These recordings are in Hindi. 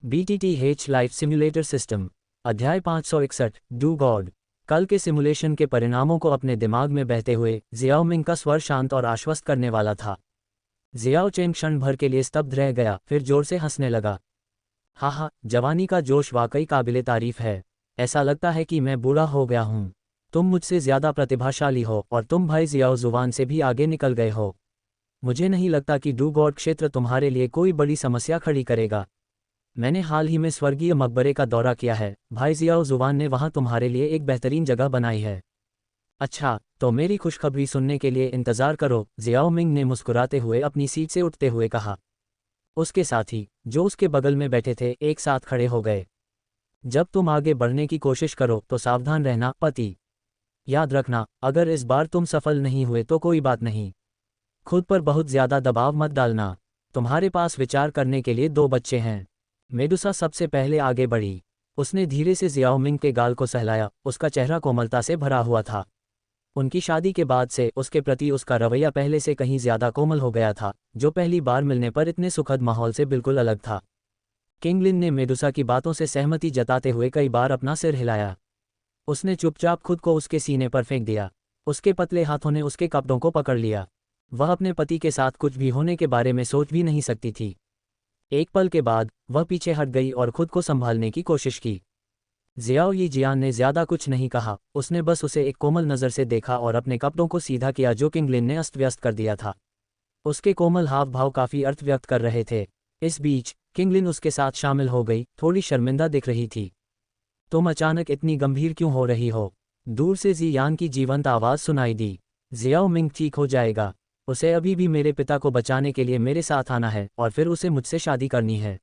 BTTH life simulator system. अध्याय 561 डू गॉड। कल के सिमुलेशन के परिणामों को अपने दिमाग में बहते हुए जियाओमिंग का स्वर शांत और आश्वस्त करने वाला था। जियाओ चेन क्षण भर के लिए स्तब्ध रह गया, फिर जोर से हंसने लगा। हा, जवानी का जोश वाकई काबिले तारीफ है। ऐसा लगता है कि मैं बूढ़ा हो गया हूँ। तुम मुझसे ज़्यादा प्रतिभाशाली हो और तुम भाई जियाओ जुबान से भी आगे निकल गए हो। मुझे नहीं लगता कि डू गॉड क्षेत्र तुम्हारे लिए कोई बड़ी समस्या खड़ी करेगा। मैंने हाल ही में स्वर्गीय मकबरे का दौरा किया है। भाई जियाओ जुबान ने वहां तुम्हारे लिए एक बेहतरीन जगह बनाई है। अच्छा, तो मेरी खुशखबरी सुनने के लिए इंतज़ार करो, जियाओ मिंग ने मुस्कुराते हुए अपनी सीट से उठते हुए कहा। उसके साथी, जो उसके बगल में बैठे थे, एक साथ खड़े हो गए। जब तुम आगे बढ़ने की कोशिश करो तो सावधान रहना, पति। याद रखना, अगर इस बार तुम सफल नहीं हुए तो कोई बात नहीं। खुद पर बहुत ज़्यादा दबाव मत डालना। तुम्हारे पास विचार करने के लिए 2 बच्चे हैं। मेडुसा सबसे पहले आगे बढ़ी। उसने धीरे से जियाओ मिंग के गाल को सहलाया। उसका चेहरा कोमलता से भरा हुआ था। उनकी शादी के बाद से उसके प्रति उसका रवैया पहले से कहीं ज्यादा कोमल हो गया था, जो पहली बार मिलने पर इतने सुखद माहौल से बिल्कुल अलग था। किंगलिन ने मेडुसा की बातों से सहमति जताते हुए कई बार अपना सिर हिलाया। उसने चुपचाप खुद को उसके सीने पर फेंक दिया। उसके पतले हाथों ने उसके कपड़ों को पकड़ लिया। वह अपने पति के साथ कुछ भी होने के बारे में सोच भी नहीं सकती थी। एक पल के बाद वह पीछे हट गई और खुद को संभालने की कोशिश की। जियाओ यी जियान ने ज्यादा कुछ नहीं कहा। उसने बस उसे एक कोमल नज़र से देखा और अपने कपड़ों को सीधा किया, जो किंगलिन ने अस्त व्यस्त कर दिया था। उसके कोमल हाव भाव काफी अर्थ व्यक्त कर रहे थे। इस बीच किंगलिन उसके साथ शामिल हो गई, थोड़ी शर्मिंदा दिख रही थी। तुम अचानक इतनी गंभीर क्यों हो रही हो? दूर से जियान की जीवंत आवाज सुनाई दी। जियाओ मिंग ठीक हो जाएगा। उसे अभी भी मेरे पिता को बचाने के लिए मेरे साथ आना है और फिर उसे मुझसे शादी करनी है।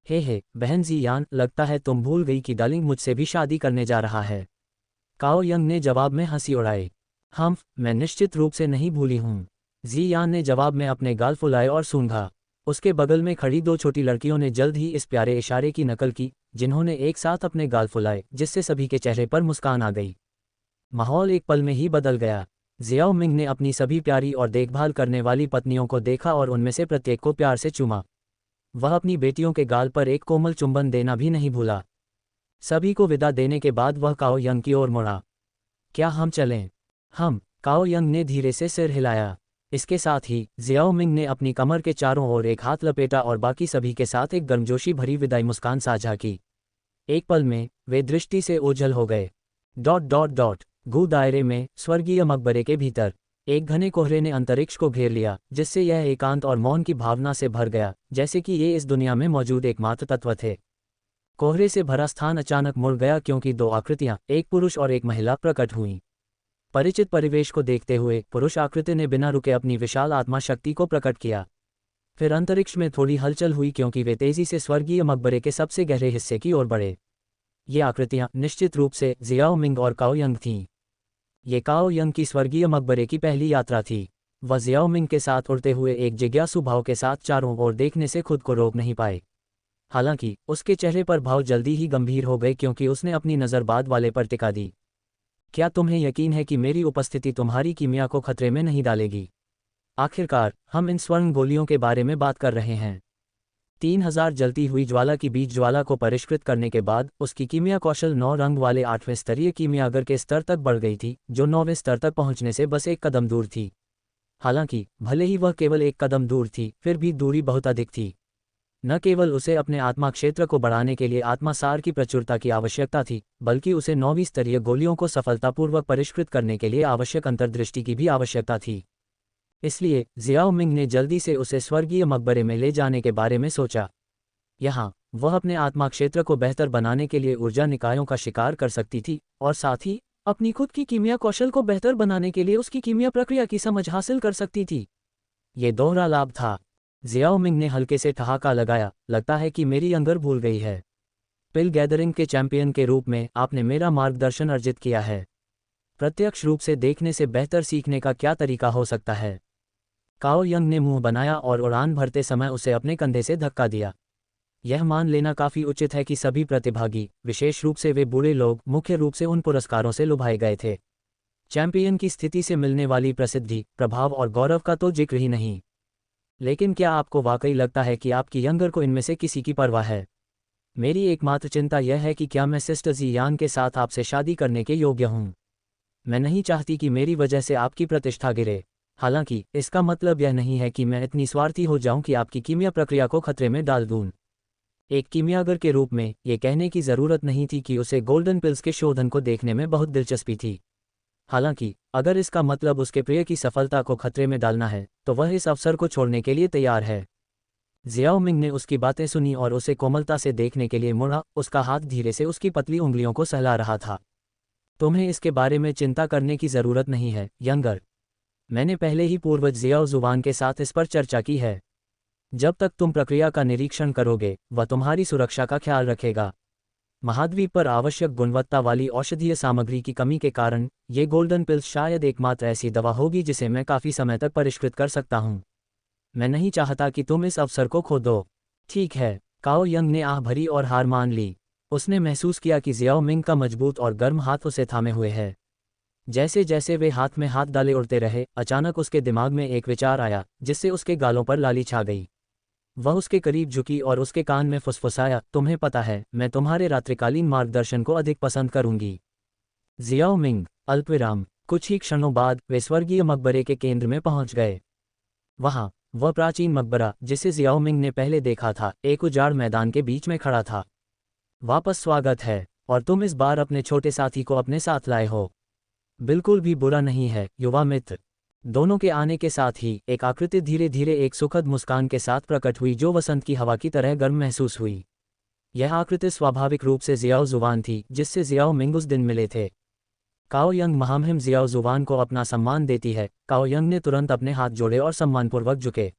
हे बहन जियान, लगता है तुम भूल गई कि डार्लिंग मुझसे भी शादी करने जा रहा है। काओ यंग ने जवाब में हंसी उड़ाई। मैं निश्चित रूप से नहीं भूली हूँ। जियान ने जवाब में अपने गाल फुलाए और सूंघा। उसके बगल में खड़ी 2 छोटी लड़कियों ने जल्द ही इस प्यारे इशारे की नकल की, जिन्होंने एक साथ अपने गाल फुलाए, जिससे सभी के चेहरे पर मुस्कान आ गई। माहौल एक पल में ही बदल गया। जियाओ मिंग ने अपनी सभी प्यारी और देखभाल करने वाली पत्नियों को देखा और उनमें से प्रत्येक को प्यार से चूमा। वह अपनी बेटियों के गाल पर एक कोमल चुंबन देना भी नहीं भूला। सभी को विदा देने के बाद वह काओ यंग की ओर मुड़ा। क्या हम चलें? काओ यंग ने धीरे से सिर हिलाया। इसके साथ ही जियाओ मिंग ने अपनी कमर के चारों ओर एक हाथ लपेटा और बाकी सभी के साथ एक गर्मजोशी भरी विदाई मुस्कान साझा की। एक पल में वे दृष्टि से ओझल हो गए। गू दायरे में स्वर्गीय मकबरे के भीतर एक घने कोहरे ने अंतरिक्ष को घेर लिया, जिससे यह एकांत और मौन की भावना से भर गया, जैसे कि ये इस दुनिया में मौजूद एकमात्र तत्व थे। कोहरे से भरा स्थान अचानक मुड़ गया, क्योंकि 2 आकृतियां, एक पुरुष और एक महिला, प्रकट हुईं। परिचित परिवेश को देखते हुए पुरुष आकृति ने बिना रुके अपनी विशाल आत्मा शक्ति को प्रकट किया। फिर अंतरिक्ष में थोड़ी हलचल हुई, क्योंकि वे तेजी से स्वर्गीय मकबरे के सबसे गहरे हिस्से की ओर बढ़े। ये आकृतियां निश्चित रूप से जियाओ मिंग और काओ यंग थीं। ये काओ यंग की स्वर्गीय मकबरे की पहली यात्रा थी। वह जियाओ मिंग के साथ उड़ते हुए एक जिज्ञासु भाव के साथ चारों ओर देखने से खुद को रोक नहीं पाए। हालांकि उसके चेहरे पर भाव जल्दी ही गंभीर हो गए, क्योंकि उसने अपनी नज़र बाद वाले पर टिका दी। क्या तुम्हें यकीन है कि मेरी उपस्थिति तुम्हारी कीमिया को खतरे में नहीं डालेगी? आखिरकार हम इन स्वर्ण गोलियों के बारे में बात कर रहे हैं। 3000 जलती हुई ज्वाला की बीज ज्वाला को परिष्कृत करने के बाद उसकी कीमिया कौशल 9 रंग वाले 8वें स्तरीय कीमियागर के स्तर तक बढ़ गई थी, जो 9वें स्तर तक पहुंचने से बस एक कदम दूर थी। हालांकि भले ही वह केवल एक कदम दूर थी, फिर भी दूरी बहुत अधिक थी। न केवल उसे अपने आत्मा क्षेत्र को बढ़ाने के लिए आत्मासार की प्रचुरता की आवश्यकता थी, बल्कि उसे 9वीं स्तरीय गोलियों को सफलतापूर्वक परिष्कृत करने के लिए आवश्यक अंतर्दृष्टि की भी आवश्यकता थी। इसलिए जियाओ मिंग ने जल्दी से उसे स्वर्गीय मकबरे में ले जाने के बारे में सोचा। यहाँ वह अपने आत्मा क्षेत्र को बेहतर बनाने के लिए ऊर्जा निकायों का शिकार कर सकती थी, और साथ ही अपनी खुद की कीमिया कौशल को बेहतर बनाने के लिए उसकी कीमिया प्रक्रिया की समझ हासिल कर सकती थी। ये दोहरा लाभ था। जियाओ मिंग ने हल्के से ठहाका लगाया। लगता है कि मेरी अंगर भूल गई है। पिल गैदरिंग के चैंपियन के रूप में आपने मेरा मार्गदर्शन अर्जित किया है। प्रत्यक्ष रूप से देखने से बेहतर सीखने का क्या तरीका हो सकता है? काओ यंग ने मुंह बनाया और उड़ान भरते समय उसे अपने कंधे से धक्का दिया। यह मान लेना काफी उचित है कि सभी प्रतिभागी, विशेष रूप से वे बूढ़े लोग, मुख्य रूप से उन पुरस्कारों से लुभाए गए थे। चैंपियन की स्थिति से मिलने वाली प्रसिद्धि, प्रभाव और गौरव का तो जिक्र ही नहीं। लेकिन क्या आपको वाकई लगता है कि आपकी यंगर को इनमें से किसी की परवाह है? मेरी एकमात्र चिंता यह है कि क्या मैं सिस्टर जियान के साथ आपसे शादी करने के योग्य हूँ। मैं नहीं चाहती कि मेरी वजह से आपकी प्रतिष्ठा गिरे। हालांकि इसका मतलब यह नहीं है कि मैं इतनी स्वार्थी हो जाऊं कि आपकी कीमिया प्रक्रिया को खतरे में डाल दूं। एक कीमियागर के रूप में ये कहने की ज़रूरत नहीं थी कि उसे गोल्डन पिल्स के शोधन को देखने में बहुत दिलचस्पी थी। हालांकि अगर इसका मतलब उसके प्रिय की सफलता को खतरे में डालना है तो वह इस अवसर को छोड़ने के लिए तैयार है। जियाओ मिंग ने उसकी बातें सुनी और उसे कोमलता से देखने के लिए मुड़ा। उसका हाथ धीरे से उसकी पतली उंगलियों को सहला रहा था। तुम्हें इसके बारे में चिंता करने की ज़रूरत नहीं है, यंगर। मैंने पहले ही पूर्वज जियाओ जुवान के साथ इस पर चर्चा की है। जब तक तुम प्रक्रिया का निरीक्षण करोगे वह तुम्हारी सुरक्षा का ख्याल रखेगा। महाद्वीप पर आवश्यक गुणवत्ता वाली औषधीय सामग्री की कमी के कारण ये गोल्डन पिल्स शायद एकमात्र ऐसी दवा होगी जिसे मैं काफ़ी समय तक परिष्कृत कर सकता हूँ। मैं नहीं चाहता कि तुम इस अवसर को खो दो। ठीक है, काओ यंग ने आह भरी और हार मान ली। उसने महसूस किया कि जियाओ मिंग का मजबूत और गर्म हाथ उसे थामे हुए है। जैसे जैसे वे हाथ में हाथ डाले उड़ते रहे, अचानक उसके दिमाग में एक विचार आया जिससे उसके गालों पर लाली छा गई। वह उसके करीब झुकी और उसके कान में फुसफुसाया, तुम्हें पता है, मैं तुम्हारे रात्रिकालीन मार्गदर्शन को अधिक पसंद करूंगी। Xiao Ming. अल्पविराम। कुछ ही क्षणों बाद वे स्वर्गीय मकबरे के केंद्र में पहुंच गए। वहां वह प्राचीन मकबरा जिसे जियाओ मिंग ने पहले देखा था, एक उजाड़ मैदान के बीच में खड़ा था। वापस स्वागत है, और तुम इस बार अपने छोटे साथी को अपने साथ लाए हो। बिल्कुल भी बुरा नहीं है, युवा मित्र। दोनों के आने के साथ ही एक आकृति धीरे धीरे एक सुखद मुस्कान के साथ प्रकट हुई जो वसंत की हवा की तरह गर्म महसूस हुई। यह आकृति स्वाभाविक रूप से जियाओ जुवान थी जिससे जियाओ मिंग उस दिन मिले थे। काओ यंग महामहिम जियाओ जुवान को अपना सम्मान देती है। काओ यंग ने तुरंत अपने हाथ जोड़े और सम्मानपूर्वक झुके।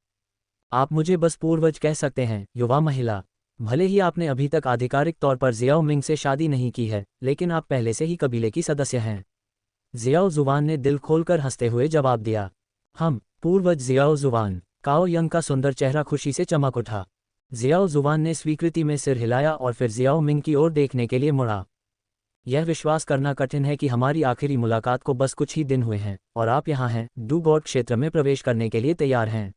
आप मुझे बस पूर्वज कह सकते हैं, युवा महिला। भले ही आपने अभी तक आधिकारिक तौर पर जियाओ मिंग से शादी नहीं की है, लेकिन आप पहले से ही कबीले की सदस्य हैं। जियाओ जुवान ने दिल खोलकर हंसते हुए जवाब दिया। हम पूर्वज जियाओ जुवान। काओ यंग का सुंदर चेहरा खुशी से चमक उठा। जियाओ जुवान ने स्वीकृति में सिर हिलाया और फिर जियाओ मिंग की ओर देखने के लिए मुड़ा। यह विश्वास करना कठिन है कि हमारी आखिरी मुलाकात को बस कुछ ही दिन हुए हैं और आप यहाँ हैं, डू गॉड क्षेत्र में प्रवेश करने के लिए तैयार हैं।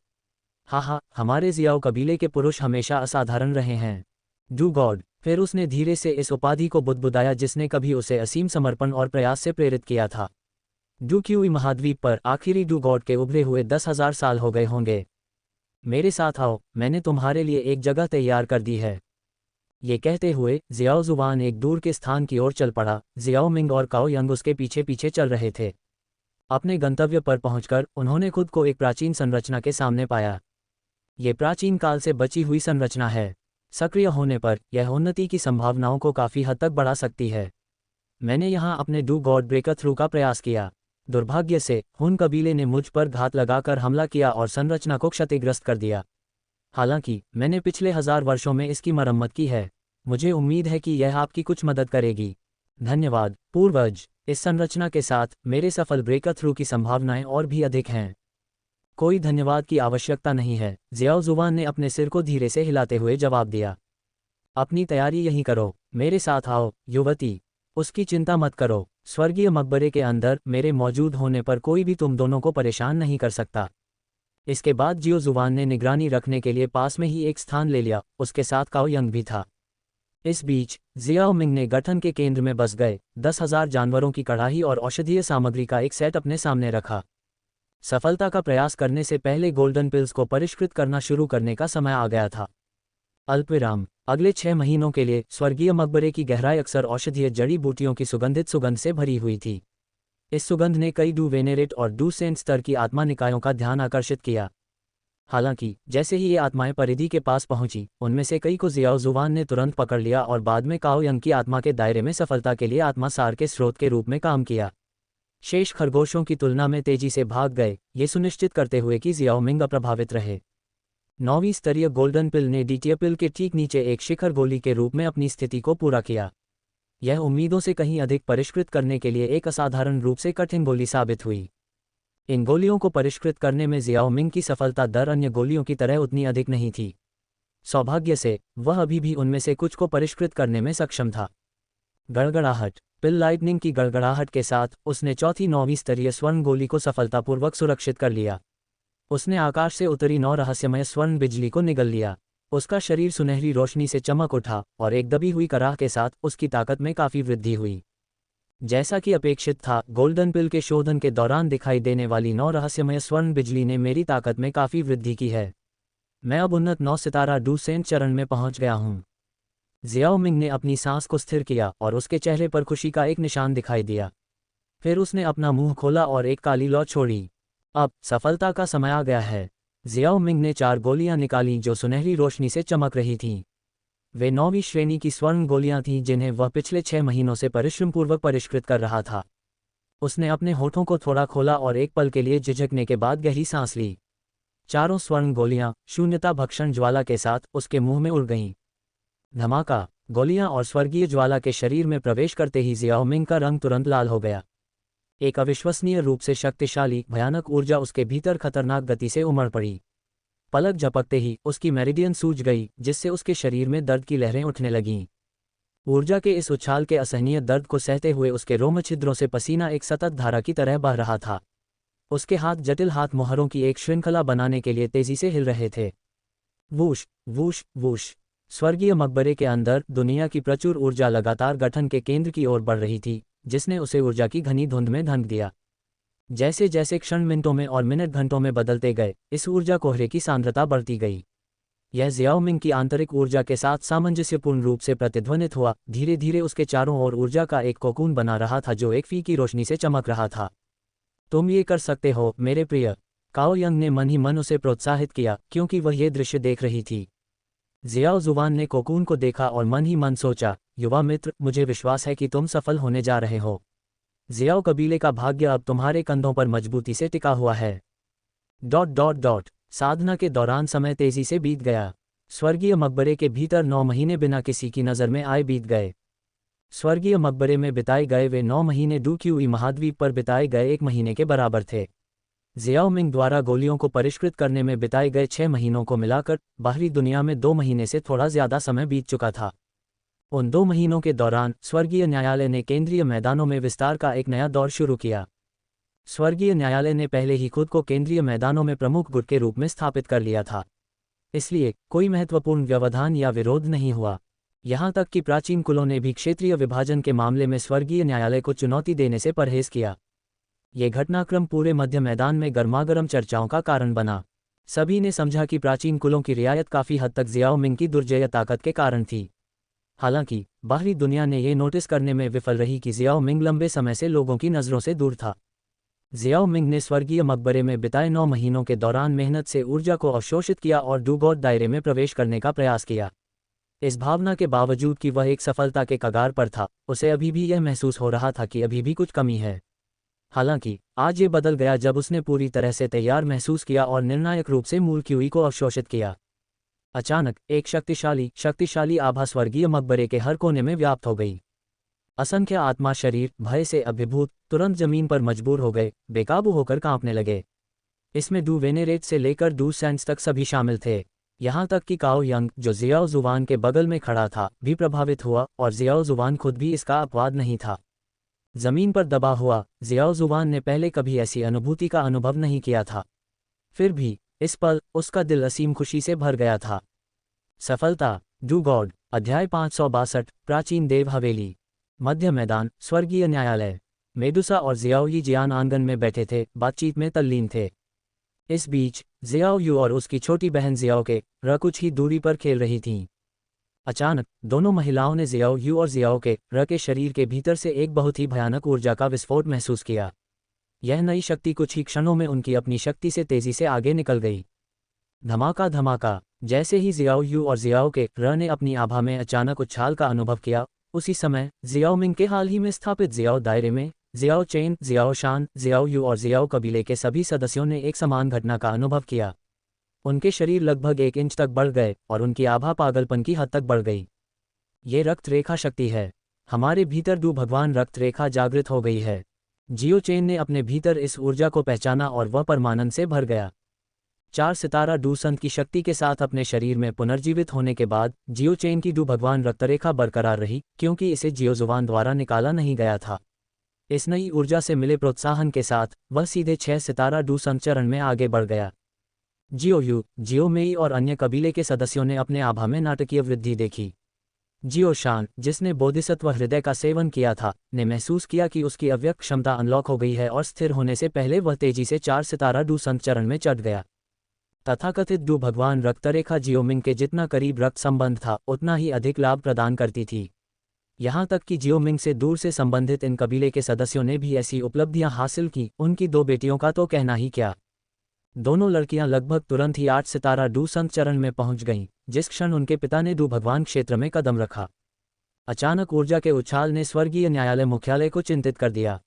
हाँ, हमारे जियाओ कबीले के पुरुष हमेशा असाधारण रहे हैं, डू गॉड। फिर उसने धीरे से इस उपाधि को बुदबुदाया जिसने कभी उसे असीम समर्पण और प्रयास से प्रेरित किया था। डू क्यूई महाद्वीप पर आखिरी डू गॉड के उभरे हुए 10,000 साल हो गए होंगे। मेरे साथ आओ, मैंने तुम्हारे लिए एक जगह तैयार कर दी है। ये कहते हुए जियाओ जुवान एक दूर के स्थान की ओर चल पड़ा। जियाओ मिंग और काओ यंग उसके पीछे पीछे चल रहे थे। अपने गंतव्य पर पहुंचकर उन्होंने खुद को एक प्राचीन संरचना के सामने पाया। ये प्राचीन काल से बची हुई संरचना है। सक्रिय होने पर यह उन्नति की संभावनाओं को काफ़ी हद तक बढ़ा सकती है। मैंने यहाँ अपने डू गॉड ब्रेकर थ्रू का प्रयास किया। दुर्भाग्य से हुन कबीले ने मुझ पर घात लगाकर हमला किया और संरचना को क्षतिग्रस्त कर दिया। हालांकि मैंने पिछले 1000 वर्षों में इसकी मरम्मत की है। मुझे उम्मीद है कि यह आपकी कुछ मदद करेगी। धन्यवाद पूर्वज। इस संरचना के साथ मेरे सफल ब्रेकर थ्रू की संभावनाएं और भी अधिक हैं। कोई धन्यवाद की आवश्यकता नहीं है, जियाओ जुवान ने अपने सिर को धीरे से हिलाते हुए जवाब दिया। अपनी तैयारी यहीं करो, मेरे साथ आओ, युवती। उसकी चिंता मत करो, स्वर्गीय मकबरे के अंदर मेरे मौजूद होने पर कोई भी तुम दोनों को परेशान नहीं कर सकता। इसके बाद जियो जुवान ने निगरानी रखने के लिए पास में ही एक स्थान ले लिया। उसके साथ काओ यंग भी था। इस बीच जियाओ मिंग ने गठन के केंद्र में बस गए 10,000 जानवरों की कड़ाही और औषधीय सामग्री का एक सेट अपने सामने रखा। सफलता का प्रयास करने से पहले गोल्डन पिल्स को परिष्कृत करना शुरू करने का समय आ गया था। अल्पविराम। अगले 6 महीनों के लिए स्वर्गीय मकबरे की गहराई अक्सर औषधीय जड़ी बूटियों की सुगंधित सुगंध से भरी हुई थी। इस सुगंध ने कई डू वेनेरेट और डू सेंट स्तर की आत्मा निकायों का ध्यान आकर्षित किया। हालांकि जैसे ही ये आत्माएं परिधि के पास पहुंची, उनमें से कई को जियाओ जुवान ने तुरंत पकड़ लिया और बाद में काओ यंग की आत्मा के दायरे में सफलता के लिए आत्मा सार के स्रोत के रूप में काम किया। शेष खरगोशों की तुलना में तेजी से भाग गए, ये सुनिश्चित करते हुए कि जियाओ मिंग अप्रभावित रहे। 9वीं स्तरीय गोल्डन पिल ने डीटीए पिल के ठीक नीचे एक शिखर गोली के रूप में अपनी स्थिति को पूरा किया। यह उम्मीदों से कहीं अधिक परिष्कृत करने के लिए एक असाधारण रूप से कठिन गोली साबित हुई। इन गोलियों को परिष्कृत करने में जियाओ मिंग की सफलता दर अन्य गोलियों की तरह उतनी अधिक नहीं थी। सौभाग्य से वह अभी भी उनमें से कुछ को परिष्कृत करने में सक्षम था। गड़गड़ाहट। पिल लाइटनिंग की गड़गड़ाहट के साथ उसने चौथी 9वीं स्तरीय स्वर्ण गोली को सफलतापूर्वक सुरक्षित कर लिया। उसने आकाश से उतरी 9 रहस्यमय स्वर्ण बिजली को निगल लिया। उसका शरीर सुनहरी रोशनी से चमक उठा और एक दबी हुई कराह के साथ उसकी ताकत में काफ़ी वृद्धि हुई। जैसा कि अपेक्षित था, गोल्डन पिल के शोधन के दौरान दिखाई देने वाली 9 रहस्यमय स्वर्ण बिजली ने मेरी ताकत में काफ़ी वृद्धि की है। मैं अब उन्नत 9 सितारा डूसेंट चरण में पहुंच गया हूं। जियाओ मिंग ने अपनी सांस को स्थिर किया और उसके चेहरे पर खुशी का एक निशान दिखाई दिया। फिर उसने अपना मुंह खोला और एक काली लौ छोड़ी। अब सफलता का समय आ गया है। जियाओ मिंग ने 4 गोलियां निकालीं जो सुनहरी रोशनी से चमक रही थीं। वे 9वीं श्रेणी की स्वर्ण गोलियां थीं जिन्हें वह पिछले 6 महीनों से परिश्रमपूर्वक परिष्कृत कर रहा था। उसने अपने होठों को थोड़ा खोला और एक पल के लिए झिझकने के बाद गहरी सांस ली। चारों स्वर्ण गोलियां शून्यता भक्षण ज्वाला के साथ उसके मुंह में उड़ गईं। धमाका! गोलियां और स्वर्गीय ज्वाला के शरीर में प्रवेश करते ही जियाओ मिंग का रंग तुरंत लाल हो गया। एक अविश्वसनीय रूप से शक्तिशाली भयानक ऊर्जा उसके भीतर खतरनाक गति से उमड़ पड़ी। पलक झपकते ही उसकी मेरिडियन सूज गई, जिससे उसके शरीर में दर्द की लहरें उठने लगीं। ऊर्जा के इस उछाल के असहनीय दर्द को सहते हुए उसके रोम छिद्रों से पसीना एक सतत धारा की तरह बह रहा था। उसके हाथ जटिल हाथ मोहरों की एक श्रृंखला बनाने के लिए तेजी से हिल रहे थे। Whoosh whoosh whoosh. स्वर्गीय मकबरे के अंदर दुनिया की प्रचुर ऊर्जा लगातार गठन के केंद्र की ओर बढ़ रही थी, जिसने उसे ऊर्जा की घनी धुंध में ढक दिया। जैसे जैसे क्षण मिनटों में और मिनट घंटों में बदलते गए, इस ऊर्जा कोहरे की सांद्रता बढ़ती गई। यह जियाओ मिंग की आंतरिक ऊर्जा के साथ सामंजस्यपूर्ण रूप से प्रतिध्वनित हुआ। धीरे धीरे उसके चारों ओर ऊर्जा का एक कोकून बना रहा था जो एक फीकी रोशनी से चमक रहा था। तुम ये कर सकते हो मेरे प्रिय। काओ यंग ने मन ही मन उसे प्रोत्साहित किया, क्योंकि वह ये दृश्य देख रही थी। जियाओ जुवान ने कोकून को देखा और मन ही मन सोचा, युवा मित्र, मुझे विश्वास है कि तुम सफल होने जा रहे हो। जियाओ कबीले का भाग्य अब तुम्हारे कंधों पर मजबूती से टिका हुआ है। ... साधना के दौरान समय तेजी से बीत गया। स्वर्गीय मकबरे के भीतर 9 महीने बिना किसी की नज़र में आए बीत गए। स्वर्गीय मकबरे में बिताए गए वे 9 महीने डूक्यूई महाद्वीप पर बिताए गए 1 महीने के बराबर थे। जियाओ मिंग द्वारा गोलियों को परिष्कृत करने में बिताए गए 6 महीनों को मिलाकर बाहरी दुनिया में 2 महीने से थोड़ा ज्यादा समय बीत चुका था। उन 2 महीनों के दौरान स्वर्गीय न्यायालय ने केंद्रीय मैदानों में विस्तार का एक नया दौर शुरू किया। स्वर्गीय न्यायालय ने पहले ही खुद को केंद्रीय मैदानों में प्रमुख गुट के रूप में स्थापित कर लिया था, इसलिए कोई महत्वपूर्ण व्यवधान या विरोध नहीं हुआ। यहाँ तक कि प्राचीन कुलों ने भी क्षेत्रीय विभाजन के मामले में स्वर्गीय न्यायालय को चुनौती देने से परहेज किया। ये घटनाक्रम पूरे मध्य मैदान में गर्मागर्म चर्चाओं का कारण बना। सभी ने समझा कि प्राचीन कुलों की रियायत काफ़ी हद तक जियाओ मिंग की दुर्जय ताकत के कारण थी। हालांकि बाहरी दुनिया ने यह नोटिस करने में विफल रही कि जियाओ मिंग लंबे समय से लोगों की नज़रों से दूर था। जियाओ मिंग ने स्वर्गीय मकबरे में बिताए 9 महीनों के दौरान मेहनत से ऊर्जा को अवशोषित किया और डूगॉड दायरे में प्रवेश करने का प्रयास किया। इस भावना के बावजूद कि वह एक सफलता के कगार पर था, उसे अभी भी यह महसूस हो रहा था कि अभी भी कुछ कमी है। हालांकि आज ये बदल गया जब उसने पूरी तरह से तैयार महसूस किया और निर्णायक रूप से मूल क्यूई को अवशोषित किया। अचानक एक शक्तिशाली आभा स्वर्गीय मकबरे के हर कोने में व्याप्त हो गई। असंख्य आत्मा शरीर भय से अभिभूत तुरंत जमीन पर मजबूर हो गए, बेकाबू होकर कांपने लगे। इसमें डू वेनेरेट से लेकर डू सेंट्स तक सभी शामिल थे। यहाँ तक कि काओ यंग, जो जियाओ जुवान के बगल में खड़ा था, भी प्रभावित हुआ और जियाओ जुवान खुद भी इसका अपवाद नहीं था। जमीन पर दबा हुआ जियाओ जुवान ने पहले कभी ऐसी अनुभूति का अनुभव नहीं किया था। फिर भी इस पल उसका दिल असीम खुशी से भर गया था। सफलता। Do God. अध्याय 562। प्राचीन देव हवेली। मध्य मैदान। स्वर्गीय न्यायालय। मेडुसा और जियाओ यी जियान आंगन में बैठे थे, बातचीत में तल्लीन थे। इस बीच जियाओ यू और उसकी छोटी बहन जियाओ के र कुछ ही दूरी पर खेल रही थीं। अचानक दोनों महिलाओं ने जियाओ यू और जियाओ के र के शरीर के भीतर से एक बहुत ही भयानक ऊर्जा का विस्फोट महसूस किया। यह नई शक्ति कुछ ही क्षणों में उनकी अपनी शक्ति से तेजी से आगे निकल गई। धमाका धमाका। जैसे ही जियाओ यू और जियाओ के र ने अपनी आभा में अचानक उछाल का अनुभव किया, उसी समय जियाओ मिंग के हाल ही में स्थापित जियाओ दायरे में जियाओ चेन, जियाओ शान, जियाओ यू और जियाओ कबीले के सभी सदस्यों ने एक समान घटना का अनुभव किया। उनके शरीर लगभग 1 इंच तक बढ़ गए और उनकी आभा पागलपन की हद तक बढ़ गई। ये रक्त रेखा शक्ति है। हमारे भीतर डू भगवान रक्त रेखा जागृत हो गई है। जियो चेन ने अपने भीतर इस ऊर्जा को पहचाना और वह परमानंद से भर गया। 4 सितारा डू संत की शक्ति के साथ अपने शरीर में पुनर्जीवित होने के बाद जियो चेन की डू भगवान रक्तरेखा बरकरार रही, क्योंकि इसे जियो जुवान द्वारा निकाला नहीं गया था। इस नई ऊर्जा से मिले प्रोत्साहन के साथ वह सीधे 6 सितारा डू संत चरण में आगे बढ़ गया। जियोयू, जियोमेई और अन्य कबीले के सदस्यों ने अपने आभा में नाटकीय वृद्धि देखी। जियोशान, जिसने बोधिसत्व हृदय का सेवन किया था, ने महसूस किया कि उसकी अव्यक्त क्षमता अनलॉक हो गई है और स्थिर होने से पहले वह तेजी से 4 सितारा डू संत चरण में चढ़ गया। तथाकथित डू भगवान रक्तरेखा जियोमिंग के जितना करीब रक्त संबंध था, उतना ही अधिक लाभ प्रदान करती थी। यहाँ तक कि जियोमिंग से दूर से संबंधित इन कबीले के सदस्यों ने भी ऐसी उपलब्धियां हासिल की, उनकी 2 बेटियों का तो कहना ही क्या। दोनों लड़कियां लगभग तुरंत ही 8 सितारा डू संत चरण में पहुंच गईं, जिस क्षण उनके पिता ने डू भगवान क्षेत्र में कदम रखा। अचानक ऊर्जा के उछाल ने स्वर्गीय न्यायालय मुख्यालय को चिंतित कर दिया।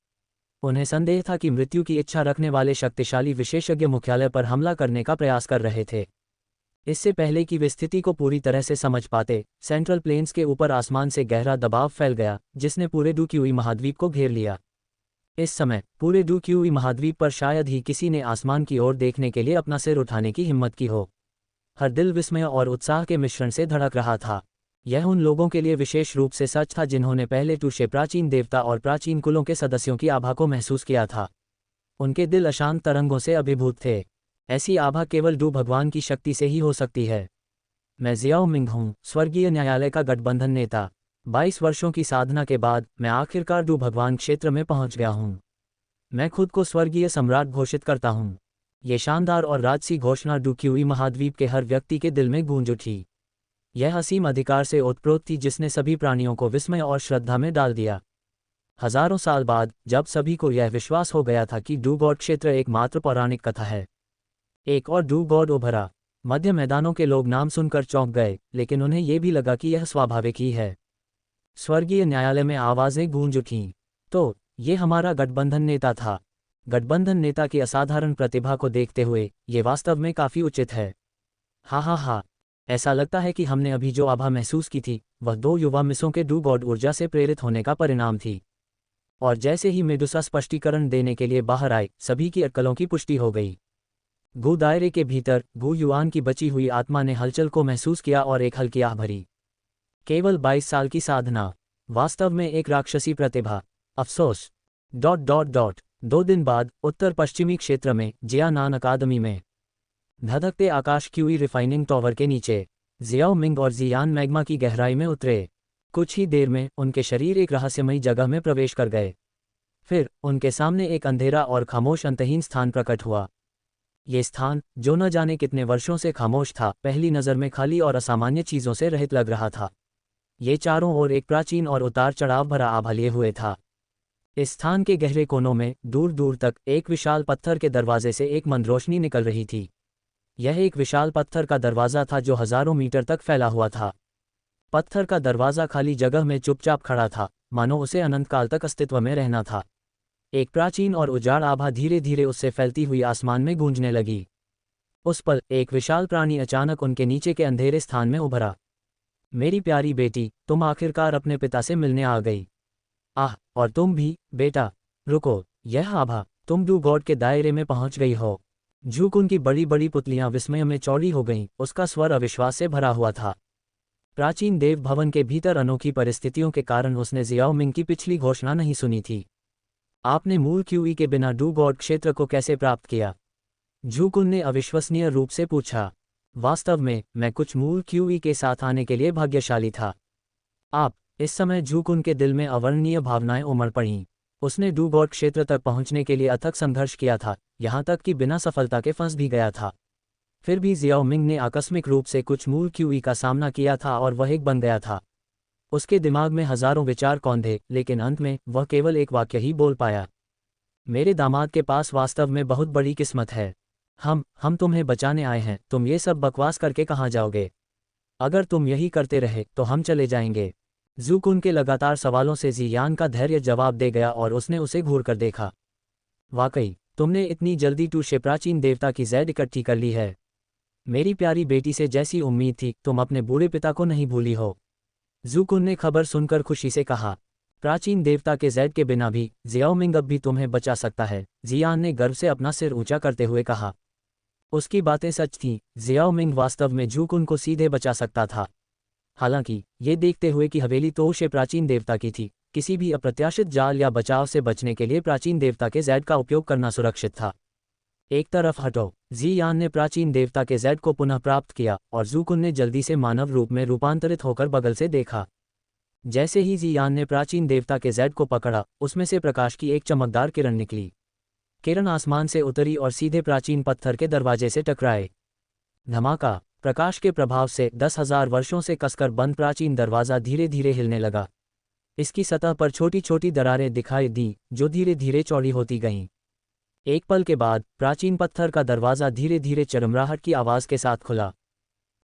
उन्हें संदेह था कि मृत्यु की इच्छा रखने वाले शक्तिशाली विशेषज्ञ मुख्यालय पर हमला करने का प्रयास कर रहे थे। इससे पहले कि वे स्थिति को पूरी तरह से समझ पाते, सेंट्रल प्लेन्स के ऊपर आसमान से गहरा दबाव फैल गया, जिसने पूरे डू क्यूई महाद्वीप को घेर लिया। इस समय पूरे डू क्यूई महाद्वीप पर शायद ही किसी ने आसमान की ओर देखने के लिए अपना सिर उठाने की हिम्मत की हो। हर दिल विस्मय और उत्साह के मिश्रण से धड़क रहा था। यह उन लोगों के लिए विशेष रूप से सच था जिन्होंने पहले टूशे प्राचीन देवता और प्राचीन कुलों के सदस्यों की आभा को महसूस किया था। उनके दिल अशांत तरंगों से अभिभूत थे। ऐसी आभा केवल डू भगवान की शक्ति से ही हो सकती है। मैं जियाओ मिंग हूँ, स्वर्गीय न्यायालय का गठबंधन नेता। 22 वर्षों की साधना के बाद मैं आखिरकार डू भगवान क्षेत्र में पहुंच गया हूँ। मैं खुद को स्वर्गीय सम्राट घोषित करता हूँ। ये शानदार और राजसी घोषणा डू क्यूई महाद्वीप के हर व्यक्ति के दिल में गूंज उठी। यह असीम अधिकार से ओतप्रोत थी जिसने सभी प्राणियों को विस्मय और श्रद्धा में डाल दिया। हजारों साल बाद, जब सभी को यह विश्वास हो गया था कि डू गॉड क्षेत्र एकमात्र पौराणिक कथा है, एक और डू गॉड उभरा। मध्य मैदानों के लोग नाम सुनकर चौंक गए, लेकिन उन्हें यह भी लगा कि यह स्वाभाविक ही है। स्वर्गीय न्यायालय में आवाजें गूंज उठीं। तो ये हमारा गठबंधन नेता था। गठबंधन नेता की असाधारण प्रतिभा को देखते हुए ये वास्तव में काफी उचित है। हा, ऐसा लगता है कि हमने अभी जो आभा महसूस की थी, वह 2 युवा मिसों के डू गॉड ऊर्जा से प्रेरित होने का परिणाम थी। और जैसे ही मेडुसा स्पष्टीकरण देने के लिए बाहर आए, सभी की अटकलों की पुष्टि हो गई। गू दायरे के भीतर गू युआन की बची हुई आत्मा ने हलचल को महसूस किया और एक हल्की आह भरी। केवल 22 साल की साधना, वास्तव में एक राक्षसी प्रतिभा। अफसोस। 2 दिन बाद उत्तर पश्चिमी क्षेत्र में जियानान अकादमी में धधकते आकाश क्यूई रिफाइनिंग टॉवर के नीचे जियाओ मिंग और जियान मैग्मा की गहराई में उतरे। कुछ ही देर में उनके शरीर एक रहस्यमयी जगह में प्रवेश कर गए। फिर उनके सामने एक अंधेरा और खामोश अंतहीन स्थान प्रकट हुआ। ये स्थान, जो न जाने कितने वर्षों से खामोश था, पहली नज़र में खाली और असामान्य चीज़ों से रहित लग रहा था। ये चारों ओर एक प्राचीन और उतार चढ़ाव भरा आभा लिए हुए था। इस स्थान के गहरे कोनों में दूर दूर तक एक विशाल पत्थर के दरवाजे से एक मंद रोशनी निकल रही थी। यह एक विशाल पत्थर का दरवाज़ा था जो हजारों मीटर तक फैला हुआ था। पत्थर का दरवाज़ा खाली जगह में चुपचाप खड़ा था, मानो उसे अनंतकाल तक अस्तित्व में रहना था। एक प्राचीन और उजाड़ आभा धीरे धीरे उससे फैलती हुई आसमान में गूंजने लगी। उस पल एक विशाल प्राणी अचानक उनके नीचे के अंधेरे स्थान में उभरा। मेरी प्यारी बेटी, तुम आखिरकार अपने पिता से मिलने आ गई। आह, और तुम भी, बेटा। रुको, यह आभा, तुम डू गॉड के दायरे में पहुंच गई हो। झूकुन की बड़ी बड़ी पुतलियां विस्मय में चौड़ी हो गईं, उसका स्वर अविश्वास से भरा हुआ था। प्राचीन देव भवन के भीतर अनोखी परिस्थितियों के कारण उसने जियाओ मिंग की पिछली घोषणा नहीं सुनी थी। आपने मूल क्यूई के बिना डू गॉड क्षेत्र को कैसे प्राप्त किया? झूकुन ने अविश्वसनीय रूप से पूछा। वास्तव में मैं कुछ मूल क्यूई के साथ आने के लिए भाग्यशाली था। आप। इस समय झूकुन के दिल में अवर्णनीय भावनाएं उमड़ पड़ीं। उसने डू गॉड क्षेत्र तक पहुंचने के लिए अथक संघर्ष किया था, यहां तक कि बिना सफलता के फंस भी गया था। फिर भी जियाओ मिंग ने आकस्मिक रूप से कुछ मूल क्यूई का सामना किया था और वह एक बन गया था। उसके दिमाग में हजारों विचार कौंधे, लेकिन अंत में वह केवल एक वाक्य ही बोल पाया। मेरे दामाद के पास वास्तव में बहुत बड़ी किस्मत है। हम तुम्हें बचाने आए हैं। तुम ये सब बकवास करके कहाँ जाओगे? अगर तुम यही करते रहे तो हम चले जाएंगे। झूकुन के लगातार सवालों से जियान का धैर्य जवाब दे गया और उसने उसे घूर कर देखा। वाकई, तुमने इतनी जल्दी टूशे प्राचीन देवता की जैद इकट्ठी कर ली है। मेरी प्यारी बेटी से जैसी उम्मीद थी, तुम अपने बूढ़े पिता को नहीं भूली हो। झूकुन ने खबर सुनकर खुशी से कहा। प्राचीन देवता के जैद के बिना भी जियाओ मिंग अब भी तुम्हें बचा सकता है, जियान ने गर्व से अपना सिर ऊंचा करते हुए कहा। उसकी बातें सच थीं, जियाओ मिंग वास्तव में झूकुन को सीधे बचा सकता था। हालांकि ये देखते हुए कि हवेली तोशे प्राचीन देवता की थी, किसी भी अप्रत्याशित जाल या बचाव से बचने के लिए प्राचीन देवता के जैद का उपयोग करना सुरक्षित था। एक तरफ हटो। जी यान ने प्राचीन देवता के जेड को पुनः प्राप्त किया और जूकुन ने जल्दी से मानव रूप में रूपांतरित होकर बगल से देखा। जैसे ही जी यान ने प्राचीन देवता के जेड को पकड़ा, उसमें से प्रकाश की एक चमकदार किरण निकली। किरण आसमान से उतरी और सीधे प्राचीन पत्थर के दरवाजे से टकराए। धमाका। प्रकाश के प्रभाव से 10,000 वर्षों से कसकर बंद प्राचीन दरवाज़ा धीरे धीरे हिलने लगा। इसकी सतह पर छोटी छोटी दरारें दिखाई दी, जो धीरे धीरे चौड़ी होती गईं। एक पल के बाद प्राचीन पत्थर का दरवाज़ा धीरे धीरे चरमराहट की आवाज़ के साथ खुला।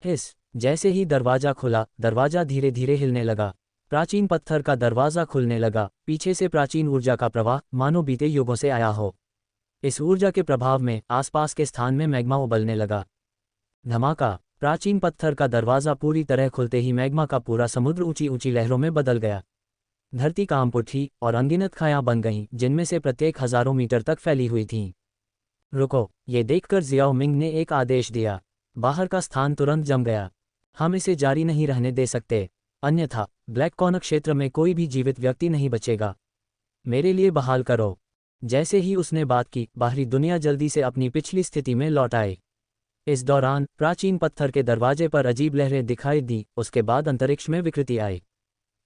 हिस। जैसे ही दरवाज़ा खुला, दरवाज़ा धीरे धीरे हिलने लगा। प्राचीन पत्थर का दरवाज़ा खुलने लगा। पीछे से प्राचीन ऊर्जा का प्रवाह मानो बीते युगों से आया हो। इस ऊर्जा के प्रभाव में आसपास के स्थान में मैग्मा उबलने लगा। धमाका। प्राचीन पत्थर का दरवाज़ा पूरी तरह खुलते ही मैग्मा का पूरा समुद्र ऊंची ऊंची लहरों में बदल गया। धरती कांप उठी और अनगिनत खायां बन गईं, जिनमें से प्रत्येक हजारों मीटर तक फैली हुई थीं। रुको। ये देखकर जियाओ मिंग ने एक आदेश दिया। बाहर का स्थान तुरंत जम गया। हम इसे जारी नहीं रहने दे सकते, अन्यथा ब्लैक कॉर्नर क्षेत्र में कोई भी जीवित व्यक्ति नहीं बचेगा। मेरे लिए बहाल करो। जैसे ही उसने बात की, बाहरी दुनिया जल्दी से अपनी पिछली स्थिति में लौट आई। इस दौरान प्राचीन पत्थर के दरवाजे पर अजीब लहरें दिखाई दी। उसके बाद अंतरिक्ष में विकृति आई।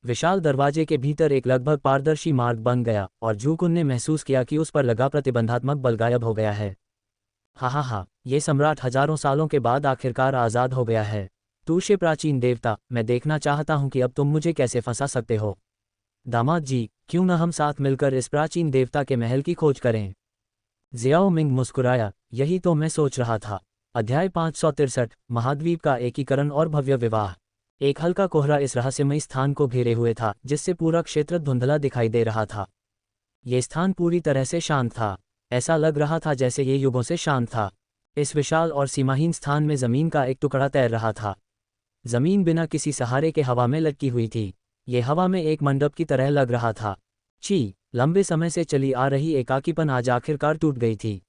विशाल दरवाजे के भीतर एक लगभग पारदर्शी मार्ग बन गया और जूकुन ने महसूस किया कि उस पर लगा प्रतिबंधात्मक बल गायब हो गया है। हा, ये सम्राट हजारों सालों के बाद आखिरकार आज़ाद हो गया है। तूशे प्राचीन देवता, मैं देखना चाहता हूं कि अब तुम मुझे कैसे फंसा सकते हो। दामाद जी, क्यों न हम साथ मिलकर इस प्राचीन देवता के महल की खोज करें। जियाओ मिंग मुस्कुराया। यही तो मैं सोच रहा था। अध्याय 563 महाद्वीप का एकीकरण और भव्य विवाह। एक हल्का कोहरा इस रहस्यमयी स्थान को घेरे हुए था, जिससे पूरा क्षेत्र धुंधला दिखाई दे रहा था। ये स्थान पूरी तरह से शांत था। ऐसा लग रहा था जैसे ये युगों से शांत था। इस विशाल और सीमाहीन स्थान में जमीन का एक टुकड़ा तैर रहा था। जमीन बिना किसी सहारे के हवा में लटकी हुई थी। ये हवा में एक मंडप की तरह लग रहा था। लंबे समय से चली आ रही एकाकीपन आज आखिरकार टूट गई थी।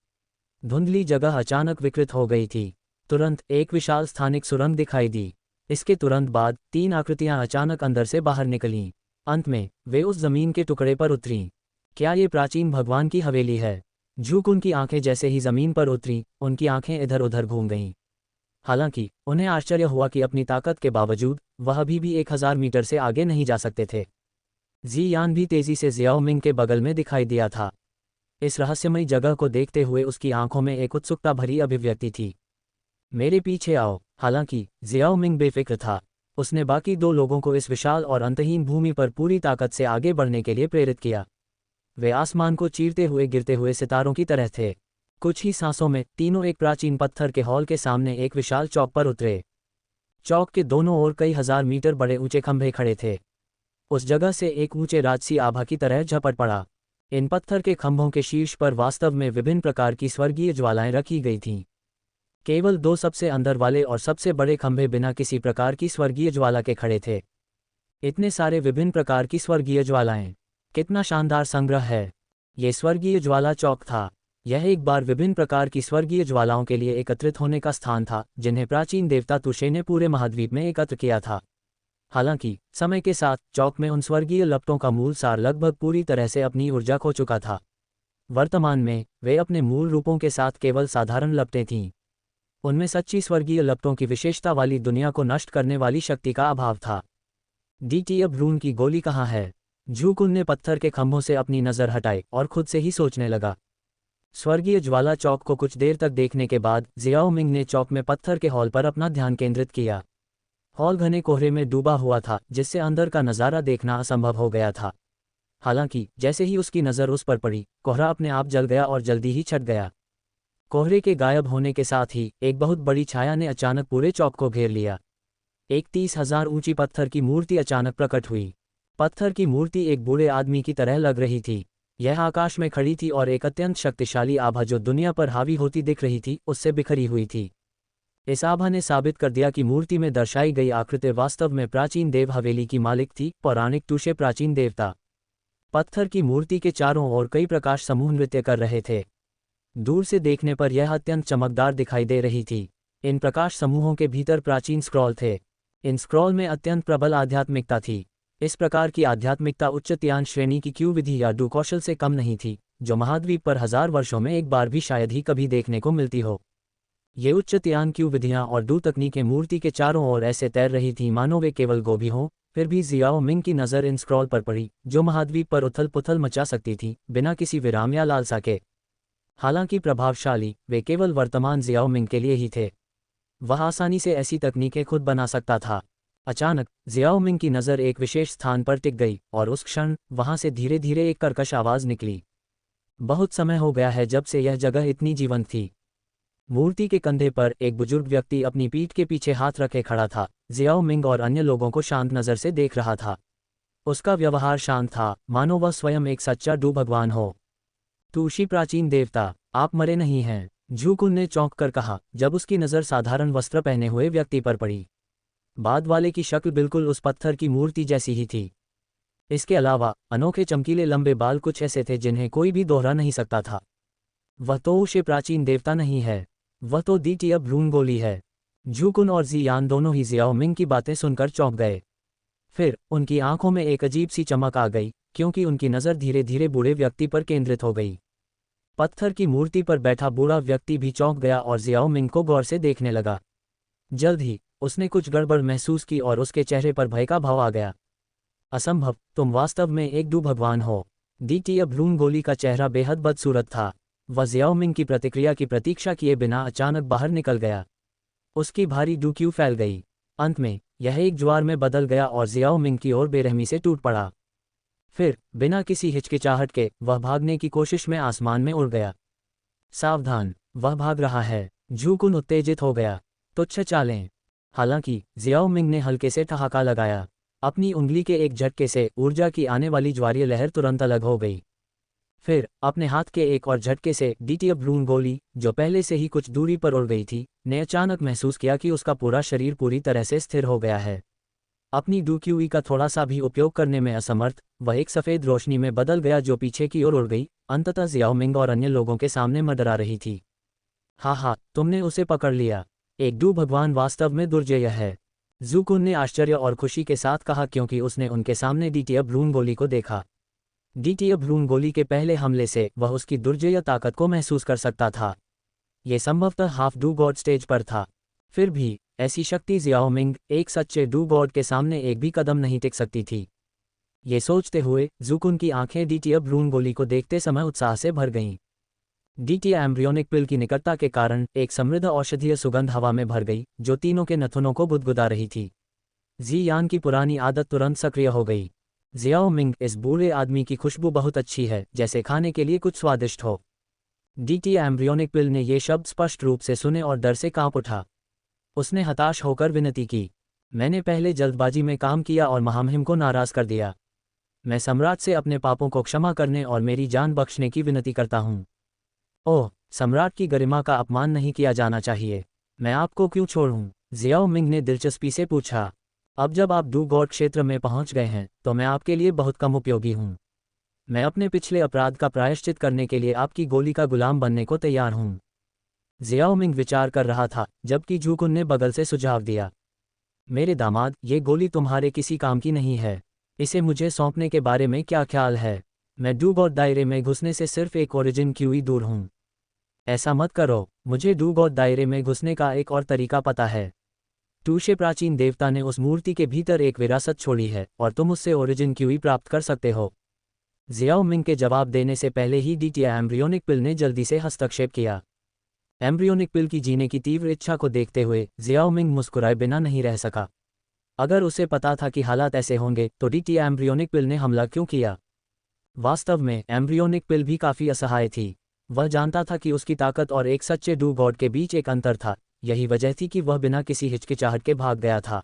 धुंधली जगह अचानक विकृत हो गई थी। तुरंत एक विशाल स्थानिक सुरंग दिखाई दी। इसके तुरंत बाद 3 आकृतियां अचानक अंदर से बाहर निकलीं। अंत में वे उस जमीन के टुकड़े पर उतरीं। क्या ये प्राचीन भगवान की हवेली है? जूकुन की आंखें जैसे ही जमीन पर उतरीं, उनकी आंखें इधर उधर घूम गईं। हालांकि उन्हें आश्चर्य हुआ कि अपनी ताकत के बावजूद वह अभी भी 1000 मीटर से आगे नहीं जा सकते थे। जी यान भी तेजी से जियाओ मिंग के बगल में दिखाई दिया था। इस रहस्यमयी जगह को देखते हुए उसकी आंखों में एक उत्सुकता भरी अभिव्यक्ति थी। मेरे पीछे आओ। हालांकि जियाओ मिंग बेफिक्र था। उसने बाकी 2 लोगों को इस विशाल और अंतहीन भूमि पर पूरी ताकत से आगे बढ़ने के लिए प्रेरित किया। वे आसमान को चीरते हुए गिरते हुए सितारों की तरह थे। कुछ ही सांसों में तीनों एक प्राचीन पत्थर के हॉल के सामने एक विशाल चौक पर उतरे। चौक के दोनों ओर कई हजार मीटर बड़े ऊंचे खंभे खड़े थे। उस जगह से एक ऊंचे राजसी आभा की तरह झपट पड़ा। इन पत्थर के खंभों के शीर्ष पर वास्तव में विभिन्न प्रकार की स्वर्गीय ज्वालाएं रखी गई थीं। केवल 2 सबसे अंदर वाले और सबसे बड़े खंभे बिना किसी प्रकार की स्वर्गीय ज्वाला के खड़े थे। इतने सारे विभिन्न प्रकार की स्वर्गीय ज्वालाएं, कितना शानदार संग्रह है। ये स्वर्गीय ज्वाला चौक था। यह एक बार विभिन्न प्रकार की स्वर्गीय ज्वालाओं के लिए एकत्रित होने का स्थान था, जिन्हें प्राचीन देवता तुशे ने पूरे महाद्वीप में एकत्र किया था। हालांकि समय के साथ चौक में उन स्वर्गीय लपटों का मूल सार लगभग पूरी तरह से अपनी ऊर्जा खो चुका था। वर्तमान में वे अपने मूल रूपों के साथ केवल साधारण लपटें थीं। उनमें सच्ची स्वर्गीय लपटों की विशेषता वाली दुनिया को नष्ट करने वाली शक्ति का अभाव था। डीटी अब रून की गोली कहाँ है? जूकुन ने पत्थर के खंभों से अपनी नज़र हटाई और खुद से ही सोचने लगा। स्वर्गीय ज्वाला चौक को कुछ देर तक देखने के बाद जियाओ मिंग ने चौक में पत्थर के हॉल पर अपना ध्यान केंद्रित किया। हॉल घने कोहरे में डूबा हुआ था, जिससे अंदर का नज़ारा देखना असंभव हो गया था। हालांकि जैसे ही उसकी नज़र उस पर पड़ी, कोहरा अपने आप जल गया और जल्दी ही छट गया। कोहरे के गायब होने के साथ ही एक बहुत बड़ी छाया ने अचानक पूरे चौक को घेर लिया। एक 30,000 ऊंची पत्थर की मूर्ति अचानक प्रकट हुई। पत्थर की मूर्ति एक बूढ़े आदमी की तरह लग रही थी। यह आकाश में खड़ी थी और एक अत्यंत शक्तिशाली आभा जो दुनिया पर हावी होती दिख रही थी, उससे बिखरी हुई थी। इस आभा ने साबित कर दिया कि मूर्ति में दर्शाई गई आकृति वास्तव में प्राचीन देव हवेली की मालिक थी, पौराणिक तुशे प्राचीन देवता। पत्थर की मूर्ति के चारों ओर कई प्रकाश समूह नृत्य कर रहे थे। दूर से देखने पर यह अत्यंत चमकदार दिखाई दे रही थी। इन प्रकाश समूहों के भीतर प्राचीन स्क्रॉल थे। इन स्क्रॉल में अत्यंत प्रबल आध्यात्मिकता थी। इस प्रकार की आध्यात्मिकता उच्च त्यान श्रेणी की क्यू विधि या डू कौशल से कम नहीं थी, जो महाद्वीप पर 1000 वर्षों में एक बार भी शायद ही कभी देखने को मिलती हो। ये उच्च त्यानक्यू विधियां और दू तकनीकें मूर्ति के चारों ओर ऐसे तैर रही थीं मानो वे केवल गोभी हों। फिर भी जियाओ मिंग की नज़र इन स्क्रॉल पर पड़ी, जो महाद्वीप पर उथल पुथल मचा सकती थी, बिना किसी विराम या लालसा के। हालांकि प्रभावशाली, वे केवल वर्तमान जियाओ मिंग के लिए ही थे। वह आसानी से ऐसी तकनीकें खुद बना सकता था। अचानक जियाओ मिंग की नज़र एक विशेष स्थान पर टिक गई, और उस क्षण वहां से धीरे धीरे एक कर्कश आवाज़ निकली। बहुत समय हो गया है जब से यह जगह इतनी जीवंत थी। मूर्ति के कंधे पर एक बुजुर्ग व्यक्ति अपनी पीठ के पीछे हाथ रखे खड़ा था। जियाओ मिंग और अन्य लोगों को शांत नज़र से देख रहा था। उसका व्यवहार शांत था, मानो वह स्वयं एक सच्चा डू भगवान हो। तुषी प्राचीन देवता, आप मरे नहीं हैं, झूकुन ने चौंक कर कहा, जब उसकी नज़र साधारण वस्त्र पहने हुए व्यक्ति पर पड़ी। बाद वाले की शक्ल बिल्कुल उस पत्थर की मूर्ति जैसी ही थी। इसके अलावा अनोखे चमकीले लंबे बाल कुछ ऐसे थे जिन्हें कोई भी दोहरा नहीं सकता था। वह तो उसे प्राचीन देवता नहीं है, वह तो द्वितीय भ्रूणगोली है। झूकुन और जियान दोनों ही जियाओ मिंग की बातें सुनकर चौंक गए। फिर उनकी आंखों में एक अजीब सी चमक आ गई, क्योंकि उनकी नज़र धीरे धीरे बूढ़े व्यक्ति पर केंद्रित हो गई। पत्थर की मूर्ति पर बैठा बूढ़ा व्यक्ति भी चौंक गया और जियाओ मिंग को गौर से देखने लगा। जल्द ही उसने कुछ गड़बड़ महसूस की और उसके चेहरे पर भय का भाव आ गया। असंभव, तुम वास्तव में एक डू भगवान हो। द्वितीय भ्रूणगोली का चेहरा बेहद बदसूरत था। वह जियाओ मिंग की प्रतिक्रिया की प्रतीक्षा किए बिना अचानक बाहर निकल गया। उसकी भारी डुक्यू फैल गई। अंत में यह एक ज्वार में बदल गया और जियाओ मिंग की ओर बेरहमी से टूट पड़ा। फिर बिना किसी हिचकिचाहट के वह भागने की कोशिश में आसमान में उड़ गया। सावधान, वह भाग रहा है। झूकुन उत्तेजित हो गया। तुच्छ चालें। हालांकि जियाओ मिंग ने हल्के से ठहाका लगाया। अपनी उंगली के एक झटके से ऊर्जा की आने वाली ज्वारीय लहर तुरंत अलग हो गई। फिर अपने हाथ के एक और झटके से द्वितीय भ्रूणगोली, जो पहले से ही कुछ दूरी पर उड़ गई थी, ने अचानक महसूस किया कि उसका पूरा शरीर पूरी तरह से स्थिर हो गया है। अपनी डुक्यूई का थोड़ा सा भी उपयोग करने में असमर्थ, वह एक सफ़ेद रोशनी में बदल गया जो पीछे की ओर उड़ गई, अंततः जियाओ मिंग और अन्य लोगों के सामने मंडरा रही थी। हाँ, तुमने उसे पकड़ लिया। एक डू भगवान वास्तव में दुर्जेय है, झूकुन ने आश्चर्य और खुशी के साथ कहा, क्योंकि उसने उनके सामने द्वितीय भ्रूणगोली को देखा। द्वितीय भ्रूणगोली के पहले हमले से वह उसकी दुर्जेय ताकत को महसूस कर सकता था। ये संभवतः हाफ डू गॉड स्टेज पर था। फिर भी ऐसी शक्ति जियाओ मिंग, एक सच्चे डू गॉड के सामने एक भी कदम नहीं टिक सकती थी। ये सोचते हुए झूकुन की आंखें द्वितीय भ्रूणगोली को देखते समय उत्साह से भर गईं। द्वितीय एम्ब्रियोनिक पिल की निकटता के कारण एक समृद्ध औषधीय सुगंध हवा में भर गई, जो तीनों के नथुनों को बुदबुदा रही थी। जियान की पुरानी आदत तुरंत सक्रिय हो गई। जियाओ मिंग, इस बूढ़े आदमी की खुशबू बहुत अच्छी है, जैसे खाने के लिए कुछ स्वादिष्ट हो। द्वितीय एम्ब्रियोनिक पिल ने ये शब्द स्पष्ट रूप से सुने और डर से कांप उठा। उसने हताश होकर विनती की, मैंने पहले जल्दबाजी में काम किया और महामहिम को नाराज कर दिया। मैं सम्राट से अपने पापों को क्षमा करने और मेरी जान बख्शने की विनती करता हूँ। ओह, सम्राट की गरिमा का अपमान नहीं किया जाना चाहिए। मैं आपको क्यों छोड़ूं? जियाओ मिंग ने दिलचस्पी से पूछा। अब जब आप डू गॉड क्षेत्र में पहुंच गए हैं, तो मैं आपके लिए बहुत कम उपयोगी हूं। मैं अपने पिछले अपराध का प्रायश्चित करने के लिए आपकी गोली का गुलाम बनने को तैयार हूं। जियाओ मिंग विचार कर रहा था, जबकि झूकुन ने बगल से सुझाव दिया, मेरे दामाद, ये गोली तुम्हारे किसी काम की नहीं है। इसे मुझे सौंपने के बारे में क्या ख्याल है? मैं डू गॉड दायरे में घुसने से सिर्फ एक ओरिजिन क्यूई दूर हूं। ऐसा मत करो, मुझे डू गॉड दायरे में घुसने का एक और तरीका पता है। टूशे प्राचीन देवता ने उस मूर्ति के भीतर एक विरासत छोड़ी है, और तुम उससे ओरिजिन क्यूई प्राप्त कर सकते हो। जियाओ मिंग के जवाब देने से पहले ही द्वितीय एम्ब्रियोनिक पिल ने जल्दी से हस्तक्षेप किया। एम्ब्रियोनिक पिल की जीने की तीव्र इच्छा को देखते हुए जियाओ मिंग मुस्कुराए बिना नहीं रह सका। अगर उसे पता था कि हालात ऐसे होंगे, तो द्वितीय एम्ब्रियोनिक पिल ने हमला क्यों किया? वास्तव में एम्ब्रियोनिक पिल भी काफ़ी असहाय थी। वह जानता था कि उसकी ताकत और एक सच्चे डू गॉड के बीच एक अंतर था। यही वजह थी कि वह बिना किसी हिचकिचाहट के भाग गया था।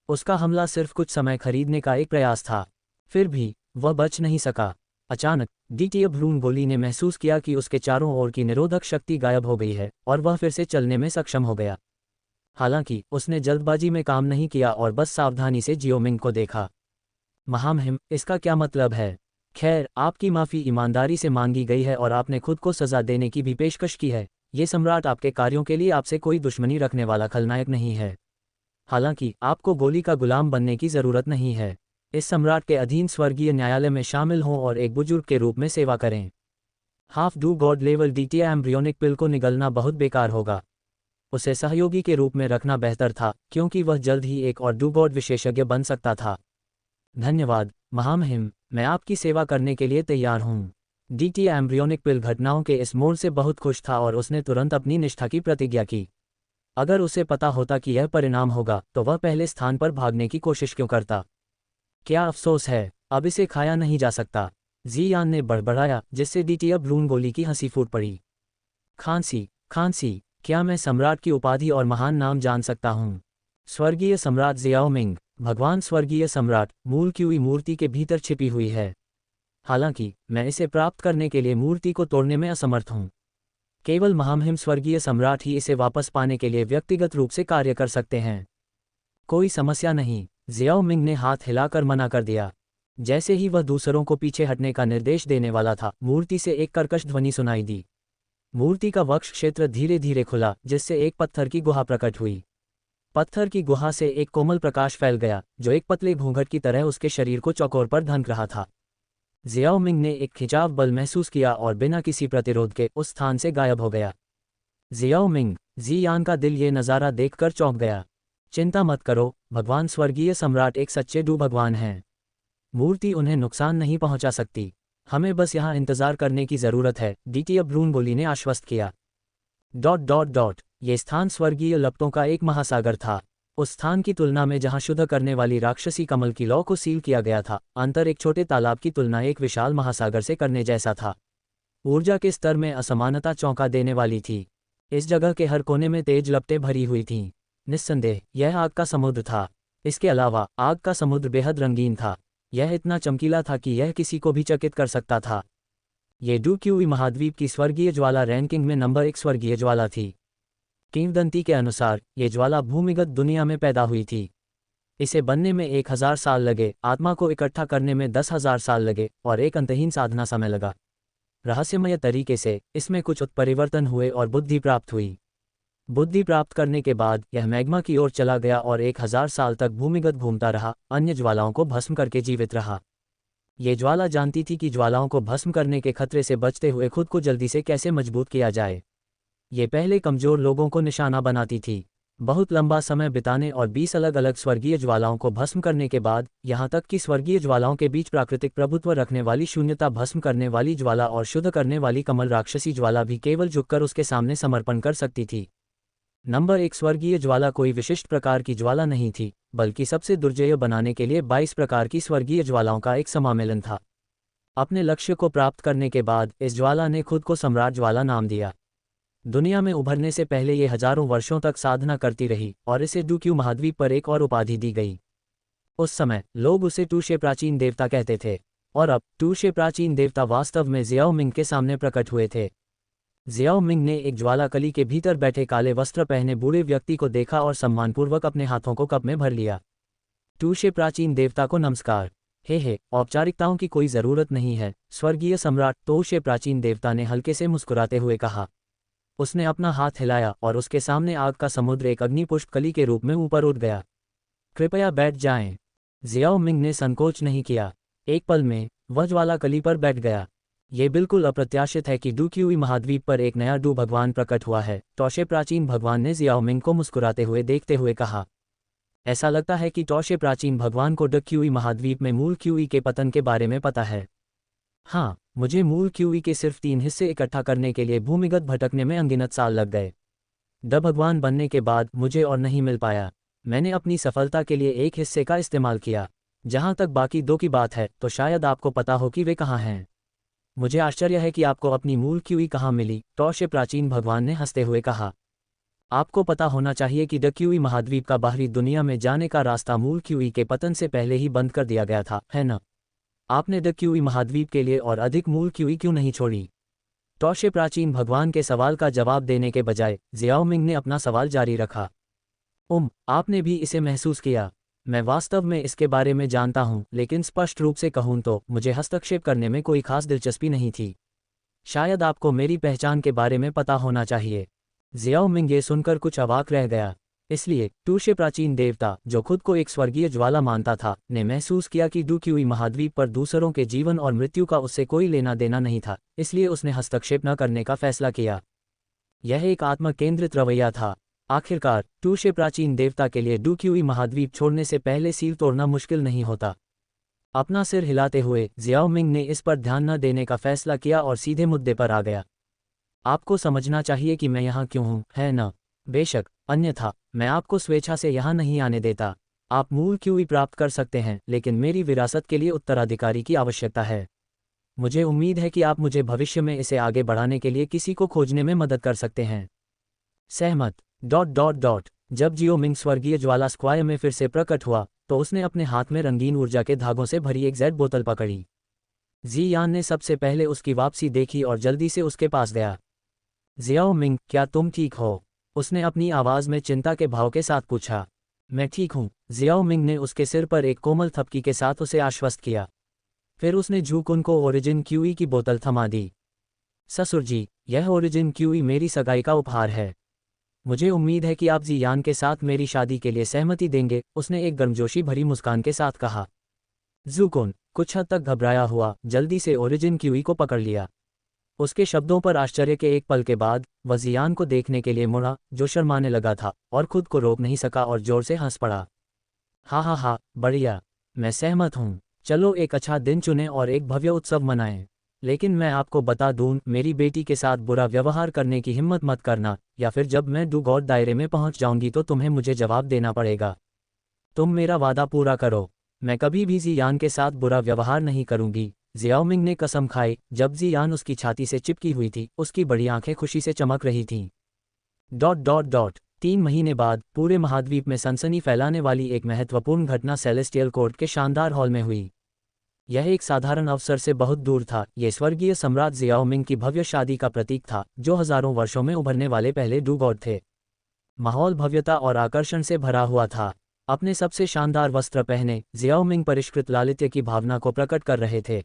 उसका हमला सिर्फ कुछ समय खरीदने का एक प्रयास था। फिर भी वह बच नहीं सका। अचानक द्वितीय भ्रूणगोली ने महसूस किया कि उसके चारों ओर की निरोधक शक्ति गायब हो गई है, और वह फिर से चलने में सक्षम हो गया। हालांकि उसने जल्दबाजी में काम नहीं किया और बस सावधानी से जियाओ मिंग को देखा। महामहिम, इसका क्या मतलब है? खैर, आपकी माफ़ी ईमानदारी से मांगी गई है और आपने खुद को सज़ा देने की भी पेशकश की है। ये सम्राट आपके कार्यों के लिए आपसे कोई दुश्मनी रखने वाला खलनायक नहीं है। हालांकि आपको गोली का गुलाम बनने की ज़रूरत नहीं है। इस सम्राट के अधीन स्वर्गीय न्यायालय में शामिल हों और एक बुजुर्ग के रूप में सेवा करें। हाफ डू गॉड लेवल डीटीए एम्ब्रियोनिक पिल को निगलना बहुत बेकार होगा। उसे सहयोगी के रूप में रखना बेहतर था, क्योंकि वह जल्द ही एक और डू गॉड विशेषज्ञ बन सकता था। धन्यवाद महामहिम, मैं आपकी सेवा करने के लिए तैयार हूँ। डीटीए एम्ब्रियोनिक पिल घटनाओं के इस मोड़ से बहुत खुश था और उसने तुरंत अपनी निष्ठा की प्रतिज्ञा की। अगर उसे पता होता कि यह परिणाम होगा तो वह पहले स्थान पर भागने की कोशिश क्यों करता। क्या अफसोस है, अब इसे खाया नहीं जा सकता, जियान ने बड़बड़ाया, जिससे डीटीए भ्रूण गोली की हंसी फूट पड़ी। खांसी खांसी, क्या मैं सम्राट की उपाधि और महान नाम जान सकता हूँ? स्वर्गीय सम्राट जियाओ मिंग, भगवान स्वर्गीय सम्राट, मूल क्यूई मूर्ति के भीतर छिपी हुई है। हालांकि मैं इसे प्राप्त करने के लिए मूर्ति को तोड़ने में असमर्थ हूँ। केवल महामहिम स्वर्गीय सम्राट ही इसे वापस पाने के लिए व्यक्तिगत रूप से कार्य कर सकते हैं। कोई समस्या नहीं, जियाओ मिंग ने हाथ हिलाकर मना कर दिया। जैसे ही वह दूसरों को पीछे हटने का निर्देश देने वाला था, मूर्ति से एक कर्कश ध्वनि सुनाई दी। मूर्ति का वक्ष क्षेत्र धीरे धीरे खुला, जिससे एक पत्थर की गुहा प्रकट हुई। पत्थर की गुहा से एक कोमल प्रकाश फैल गया, जो एक पतले घूंघट की तरह उसके शरीर को चौकोर पर ढंक रहा था। जियाओ मिंग ने एक खिंचाव बल महसूस किया और बिना किसी प्रतिरोध के उस स्थान से गायब हो गया। जियाओ मिंग, जियान का दिल ये नज़ारा देखकर चौंक गया। चिंता मत करो, भगवान स्वर्गीय सम्राट एक सच्चे डू भगवान हैं। मूर्ति उन्हें नुकसान नहीं पहुंचा सकती। हमें बस यहाँ इंतजार करने की ज़रूरत है, डीटीए भ्रूण गोली ने आश्वस्त किया। ये स्थान स्वर्गीय लपटों का एक महासागर था। उस स्थान की तुलना में जहाँ शुद्ध करने वाली राक्षसी कमल की लौ को सील किया गया था, अंतर एक छोटे तालाब की तुलना एक विशाल महासागर से करने जैसा था। ऊर्जा के स्तर में असमानता चौंका देने वाली थी। इस जगह के हर कोने में तेज लपटें भरी हुई थीं। निस्संदेह यह आग का समुद्र था। इसके अलावा आग का समुद्र बेहद रंगीन था। यह इतना चमकीला था कि यह किसी को भी चकित कर सकता था। ये डू क्यूई महाद्वीप की स्वर्गीय ज्वाला रैंकिंग में नंबर 1 स्वर्गीय ज्वाला थी। किंवदंती के अनुसार ये ज्वाला भूमिगत दुनिया में पैदा हुई थी। इसे बनने में 1000 साल लगे, आत्मा को इकट्ठा करने में 10,000 साल लगे और एक अंतहीन साधना समय लगा। रहस्यमय तरीके से इसमें कुछ उत्परिवर्तन हुए और बुद्धि प्राप्त हुई। बुद्धि प्राप्त करने के बाद यह मैग्मा की ओर चला गया और 1000 साल तक भूमिगत घूमता रहा, अन्य ज्वालाओं को भस्म करके जीवित रहा। ये ज्वाला जानती थी कि ज्वालाओं को भस्म करने के खतरे से बचते हुए खुद को जल्दी से कैसे मजबूत किया जाए। ये पहले कमजोर लोगों को निशाना बनाती थी। बहुत लंबा समय बिताने और 20 अलग अलग स्वर्गीय ज्वालाओं को भस्म करने के बाद, यहाँ तक कि स्वर्गीय ज्वालाओं के बीच प्राकृतिक प्रभुत्व रखने वाली शून्यता भस्म करने वाली ज्वाला और शुद्ध करने वाली कमल राक्षसी ज्वाला भी केवल झुककर उसके सामने समर्पण कर सकती थी। नंबर 1 स्वर्गीय ज्वाला कोई विशिष्ट प्रकार की ज्वाला नहीं थी, बल्कि सबसे दुर्जय बनाने के लिए 22 प्रकार की स्वर्गीय ज्वालाओं का एक समामेलन था। अपने लक्ष्य को प्राप्त करने के बाद इस ज्वाला ने खुद को सम्राट ज्वाला नाम दिया। दुनिया में उभरने से पहले ये हजारों वर्षों तक साधना करती रही और इसे डू क्यू महाद्वीप पर एक और उपाधि दी गई। उस समय लोग उसे टूशे प्राचीन देवता कहते थे, और अब टूशे प्राचीन देवता वास्तव में जियाओ मिंग के सामने प्रकट हुए थे। जियाओ मिंग ने एक ज्वालाकली के भीतर बैठे काले वस्त्र पहने बूढ़े व्यक्ति को देखा और सम्मानपूर्वक अपने हाथों को कप में भर लिया। टूशे प्राचीन देवता को नमस्कार। हे, औपचारिकताओं की कोई ज़रूरत नहीं है, स्वर्गीय सम्राट, टूशे प्राचीन देवता ने हल्के से मुस्कुराते हुए कहा। उसने अपना हाथ हिलाया और उसके सामने आग का समुद्र एक अग्निपुष्प कली के रूप में ऊपर उठ गया। कृपया बैठ जाएं। जियाओ मिंग ने संकोच नहीं किया। एक पल में वह ज्वाला कली पर बैठ गया। ये बिल्कुल अप्रत्याशित है कि डू क्यूई महाद्वीप पर एक नया डू भगवान प्रकट हुआ है, टोशे प्राचीन भगवान ने जियाओ मिंग को मुस्कुराते हुए देखते हुए कहा। ऐसा लगता है कि टोशे प्राचीन भगवान को डू क्यूई महाद्वीप में मूल क्यूई के पतन के बारे में पता है। हाँ, मुझे मूल क्यूई के सिर्फ 3 हिस्से इकट्ठा करने के लिए भूमिगत भटकने में अनगिनत साल लग गए। ड भगवान बनने के बाद मुझे और नहीं मिल पाया। मैंने अपनी सफलता के लिए एक हिस्से का इस्तेमाल किया। जहाँ तक बाकी 2 की बात है, तो शायद आपको पता हो कि वे कहाँ हैं। मुझे आश्चर्य है कि आपको अपनी मूल क्यूई कहाँ मिली, टोशे प्राचीन भगवान ने हंसते हुए कहा। आपको पता होना चाहिए कि ड क्यूई महाद्वीप का बाहरी दुनिया में जाने का रास्ता मूल क्यूई के पतन से पहले ही बंद कर दिया गया था, है न? आपने ड क्यूई महाद्वीप के लिए और अधिक मूल क्यूई क्यों नहीं छोड़ी? टोशे प्राचीन भगवान के सवाल का जवाब देने के बजाय जियाओ मिंग ने अपना सवाल जारी रखा। आपने भी इसे महसूस किया। मैं वास्तव में इसके बारे में जानता हूँ, लेकिन स्पष्ट रूप से कहूँ तो मुझे हस्तक्षेप करने में कोई खास दिलचस्पी नहीं थी। शायद आपको मेरी पहचान के बारे में पता होना चाहिए। जियाओ मिंग ये सुनकर कुछ अवाक रह गया। इसलिए टूशे प्राचीन देवता, जो खुद को एक स्वर्गीय ज्वाला मानता था, ने महसूस किया कि डूक्यूई महाद्वीप पर दूसरों के जीवन और मृत्यु का उससे कोई लेना देना नहीं था, इसलिए उसने हस्तक्षेप न करने का फैसला किया। यह एक आत्म-केंद्रित रवैया था। आखिरकार टूशे प्राचीन देवता के लिए डूक्यूई महाद्वीप छोड़ने से पहले सील तोड़ना मुश्किल नहीं होता। अपना सिर हिलाते हुए जियाओमिंग ने इस पर ध्यान न देने का फैसला किया और सीधे मुद्दे पर आ गया। आपको समझना चाहिए कि मैं यहाँ क्यों हूँ, है न? बेशक, अन्यथा मैं आपको स्वेच्छा से यहाँ नहीं आने देता। आप मूल क्यूई प्राप्त कर सकते हैं, लेकिन मेरी विरासत के लिए उत्तराधिकारी की आवश्यकता है। मुझे उम्मीद है कि आप मुझे भविष्य में इसे आगे बढ़ाने के लिए किसी को खोजने में मदद कर सकते हैं। सहमत। जब जियोमिंग स्वर्गीय ज्वाला स्क्वायर में फिर से प्रकट हुआ तो उसने अपने हाथ में रंगीन ऊर्जा के धागों से भरी एक जेड बोतल पकड़ी। जी यान ने सबसे पहले उसकी वापसी देखी और जल्दी से उसके पास गया। जियाओमिंग, क्या तुम ठीक हो? उसने अपनी आवाज़ में चिंता के भाव के साथ पूछा। मैं ठीक हूँ, जियाओमिंग ने उसके सिर पर एक कोमल थपकी के साथ उसे आश्वस्त किया। फिर उसने झुकन को ओरिजिन क्यूई की बोतल थमा दी। ससुर जी, यह ओरिजिन क्यूई मेरी सगाई का उपहार है। मुझे उम्मीद है कि आप जी यान के साथ मेरी शादी के लिए सहमति देंगे, उसने एक गर्मजोशी भरी मुस्कान के साथ कहा। ज़ुकोन, कुछ हद तक घबराया हुआ, जल्दी से ओरिजिन क्यूई को पकड़ लिया। उसके शब्दों पर आश्चर्य के एक पल के बाद वह जियान को देखने के लिए मुड़ा, जो शर्माने लगा था और खुद को रोक नहीं सका और जोर से हंस पड़ा। हा, बढ़िया, मैं सहमत हूँ। चलो एक अच्छा दिन चुनें और एक भव्य उत्सव मनाएं। लेकिन मैं आपको बता दूं, मेरी बेटी के साथ बुरा व्यवहार करने की हिम्मत मत करना, या फिर जब मैं डू गॉड दायरे में पहुंच जाऊंगी तो तुम्हें मुझे जवाब देना पड़ेगा। तुम मेरा वादा पूरा करो। मैं कभी भी जियान के साथ बुरा व्यवहार नहीं करूंगी। जियाओमिंग ने कसम खाई। जब जियान उसकी छाती से चिपकी हुई थी, उसकी बड़ी आंखें खुशी से चमक रही थीं। 3 महीने बाद पूरे महाद्वीप में सनसनी फैलाने वाली एक महत्वपूर्ण घटना सेलेस्टियल कोर्ट के शानदार हॉल में हुई। यह एक साधारण अवसर से बहुत दूर था। ये स्वर्गीय सम्राट जियाओमिंग की भव्य शादी का प्रतीक था, जो हजारों वर्षों में उभरने वाले पहले डू गॉड थे। माहौल भव्यता और आकर्षण से भरा हुआ था। अपने सबसे शानदार वस्त्र पहने जियाओमिंग परिष्कृत लालित्य की भावना को प्रकट कर रहे थे।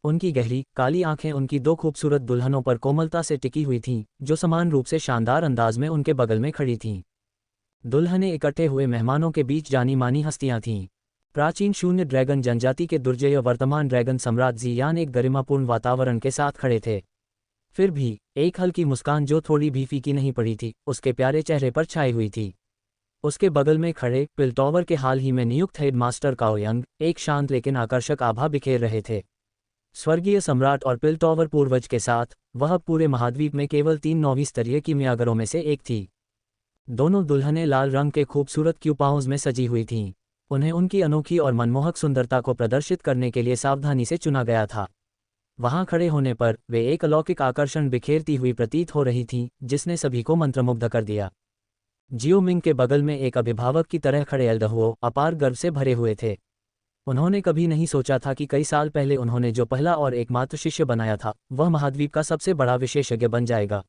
उनकी गहरी काली आंखें उनकी दो खूबसूरत दुल्हनों पर कोमलता से टिकी हुई थीं, जो समान रूप से शानदार अंदाज में उनके बगल में खड़ी थीं। दुल्हनें इकट्ठे हुए मेहमानों के बीच जानी मानी हस्तियां थीं। प्राचीन शून्य ड्रैगन जनजाति के दुर्जय वर्तमान ड्रैगन सम्राट जियान एक गरिमापूर्ण वातावरण के साथ खड़े थे। फिर भी एक हल्की मुस्कान जो थोड़ी भी फीकी नहीं पड़ी थी, उसके प्यारे चेहरे पर छाई हुई थी। उसके बगल में खड़े पिलटॉवर के हाल ही में नियुक्त हेडमास्टर काओयंग एक शांत लेकिन आकर्षक आभा बिखेर रहे थे। स्वर्गीय सम्राट और पिलटॉवर पूर्वज के साथ वह पूरे महाद्वीप में केवल 3 नौवीं स्तरीय कीमियागरों में से एक थी। दोनों दुल्हनें लाल रंग के खूबसूरत क्यूपाउज में सजी हुई थीं। उन्हें उनकी अनोखी और मनमोहक सुंदरता को प्रदर्शित करने के लिए सावधानी से चुना गया था। वहां खड़े होने पर वे एक अलौकिक आकर्षण बिखेरती हुई प्रतीत हो रही थीं, जिसने सभी को मंत्रमुग्ध कर दिया। जियोमिंग के बगल में एक अभिभावक की तरह खड़े एल्डहुओ अपार गर्व से भरे हुए थे। उन्होंने कभी नहीं सोचा था कि कई साल पहले उन्होंने जो पहला और एकमात्र शिष्य बनाया था, वह महाद्वीप का सबसे बड़ा विशेषज्ञ बन जाएगा।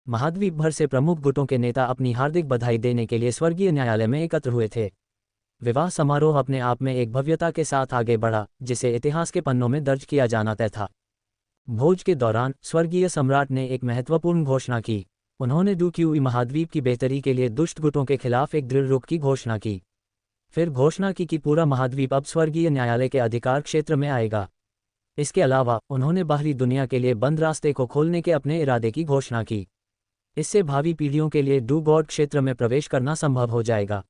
महाद्वीप भर से प्रमुख गुटों के नेता अपनी हार्दिक बधाई देने के लिए स्वर्गीय न्यायालय में एकत्र हुए थे। विवाह समारोह अपने आप में एक भव्यता के साथ आगे बढ़ा, जिसे इतिहास के पन्नों में दर्ज किया जाना तय था। भोज के दौरान स्वर्गीय सम्राट ने एक महत्वपूर्ण घोषणा की। उन्होंने डूक्यूई महाद्वीप की बेहतरी के लिए दुष्ट गुटों के खिलाफ एक दृढ़ रुख की घोषणा की। फिर घोषणा की कि पूरा महाद्वीप अब स्वर्गीय न्यायालय के अधिकार क्षेत्र में आएगा। इसके अलावा उन्होंने बाहरी दुनिया के लिए बंद रास्ते को खोलने के अपने इरादे की घोषणा की। इससे भावी पीढ़ियों के लिए डू गॉड क्षेत्र में प्रवेश करना संभव हो जाएगा।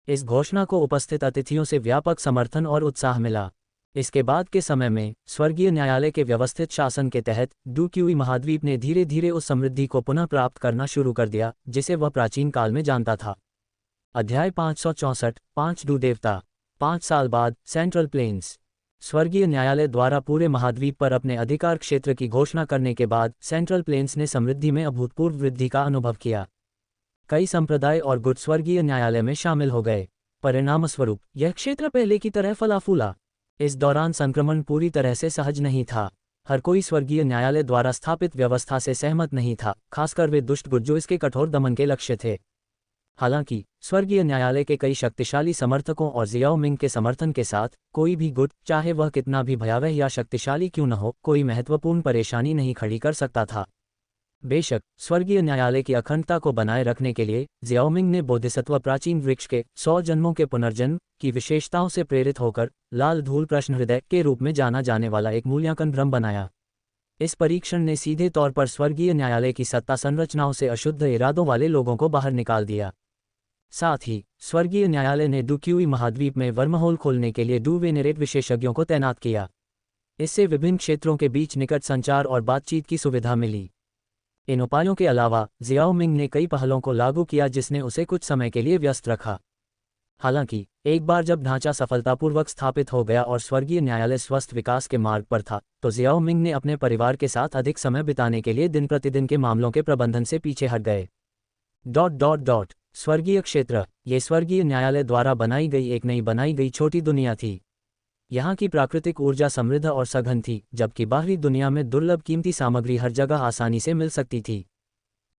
इस घोषणा को उपस्थित अतिथियों से व्यापक समर्थन और उत्साह मिला। इसके बाद के समय में स्वर्गीय न्यायालय के व्यवस्थित शासन के तहत डूक्यूई महाद्वीप ने धीरे धीरे उस समृद्धि को पुनः प्राप्त करना शुरू कर दिया, जिसे वह प्राचीन काल में जानता था। अध्याय 564 5 डू देवता। 5 साल बाद सेंट्रल प्लेन्स। स्वर्गीय न्यायालय द्वारा पूरे महाद्वीप पर अपने अधिकार क्षेत्र की घोषणा करने के बाद सेंट्रल प्लेन्स ने समृद्धि में अभूतपूर्व वृद्धि का अनुभव किया। कई संप्रदाय और गुट स्वर्गीय न्यायालय में शामिल हो गए। परिणामस्वरूप यह क्षेत्र पहले की तरह फला फूला। इस दौरान संक्रमण पूरी तरह से सहज नहीं था। हर कोई स्वर्गीय न्यायालय द्वारा स्थापित व्यवस्था से सहमत नहीं था, खासकर वे दुष्ट गुट जो इसके कठोर दमन के लक्ष्य थे। हालांकि स्वर्गीय न्यायालय के कई शक्तिशाली समर्थकों और जियाओमिंग के समर्थन के साथ कोई भी गुट, चाहे वह कितना भी भयावह या शक्तिशाली क्यों न हो, कोई महत्वपूर्ण परेशानी नहीं खड़ी कर सकता था। बेशक स्वर्गीय न्यायालय की अखंडता को बनाए रखने के लिए जियाओमिंग ने बोधिसत्व प्राचीन वृक्ष के 100 जन्मों के पुनर्जन्म की विशेषताओं से प्रेरित होकर लाल धूल प्रश्न हृदय के रूप में जाना जाने वाला एक मूल्यांकन भ्रम बनाया। इस परीक्षण ने सीधे तौर पर स्वर्गीय न्यायालय की सत्ता संरचनाओं से अशुद्ध इरादों वाले लोगों को बाहर निकाल दिया। साथ ही स्वर्गीय न्यायालय ने डुक्यूई महाद्वीप में वर्महोल खोलने के लिए डू वेनेरेट विशेषज्ञों को तैनात किया। इससे विभिन्न क्षेत्रों के बीच निकट संचार और बातचीत की सुविधा मिली। इन उपायों के अलावा जियाओमिंग ने कई पहलों को लागू किया जिसने उसे कुछ समय के लिए व्यस्त रखा। हालांकि एक बार जब ढांचा सफलतापूर्वक स्थापित हो गया और स्वर्गीय न्यायालय स्वस्थ विकास के मार्ग पर था, तो जियाओमिंग ने अपने परिवार के साथ अधिक समय बिताने के लिए दिन प्रतिदिन के मामलों के प्रबंधन से पीछे हट गए। स्वर्गीय क्षेत्र, ये स्वर्गीय न्यायालय द्वारा बनाई गई एक नई बनाई गई छोटी दुनिया थी। यहाँ की प्राकृतिक ऊर्जा समृद्ध और सघन थी, जबकि बाहरी दुनिया में दुर्लभ कीमती सामग्री हर जगह आसानी से मिल सकती थी।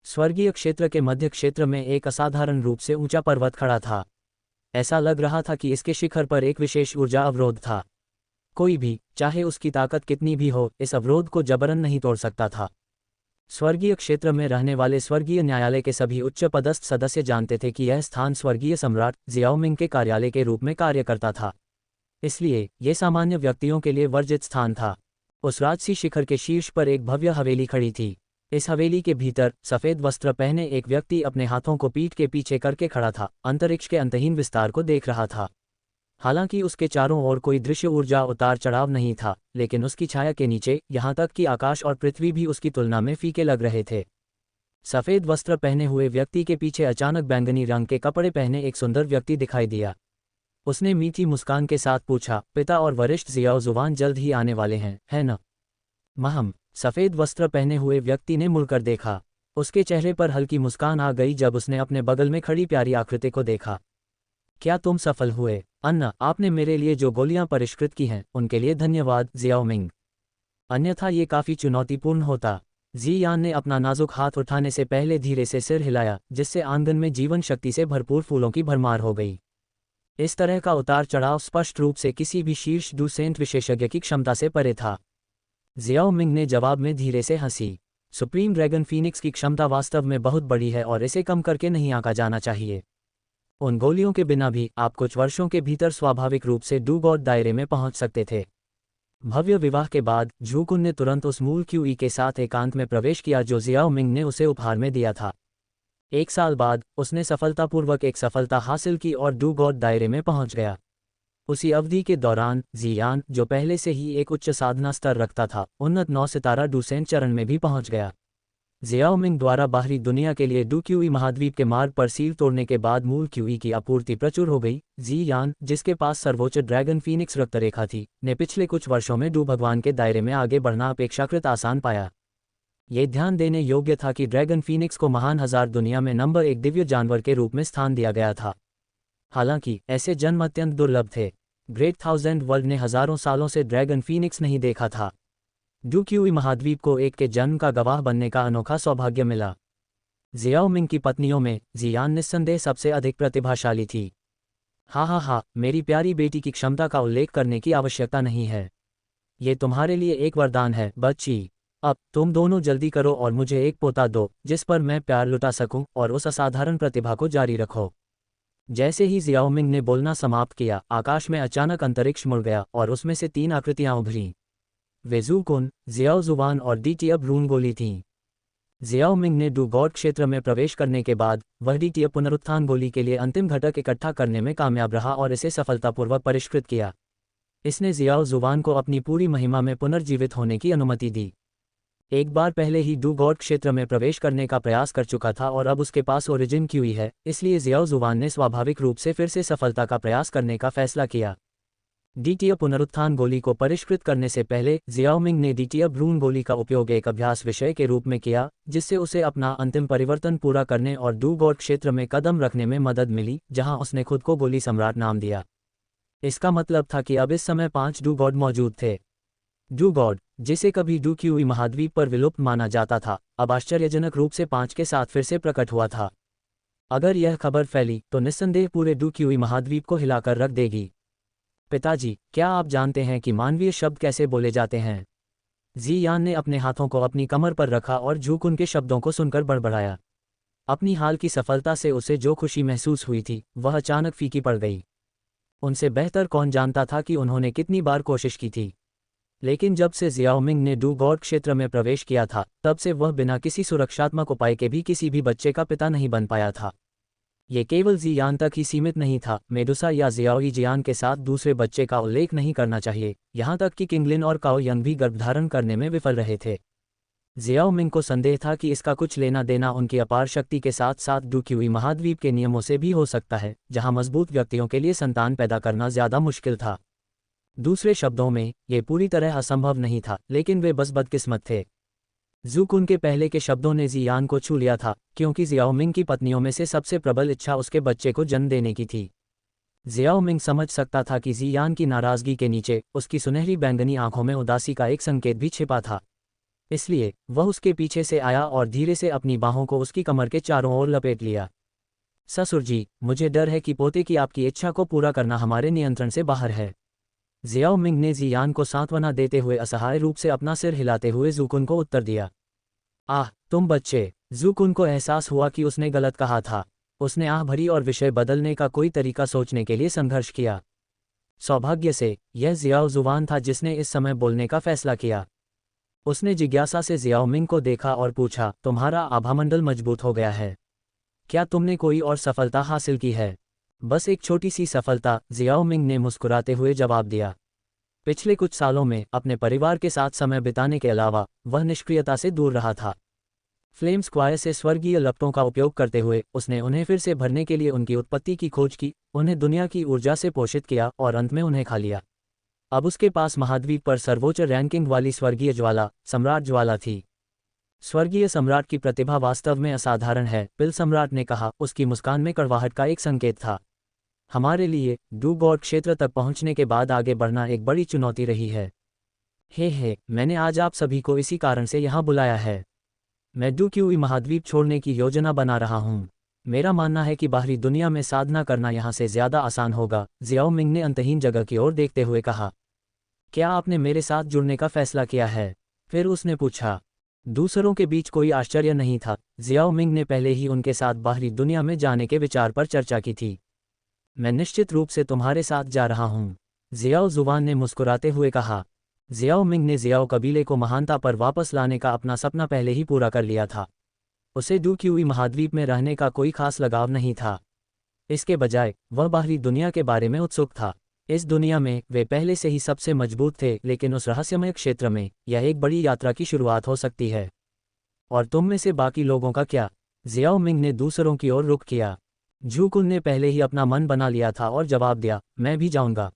स्वर्गीय क्षेत्र के मध्य क्षेत्र में एक असाधारण रूप से ऊंचा पर्वत खड़ा था। ऐसा लग रहा था कि इसके शिखर पर एक विशेष ऊर्जा अवरोध था। कोई भी, चाहे उसकी ताकत कितनी भी हो, इस अवरोध को जबरन नहीं तोड़ सकता था। स्वर्गीय क्षेत्र में रहने वाले स्वर्गीय न्यायालय के सभी उच्च पदस्थ सदस्य जानते थे कि यह स्थान स्वर्गीय सम्राट जियाओमिंग के कार्यालय के रूप में कार्य करता था, इसलिए यह सामान्य व्यक्तियों के लिए वर्जित स्थान था। उस राजसी शिखर के शीर्ष पर एक भव्य हवेली खड़ी थी। इस हवेली के भीतर सफ़ेद वस्त्र पहने एक व्यक्ति अपने हाथों को पीठ के पीछे करके खड़ा था, अंतरिक्ष के अंतहीन विस्तार को देख रहा था। हालांकि उसके चारों ओर कोई दृश्य ऊर्जा उतार चढ़ाव नहीं था, लेकिन उसकी छाया के नीचे यहाँ तक कि आकाश और पृथ्वी भी उसकी तुलना में फीके लग रहे थे। सफ़ेद वस्त्र पहने हुए व्यक्ति के पीछे अचानक बैंगनी रंग के कपड़े पहने एक सुंदर व्यक्ति दिखाई दिया। उसने मीठी मुस्कान के साथ पूछा, पिता और वरिष्ठ जियाओ जुवान जल्द ही आने वाले हैं, है न? महम, सफ़ेद वस्त्र पहने हुए व्यक्ति ने मुड़कर देखा। उसके चेहरे पर हल्की मुस्कान आ गई जब उसने अपने बगल में खड़ी प्यारी आकृति को देखा। क्या तुम सफल हुए? अन्ना, आपने मेरे लिए जो गोलियां परिष्कृत की हैं, उनके लिए धन्यवाद जियाओमिंग। अन्यथा ये काफ़ी चुनौतीपूर्ण होता। जी यान ने अपना नाजुक हाथ उठाने से पहले धीरे से सिर हिलाया, जिससे आंगन में जीवन शक्ति से भरपूर फूलों की भरमार हो गई। इस तरह का उतार चढ़ाव स्पष्ट रूप से किसी भी शीर्ष डूसेंट विशेषज्ञ की क्षमता से परे था। जियाओमिंग ने जवाब में धीरे से हंसी। सुप्रीम ड्रैगन फीनिक्स की क्षमता वास्तव में बहुत बड़ी है और इसे कम करके नहीं आंका जाना चाहिए। उन गोलियों के बिना भी आप कुछ वर्षों के भीतर स्वाभाविक रूप से डू गॉड दायरे में पहुंच सकते थे। भव्य विवाह के बाद झूकुन ने तुरंत उस मूल क्यूई के साथ एकांत में प्रवेश किया जो जियाओमिंग ने उसे उपहार में दिया था। 1 साल बाद उसने सफलतापूर्वक एक सफलता हासिल की और डू गॉड दायरे में पहुंच गया। उसी अवधि के दौरान जियान, जो पहले से ही एक उच्च साधना स्तर रखता था, उन्नत 9 सितारा डूसेंट चरण में भी पहुंच गया। जियाओमिंग द्वारा बाहरी दुनिया के लिए डू क्यूई महाद्वीप के मार्ग पर सील तोड़ने के बाद मूल क्यूई की आपूर्ति प्रचुर हो गई। जियान, जिसके पास सर्वोच्च ड्रैगन फीनिक्स रक्तरेखा थी, ने पिछले कुछ वर्षों में डू भगवान के दायरे में आगे बढ़ना अपेक्षाकृत आसान पाया। ये ध्यान देने योग्य था कि ड्रैगन फीनिक्स को महान हजार दुनिया में नंबर 1 दिव्य जानवर के रूप में स्थान दिया गया था। हालांकि ऐसे जन्म अत्यंत दुर्लभ थे। ग्रेट थाउजेंड वर्ल्ड ने हजारों सालों से ड्रैगन फीनिक्स नहीं देखा था। डू क्यूई महाद्वीप को एक के जन्म का गवाह बनने का अनोखा सौभाग्य मिला। जियाओमिंग की पत्नियों में जियान निस्संदेह सबसे अधिक प्रतिभाशाली थी। हा, मेरी प्यारी बेटी की क्षमता का उल्लेख करने की आवश्यकता नहीं है। ये तुम्हारे लिए एक वरदान है बच्ची। अब तुम दोनों जल्दी करो और मुझे एक पोता दो जिस पर मैं प्यार लुटा सकूं, और उस असाधारण प्रतिभा को जारी रखो। जैसे ही जियाओमिंग ने बोलना समाप्त किया, आकाश में अचानक अंतरिक्ष मुड़ गया और उसमें से 3 आकृतियां उभरीं। वे ज़ूकुन, जियाओ जुवान और डीटीएब रून गोली थीं। जियाओमिंग ने डू गॉड क्षेत्र में प्रवेश करने के बाद वह डीटीएब पुनरुत्थान गोली के लिए अंतिम घटक इकट्ठा करने में कामयाब रहा और इसे सफलतापूर्वक परिष्कृत किया। इसने जियाओ जुवान को अपनी पूरी महिमा में पुनर्जीवित होने की अनुमति दी। एक बार पहले ही डू गॉड क्षेत्र में प्रवेश करने का प्रयास कर चुका था और अब उसके पास ओरिजिन क्यूई है, इसलिए जियाओ जुवान ने स्वाभाविक रूप से फिर से सफलता का प्रयास करने का फैसला किया। डीटीएब पुनरुत्थान गोली को परिष्कृत करने से पहले जियाओमिंग ने डीटीएब रून गोली का उपयोग एक अभ्यास विषय के रूप में किया, जिससे उसे अपना अंतिम परिवर्तन पूरा करने और डू गॉड क्षेत्र में कदम रखने में मदद मिली, जहां उसने खुद को गोली सम्राट नाम दिया। इसका मतलब था कि अब इस समय 5 डू गॉड मौजूद थे। डू गॉड, जिसे कभी डू क्यूई महाद्वीप पर विलुप्त माना जाता था, अब आश्चर्यजनक रूप से 5 के साथ फिर से प्रकट हुआ था। अगर यह खबर फैली तो निस्संदेह पूरे डू क्यूई महाद्वीप को हिलाकर रख देगी। पिताजी, क्या आप जानते हैं कि मानवीय शब्द कैसे बोले जाते हैं? जियान ने अपने हाथों को अपनी कमर पर रखा और जूकुन के शब्दों को सुनकर बड़बड़ाया। अपनी हाल की सफलता से उसे जो खुशी महसूस हुई थी वह अचानक फीकी पड़ गई। उनसे बेहतर कौन जानता था कि उन्होंने कितनी बार कोशिश की थी, लेकिन जब से जियाओमिंग ने डू गॉड क्षेत्र में प्रवेश किया था तब से वह बिना किसी सुरक्षात्मक उपाय के भी किसी भी बच्चे का पिता नहीं बन पाया था। ये केवल जियान तक ही सीमित नहीं था, मेडुसा या जियाओई जियान के साथ दूसरे बच्चे का उल्लेख नहीं करना चाहिए, यहाँ तक कि किंगलिन और काओ यंग भी गर्भधारण करने में विफल रहे थे। जियाओमिंग को संदेह था कि इसका कुछ लेना देना उनकी अपार शक्ति के साथ साथ डूक्यूई महाद्वीप के नियमों से भी हो सकता है, जहां मजबूत व्यक्तियों के लिए संतान पैदा करना ज्यादा मुश्किल था। दूसरे शब्दों में, ये पूरी तरह असंभव नहीं था, लेकिन वे बस बदकिस्मत थे। जूकुन के पहले के शब्दों ने जियान को छू लिया था, क्योंकि जियाओमिंग की पत्नियों में से सबसे प्रबल इच्छा उसके बच्चे को जन्म देने की थी। जियाओमिंग समझ सकता था कि जियान की नाराजगी के नीचे उसकी सुनहरी बैंगनी आंखों में उदासी का एक संकेत भी छिपा था। इसलिए वह उसके पीछे से आया और धीरे से अपनी बाहों को उसकी कमर के चारों ओर लपेट लिया। ससुर जी, मुझे डर है कि पोते की आपकी इच्छा को पूरा करना हमारे नियंत्रण से बाहर है। जियाओमिंग ने जियान को सांत्वना देते हुए असहाय रूप से अपना सिर हिलाते हुए जूकुन को उत्तर दिया। आह, तुम बच्चे। जूकुन को एहसास हुआ कि उसने गलत कहा था। उसने आह भरी और विषय बदलने का कोई तरीका सोचने के लिए संघर्ष किया। सौभाग्य से यह जियाओ जुवान था जिसने इस समय बोलने का फैसला किया। उसने जिज्ञासा से जियाओमिंग को देखा और पूछा, तुम्हारा आभामंडल मजबूत हो गया है? क्या तुमने कोई और सफलता हासिल की है? बस एक छोटी सी सफलता, जियाओमिंग ने मुस्कुराते हुए जवाब दिया। पिछले कुछ सालों में अपने परिवार के साथ समय बिताने के अलावा वह निष्क्रियता से दूर रहा था। फ्लेम स्क्वायर से स्वर्गीय लपटों का उपयोग करते हुए उसने उन्हें फिर से भरने के लिए उनकी उत्पत्ति की खोज की, उन्हें दुनिया की ऊर्जा से पोषित किया और अंत में उन्हें खा लिया। अब उसके पास महाद्वीप पर सर्वोच्च रैंकिंग वाली स्वर्गीय ज्वाला, सम्राट ज्वाला थी। स्वर्गीय सम्राट की प्रतिभा वास्तव में असाधारण है, पिल सम्राट ने कहा, उसकी मुस्कान में कड़वाहट का एक संकेत था। हमारे लिए डू गॉड क्षेत्र तक पहुंचने के बाद आगे बढ़ना एक बड़ी चुनौती रही है। हे, मैंने आज आप सभी को इसी कारण से यहाँ बुलाया है। मैं डूक्यूई महाद्वीप छोड़ने की योजना बना रहा हूँ। मेरा मानना है कि बाहरी दुनिया में साधना करना यहाँ से ज्यादा आसान होगा। जियाओमिंग ने अंतहीन जगह की ओर देखते हुए कहा। क्या आपने मेरे साथ जुड़ने का फैसला किया है? फिर उसने पूछा। दूसरों के बीच कोई आश्चर्य नहीं था, जियाओमिंग ने पहले ही उनके साथ बाहरी दुनिया में जाने के विचार पर चर्चा की थी। मैं निश्चित रूप से तुम्हारे साथ जा रहा हूँ, जियाओ जुवान ने मुस्कुराते हुए कहा। जियाओमिंग ने जियाओ कबीले को महानता पर वापस लाने का अपना सपना पहले ही पूरा कर लिया था। उसे डूक्यूई महाद्वीप में रहने का कोई खास लगाव नहीं था। इसके बजाय वह बाहरी दुनिया के बारे में उत्सुक था। इस दुनिया में वे पहले से ही सबसे मजबूत थे, लेकिन उस रहस्यमय क्षेत्र में यह एक बड़ी यात्रा की शुरुआत हो सकती है। और तुम में से बाकी लोगों का क्या? जियाओमिंग ने दूसरों की ओर रुख किया। जूकुन ने पहले ही अपना मन बना लिया था और जवाब दिया, मैं भी जाऊंगा।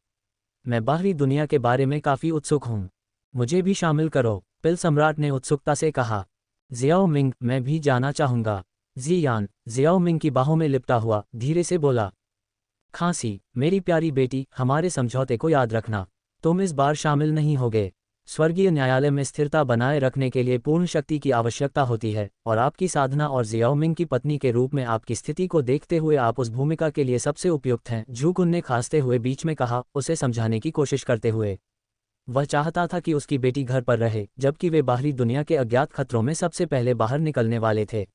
मैं बाहरी दुनिया के बारे में काफी उत्सुक हूँ, मुझे भी शामिल करो, पिल सम्राट ने उत्सुकता से कहा। जियाओमिंग, मैं भी जाना चाहूंगा। जियान, जियाओमिंग की बाहों में लिपटा हुआ, धीरे से बोला। खांसी, मेरी प्यारी बेटी, हमारे समझौते को याद रखना। तुम इस बार शामिल नहीं होगे। स्वर्गीय न्यायालय में स्थिरता बनाए रखने के लिए पूर्ण शक्ति की आवश्यकता होती है, और आपकी साधना और जियाओमिंग की पत्नी के रूप में आपकी स्थिति को देखते हुए आप उस भूमिका के लिए सबसे उपयुक्त हैं। जूकुन ने खांसते हुए बीच में कहा, उसे समझाने की कोशिश करते हुए। वह चाहता था कि उसकी बेटी घर पर रहे, जबकि वे बाहरी दुनिया के अज्ञात खतरों में सबसे पहले बाहर निकलने वाले थे।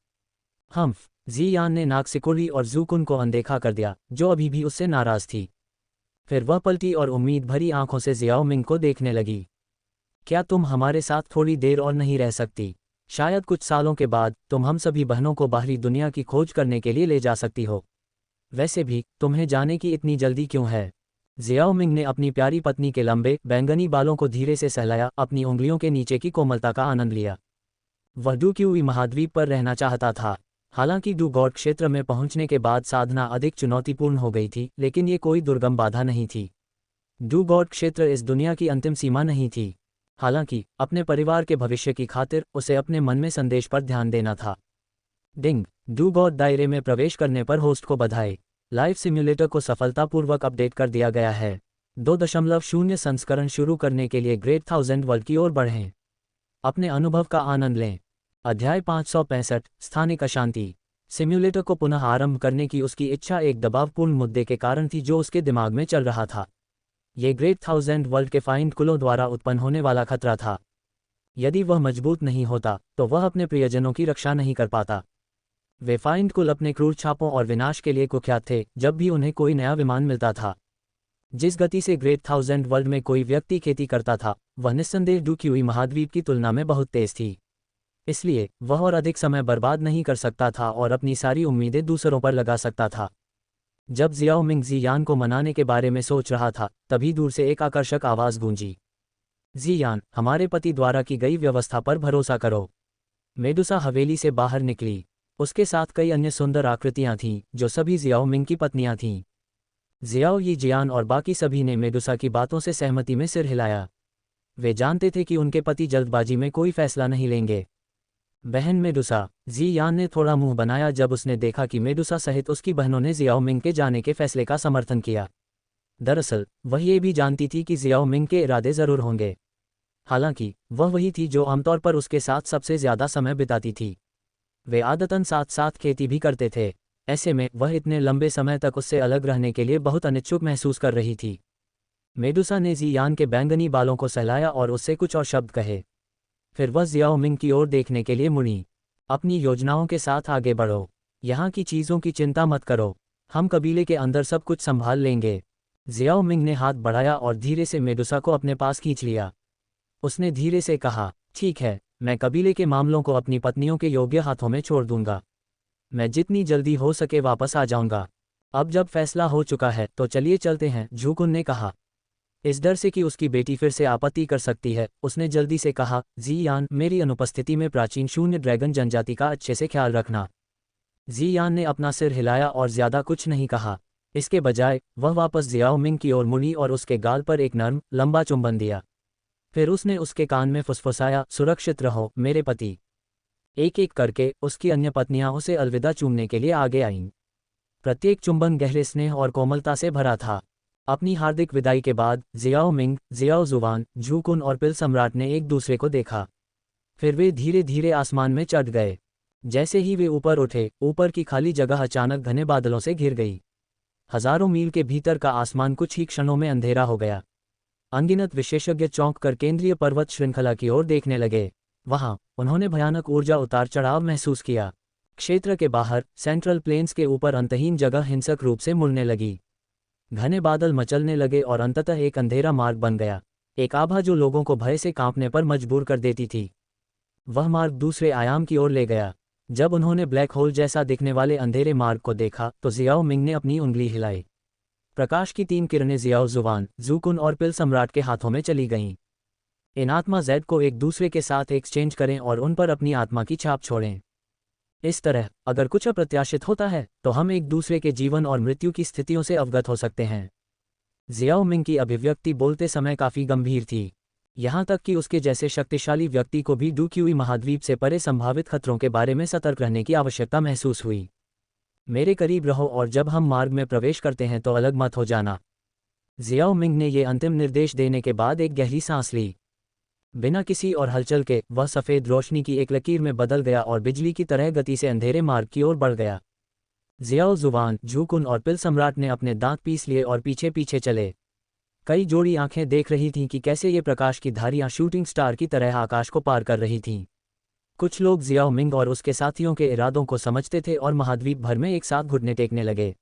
हम्फ, जियान ने नाक सिकुड़ी और जूकुन को अनदेखा कर दिया, जो अभी भी उससे नाराज थी। फिर वह पलटी और उम्मीद भरी आंखों से जियाओमिंग को देखने लगी। क्या तुम हमारे साथ थोड़ी देर और नहीं रह सकती? शायद कुछ सालों के बाद तुम हम सभी बहनों को बाहरी दुनिया की खोज करने के लिए ले जा सकती हो। वैसे भी तुम्हें जाने की इतनी जल्दी क्यों है? जियाओमिंग ने अपनी प्यारी पत्नी के लंबे बैंगनी बालों को धीरे से सहलाया, अपनी उंगलियों के नीचे की कोमलता का आनंद लिया। वह डूक्यूई महाद्वीप पर रहना चाहता था। हालांकि डू गॉड क्षेत्र में पहुंचने के बाद साधना अधिक चुनौतीपूर्ण हो गई थी, लेकिन ये कोई दुर्गम बाधा नहीं थी। डू गॉड क्षेत्र इस दुनिया की अंतिम सीमा नहीं थी। हालांकि अपने परिवार के भविष्य की खातिर उसे अपने मन में संदेश पर ध्यान देना था। डिंग, डू गॉड दायरे में प्रवेश करने पर होस्ट को बधाई। लाइव सिम्युलेटर को सफलतापूर्वक अपडेट कर दिया गया है। 2.0 संस्करण शुरू करने के लिए ग्रेट 1000 वर्ल्ड की ओर बढ़ें। अपने अनुभव का आनंद लें। अध्याय 565, स्थानिक अशांति। सिम्युलेटर को पुनः आरंभ करने की उसकी इच्छा एक दबावपूर्ण मुद्दे के कारण थी जो उसके दिमाग में चल रहा था। ये ग्रेट 1000 वर्ल्ड के फाइंड कुलों द्वारा उत्पन्न होने वाला खतरा था। यदि वह मजबूत नहीं होता तो वह अपने प्रियजनों की रक्षा नहीं कर पाता। वे फाइंड कुल अपने क्रूर छापों और विनाश के लिए कुख्यात थे। जब भी उन्हें कोई नया विमान मिलता था, जिस गति से ग्रेट थाउजेंड वर्ल्ड में कोई व्यक्ति खेती करता था, वह निस्संदेह डूक्यूई महाद्वीप की तुलना में बहुत तेज थी। इसलिए वह और अधिक समय बर्बाद नहीं कर सकता था और अपनी सारी उम्मीदें दूसरों पर लगा सकता था। जब जियाओ मिंग जियान को मनाने के बारे में सोच रहा था, तभी दूर से एक आकर्षक आवाज़ गूंजी। जियान, हमारे पति द्वारा की गई व्यवस्था पर भरोसा करो। मेडुसा हवेली से बाहर निकली। उसके साथ कई अन्य सुंदर आकृतियां थीं, जो सभी जियाओ मिंग की पत्नियां थीं। जियाओ यी, जियान और बाकी सभी ने मेडुसा की बातों से सहमति में सिर हिलाया। वे जानते थे कि उनके पति जल्दबाजी में कोई फैसला नहीं लेंगे। बहन मेडुसा, जियान ने थोड़ा मुंह बनाया जब उसने देखा कि मेडुसा सहित उसकी बहनों ने जियाओ मिंग के जाने के फैसले का समर्थन किया। दरअसल वह ये भी जानती थी कि जियाओ मिंग के इरादे जरूर होंगे। हालांकि वह वही थी जो आमतौर पर उसके साथ सबसे ज्यादा समय बिताती थी। वे आदतन साथ साथ खेती भी करते थे। ऐसे में वह इतने लंबे समय तक उससे अलग रहने के लिए बहुत अनिच्छुक महसूस कर रही थी। मेडुसा ने जियान के बैंगनी बालों को सहलाया और उससे कुछ और शब्द कहे। फिर वह जियाओ मिंग की ओर देखने के लिए मुड़ी। अपनी योजनाओं के साथ आगे बढ़ो। यहाँ की चीज़ों की चिंता मत करो। हम कबीले के अंदर सब कुछ संभाल लेंगे। जियाओ मिंग ने हाथ बढ़ाया और धीरे से मेडुसा को अपने पास खींच लिया। उसने धीरे से कहा, ठीक है, मैं कबीले के मामलों को अपनी पत्नियों के योग्य हाथों में छोड़ दूंगा। मैं जितनी जल्दी हो सके वापस आ जाऊंगा। अब जब फैसला हो चुका है तो चलिए चलते हैं, झूकुन ने कहा। इस डर से कि उसकी बेटी फिर से आपत्ति कर सकती है, उसने जल्दी से कहा, जियान, मेरी अनुपस्थिति में प्राचीन शून्य ड्रैगन जनजाति का अच्छे से ख्याल रखना। जियान ने अपना सिर हिलाया और ज्यादा कुछ नहीं कहा। इसके बजाय वह वापस जियाओ मिंग की ओर मुड़ी और उसके गाल पर एक नर्म, लंबा चुंबन दिया। फिर उसने उसके कान में फुसफुसाया, सुरक्षित रहो मेरे पति। एक एक करके उसकी अन्य पत्नियां उसे अलविदा चूमने के लिए आगे आईं। प्रत्येक चुंबन गहरे स्नेह और कोमलता से भरा था। अपनी हार्दिक विदाई के बाद जियाओ मिंग, जियाओ जुवान, झूकुन और पिल सम्राट ने एक दूसरे को देखा। फिर वे धीरे धीरे आसमान में चढ़ गए। जैसे ही वे ऊपर उठे, ऊपर की खाली जगह अचानक घने बादलों से घिर गई। हजारों मील के भीतर का आसमान कुछ ही क्षणों में अंधेरा हो गया। अनगिनत विशेषज्ञ चौंक कर केंद्रीय पर्वत श्रृंखला की ओर देखने लगे। वहां उन्होंने भयानक ऊर्जा उतार चढ़ाव महसूस किया। क्षेत्र के बाहर सेंट्रल प्लेन्स के ऊपर अंतहीन जगह हिंसक रूप से मुड़ने लगी। घने बादल मचलने लगे और अंततः एक अंधेरा मार्ग बन गया, एक आभा जो लोगों को भय से कांपने पर मजबूर कर देती थी। वह मार्ग दूसरे आयाम की ओर ले गया। जब उन्होंने ब्लैक होल जैसा दिखने वाले अंधेरे मार्ग को देखा तो जियाओ मिंग ने अपनी उंगली हिलाई। प्रकाश की 3 किरणें जियाओ जुवान, झूकुन और पिल सम्राट के हाथों में चली गईं। इन आत्मा जेड को एक दूसरे के साथ एक्सचेंज करें और उन पर अपनी आत्मा की छाप छोड़ें। इस तरह अगर कुछ अप्रत्याशित होता है तो हम एक दूसरे के जीवन और मृत्यु की स्थितियों से अवगत हो सकते हैं। जियाओ मिंग की अभिव्यक्ति बोलते समय काफी गंभीर थी, यहाँ तक कि उसके जैसे शक्तिशाली व्यक्ति को भी डूक्यूई महाद्वीप से परे संभावित खतरों के बारे में सतर्क रहने की आवश्यकता महसूस हुई। मेरे करीब रहो और जब हम मार्ग में प्रवेश करते हैं तो अलग मत हो जाना। जियाओ मिंग ने ये अंतिम निर्देश देने के बाद एक गहरी सांस ली। बिना किसी और हलचल के वह सफ़ेद रोशनी की एक लकीर में बदल गया और बिजली की तरह गति से अंधेरे मार्ग की ओर बढ़ गया। जियाओ जुवान, झूकुन और पिल सम्राट ने अपने दांत पीस लिए और पीछे पीछे चले। कई जोड़ी आंखें देख रही थीं कि कैसे ये प्रकाश की धारियां शूटिंग स्टार की तरह आकाश को पार कर रही थीं। कुछ लोग जियाओ मिंग और उसके साथियों के इरादों को समझते थे और महाद्वीप भर में एक साथ घुटने टेकने लगे।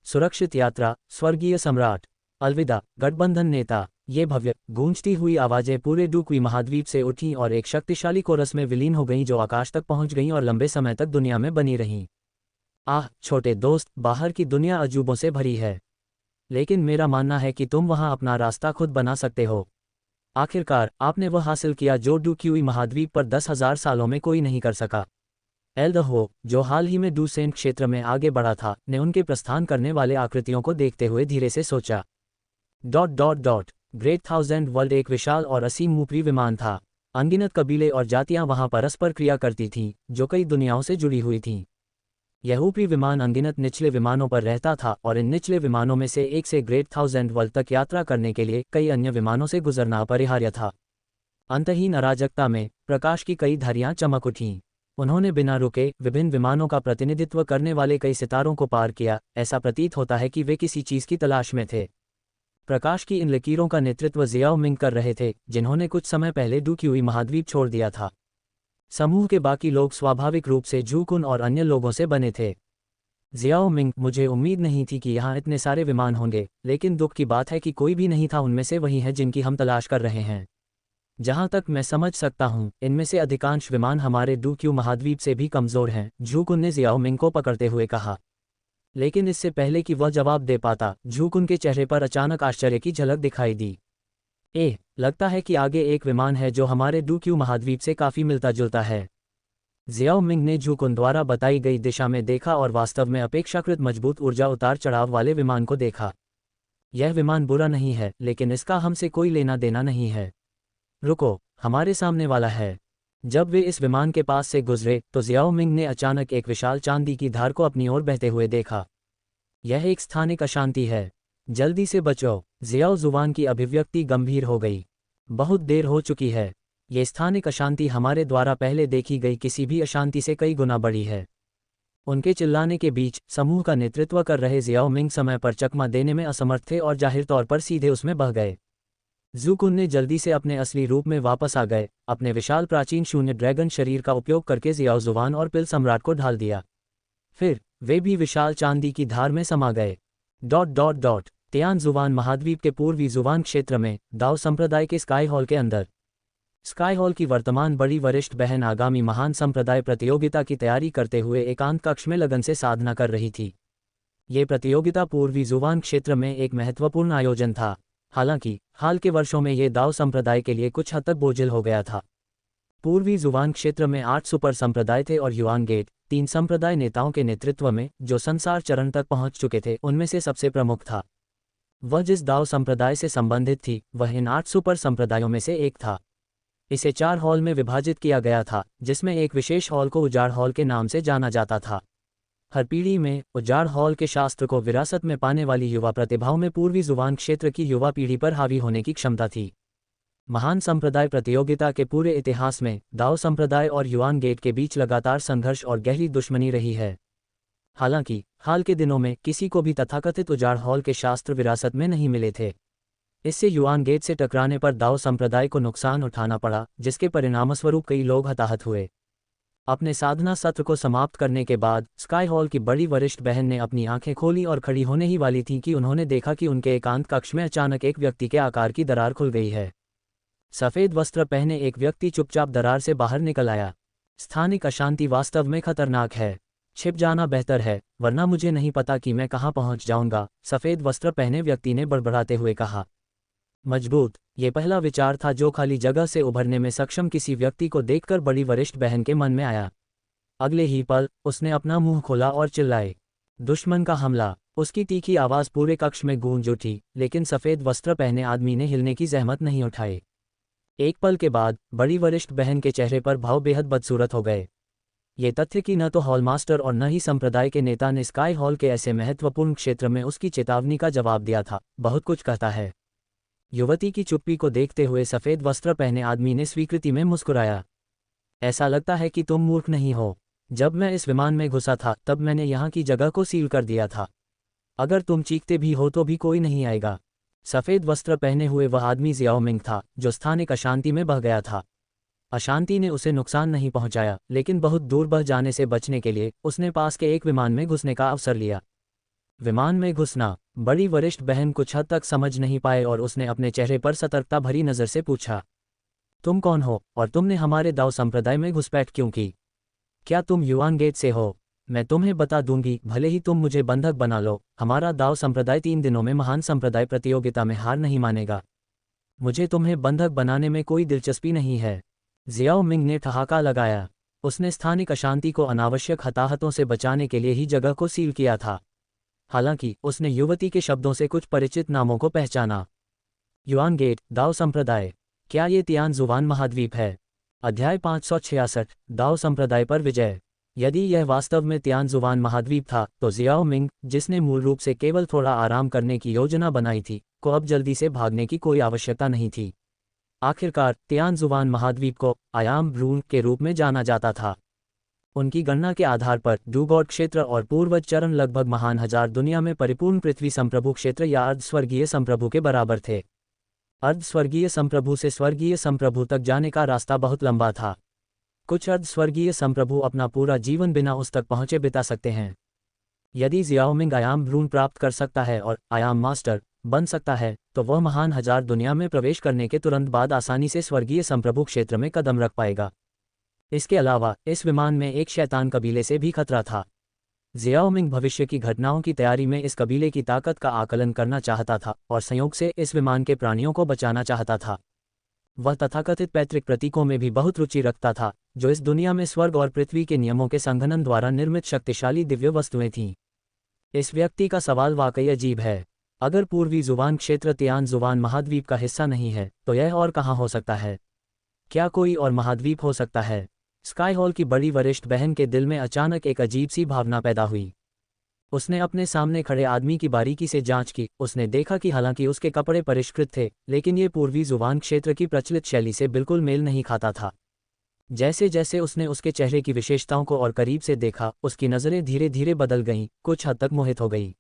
सुरक्षित यात्रा, स्वर्गीय सम्राट। अलविदा, गठबंधन नेता। ये भव्य गूंजती हुई आवाजें पूरे डूक्यूई महाद्वीप से उठीं और एक शक्तिशाली कोरस में विलीन हो गईं जो आकाश तक पहुंच गईं और लंबे समय तक दुनिया में बनी रहीं। आह छोटे दोस्त, बाहर की दुनिया अजूबों से भरी है, लेकिन मेरा मानना है कि तुम वहां अपना रास्ता खुद बना सकते हो। आखिरकार आपने वह हासिल किया जो डूक्यूई महाद्वीप पर 10,000 सालों में कोई नहीं कर सका। एल्दहो, जो हाल ही में डूसेंट क्षेत्र में आगे बढ़ा था, ने उनके प्रस्थान करने वाले आकृतियों को देखते हुए धीरे से सोचा। ग्रेट थाउजेंड वर्ल्ड एक विशाल और असीम ऊपरी विमान था। अनगिनत कबीले और जातियां वहां परस्पर क्रिया करती थीं, जो कई दुनियाओं से जुड़ी हुई थीं। यह ऊपरी विमान अनगिनत निचले विमानों पर रहता था और इन निचले विमानों में से एक से ग्रेट थाउजेंड वर्ल्ड तक यात्रा करने के लिए कई अन्य विमानों से गुजरना अपरिहार्य था। अंतहीन अराजकता में प्रकाश की कई धारियां चमक उठीं। उन्होंने बिना रुके विभिन्न विमानों का प्रतिनिधित्व करने वाले कई सितारों को पार किया। ऐसा प्रतीत होता है कि वे किसी चीज की तलाश में थे। प्रकाश की इन लकीरों का नेतृत्व जियाओ मिंग कर रहे थे, जिन्होंने कुछ समय पहले डूक्यूई महाद्वीप छोड़ दिया था। समूह के बाकी लोग स्वाभाविक रूप से जू कुन और अन्य लोगों से बने थे। जियाओ मिंग, मुझे उम्मीद नहीं थी कि यहाँ इतने सारे विमान होंगे, लेकिन दुख की बात है कि कोई भी नहीं था उनमें से वही है जिनकी हम तलाश कर रहे हैं। जहाँ तक मैं समझ सकता हूँ, इनमें से अधिकांश विमान हमारे डूक्यू महाद्वीप से भी कमज़ोर हैं, जू कुन ने जियाओ मिंग को पकड़ते हुए कहा। लेकिन इससे पहले कि वह जवाब दे पाता, जू कुन के चेहरे पर अचानक आश्चर्य की झलक दिखाई दी। लगता है कि आगे एक विमान है जो हमारे डूक्यू महाद्वीप से काफ़ी मिलता जुलता है। जियाओ मिंग ने जू कुन द्वारा बताई गई दिशा में देखा और वास्तव में अपेक्षाकृत मजबूत ऊर्जा उतार चढ़ाव वाले विमान को देखा। यह विमान बुरा नहीं है, लेकिन इसका हमसे कोई लेना देना नहीं है। रुको, हमारे सामने वाला है। जब वे इस विमान के पास से गुजरे तो जियाओ मिंग ने अचानक एक विशाल चांदी की धार को अपनी ओर बहते हुए देखा। यह एक स्थानिक अशांति है। जल्दी से बचो। जियाओ जुबान की अभिव्यक्ति गंभीर हो गई। बहुत देर हो चुकी है। ये स्थानिक अशांति हमारे द्वारा पहले देखी गई किसी भी अशांति से कई गुना बड़ी है। उनके चिल्लाने के बीच समूह का नेतृत्व कर रहे जियाओ मिंग समय पर चकमा देने में असमर्थ थे और जाहिर तौर पर सीधे उसमें बह गए। जू कुन ने जल्दी से अपने असली रूप में वापस आ गए, अपने विशाल प्राचीन शून्य ड्रैगन शरीर का उपयोग करके जियाओ जुबान और पिल सम्राट को ढाल दिया। फिर वे भी विशाल चांदी की धार में समा गए। तियान जुबान महाद्वीप के पूर्वी जुबान क्षेत्र में दाओ संप्रदाय के स्काई हॉल के अंदर। स्काई हॉल की वर्तमान बड़ी वरिष्ठ बहन आगामी महान संप्रदाय प्रतियोगिता की तैयारी करते हुए एकांत कक्ष में लगन से साधना कर रही थी। ये प्रतियोगिता पूर्वी जुबान क्षेत्र में एक महत्वपूर्ण आयोजन था। हालांकि हाल के वर्षों में ये दाओ संप्रदाय के लिए कुछ हद तक बोझिल हो गया था। पूर्वी जुबान क्षेत्र में 8 सुपर संप्रदाय थे और युआन गेट 3 संप्रदाय नेताओं के नेतृत्व में, जो संसार चरण तक पहुंच चुके थे, उनमें से सबसे प्रमुख था। वह जिस दाओ संप्रदाय से संबंधित थी, वह इन 8 सुपर संप्रदायों में से एक था। इसे 4 हॉल में विभाजित किया गया था, जिसमें एक विशेष हॉल को उजाड़ हॉल के नाम से जाना जाता था। हर पीढ़ी में उजाड़ हॉल के शास्त्र को विरासत में पाने वाली युवा प्रतिभाओं में पूर्वी जुबान क्षेत्र की युवा पीढ़ी पर हावी होने की क्षमता थी। महान संप्रदाय प्रतियोगिता के पूरे इतिहास में दाओ संप्रदाय और युआन गेट के बीच लगातार संघर्ष और गहरी दुश्मनी रही है। हालांकि हाल के दिनों में किसी को भी तथाकथित उजाड़ हॉल के शास्त्र विरासत में नहीं मिले थे। इससे युआन गेट से टकराने पर दाओ संप्रदाय को नुकसान उठाना पड़ा, जिसके परिणामस्वरूप कई लोग हताहत हुए। अपने साधना सत्र को समाप्त करने के बाद स्काई हॉल की बड़ी वरिष्ठ बहन ने अपनी आंखें खोली और खड़ी होने ही वाली थी कि उन्होंने देखा कि उनके एकांत कक्ष में अचानक एक व्यक्ति के आकार की दरार खुल गई है। सफ़ेद वस्त्र पहने एक व्यक्ति चुपचाप दरार से बाहर निकल आया। स्थानिक अशांति वास्तव में खतरनाक है। छिप जाना बेहतर है, वरना मुझे नहीं पता कि मैं कहाँ पहुँच जाऊँगा, सफ़ेद वस्त्र पहने व्यक्ति ने बड़बड़ाते हुए कहा। मजबूत, ये पहला विचार था जो खाली जगह से उभरने में सक्षम किसी व्यक्ति को देखकर बड़ी वरिष्ठ बहन के मन में आया। अगले ही पल उसने अपना मुंह खोला और चिल्लाए, दुश्मन का हमला। उसकी तीखी आवाज़ पूरे कक्ष में गूंज उठी, लेकिन सफ़ेद वस्त्र पहने आदमी ने हिलने की जहमत नहीं उठाई। एक पल के बाद बड़ी वरिष्ठ बहन के चेहरे पर भाव बेहद बदसूरत हो गए। ये तथ्य कि न तो हॉलमास्टर और न ही संप्रदाय के नेता ने स्काई हॉल के ऐसे महत्वपूर्ण क्षेत्र में उसकी चेतावनी का जवाब दिया था, बहुत कुछ कहता है। युवती की चुप्पी को देखते हुए सफ़ेद वस्त्र पहने आदमी ने स्वीकृति में मुस्कुराया। ऐसा लगता है कि तुम मूर्ख नहीं हो। जब मैं इस विमान में घुसा था तब मैंने यहाँ की जगह को सील कर दिया था। अगर तुम चीखते भी हो तो भी कोई नहीं आएगा। सफ़ेद वस्त्र पहने हुए वह आदमी जियाओ मिंग था, जो स्थानिक अशांति में बह गया था। अशांति ने उसे नुकसान नहीं पहुंचाया, लेकिन बहुत दूर बह जाने से बचने के लिए उसने पास के एक विमान में घुसने का अवसर लिया। विमान में घुसना बड़ी वरिष्ठ बहन कुछ हद तक समझ नहीं पाए और उसने अपने चेहरे पर सतर्कता भरी नज़र से पूछा, तुम कौन हो और तुमने हमारे दाओ संप्रदाय में घुसपैठ क्यों की? क्या तुम युआन गेट से हो? मैं तुम्हें बता दूंगी, भले ही तुम मुझे बंधक बना लो, हमारा दाओ संप्रदाय 3 दिनों में महान संप्रदाय प्रतियोगिता में हार नहीं मानेगा। मुझे तुम्हें बंधक बनाने में कोई दिलचस्पी नहीं है। जियाओ मिंग ने ठहाका लगाया। उसने स्थानिक अशांति को अनावश्यक हताहतों से बचाने के लिए ही जगह को सील किया था। हालांकि उसने युवती के शब्दों से कुछ परिचित नामों को पहचाना। युआन गेट, दाओ संप्रदाय, क्या ये तियान जुबान महाद्वीप है? अध्याय 566, दाओ संप्रदाय पर विजय। यदि यह वास्तव में तियान जुबान महाद्वीप था, तो जियाओ मिंग, जिसने मूल रूप से केवल थोड़ा आराम करने की योजना बनाई थी, को अब जल्दी से भागने की कोई आवश्यकता नहीं थी। आखिरकार तियान जुबान महाद्वीप को आयाम ब्रून के रूप में जाना जाता था। उनकी गणना के आधार पर डू गॉड क्षेत्र और पूर्वज चरण लगभग महान हजार दुनिया में परिपूर्ण पृथ्वी संप्रभु क्षेत्र या अर्धस्वर्गीय संप्रभु के बराबर थे। अर्धस्वर्गीय संप्रभु से स्वर्गीय संप्रभु तक जाने का रास्ता बहुत लंबा था। कुछ अर्धस्वर्गीय संप्रभु अपना पूरा जीवन बिना उस तक पहुंचे बिता सकते हैं। यदि जियाओमिंग आयाम भ्रूण प्राप्त कर सकता है और आयाम मास्टर बन सकता है, तो वह महान हजार दुनिया में प्रवेश करने के तुरंत बाद आसानी से स्वर्गीय संप्रभु क्षेत्र में कदम रख पाएगा। इसके अलावा इस विमान में एक शैतान कबीले से भी खतरा था। जियाओमिंग भविष्य की घटनाओं की तैयारी में इस कबीले की ताकत का आकलन करना चाहता था और संयोग से इस विमान के प्राणियों को बचाना चाहता था। वह तथाकथित पैतृक प्रतीकों में भी बहुत रुचि रखता था, जो इस दुनिया में स्वर्ग और पृथ्वी के नियमों के संघनन द्वारा निर्मित शक्तिशाली दिव्य वस्तुएं थीं। इस व्यक्ति का सवाल वाकई अजीब है। अगर पूर्वी जुबान क्षेत्र तियान जुबान महाद्वीप का हिस्सा नहीं है, तो यह और कहाँ हो सकता है? क्या कोई और महाद्वीप हो सकता है? स्काई हॉल की बड़ी वरिष्ठ बहन के दिल में अचानक एक अजीब सी भावना पैदा हुई। उसने अपने सामने खड़े आदमी की बारीकी से जांच की। उसने देखा कि हालांकि उसके कपड़े परिष्कृत थे, लेकिन ये पूर्वी जुबान क्षेत्र की प्रचलित शैली से बिल्कुल मेल नहीं खाता था। जैसे जैसे उसने उसके चेहरे की विशेषताओं को और करीब से देखा, उसकी नज़रें धीरे धीरे बदल गईं, कुछ हद तक मोहित हो गई।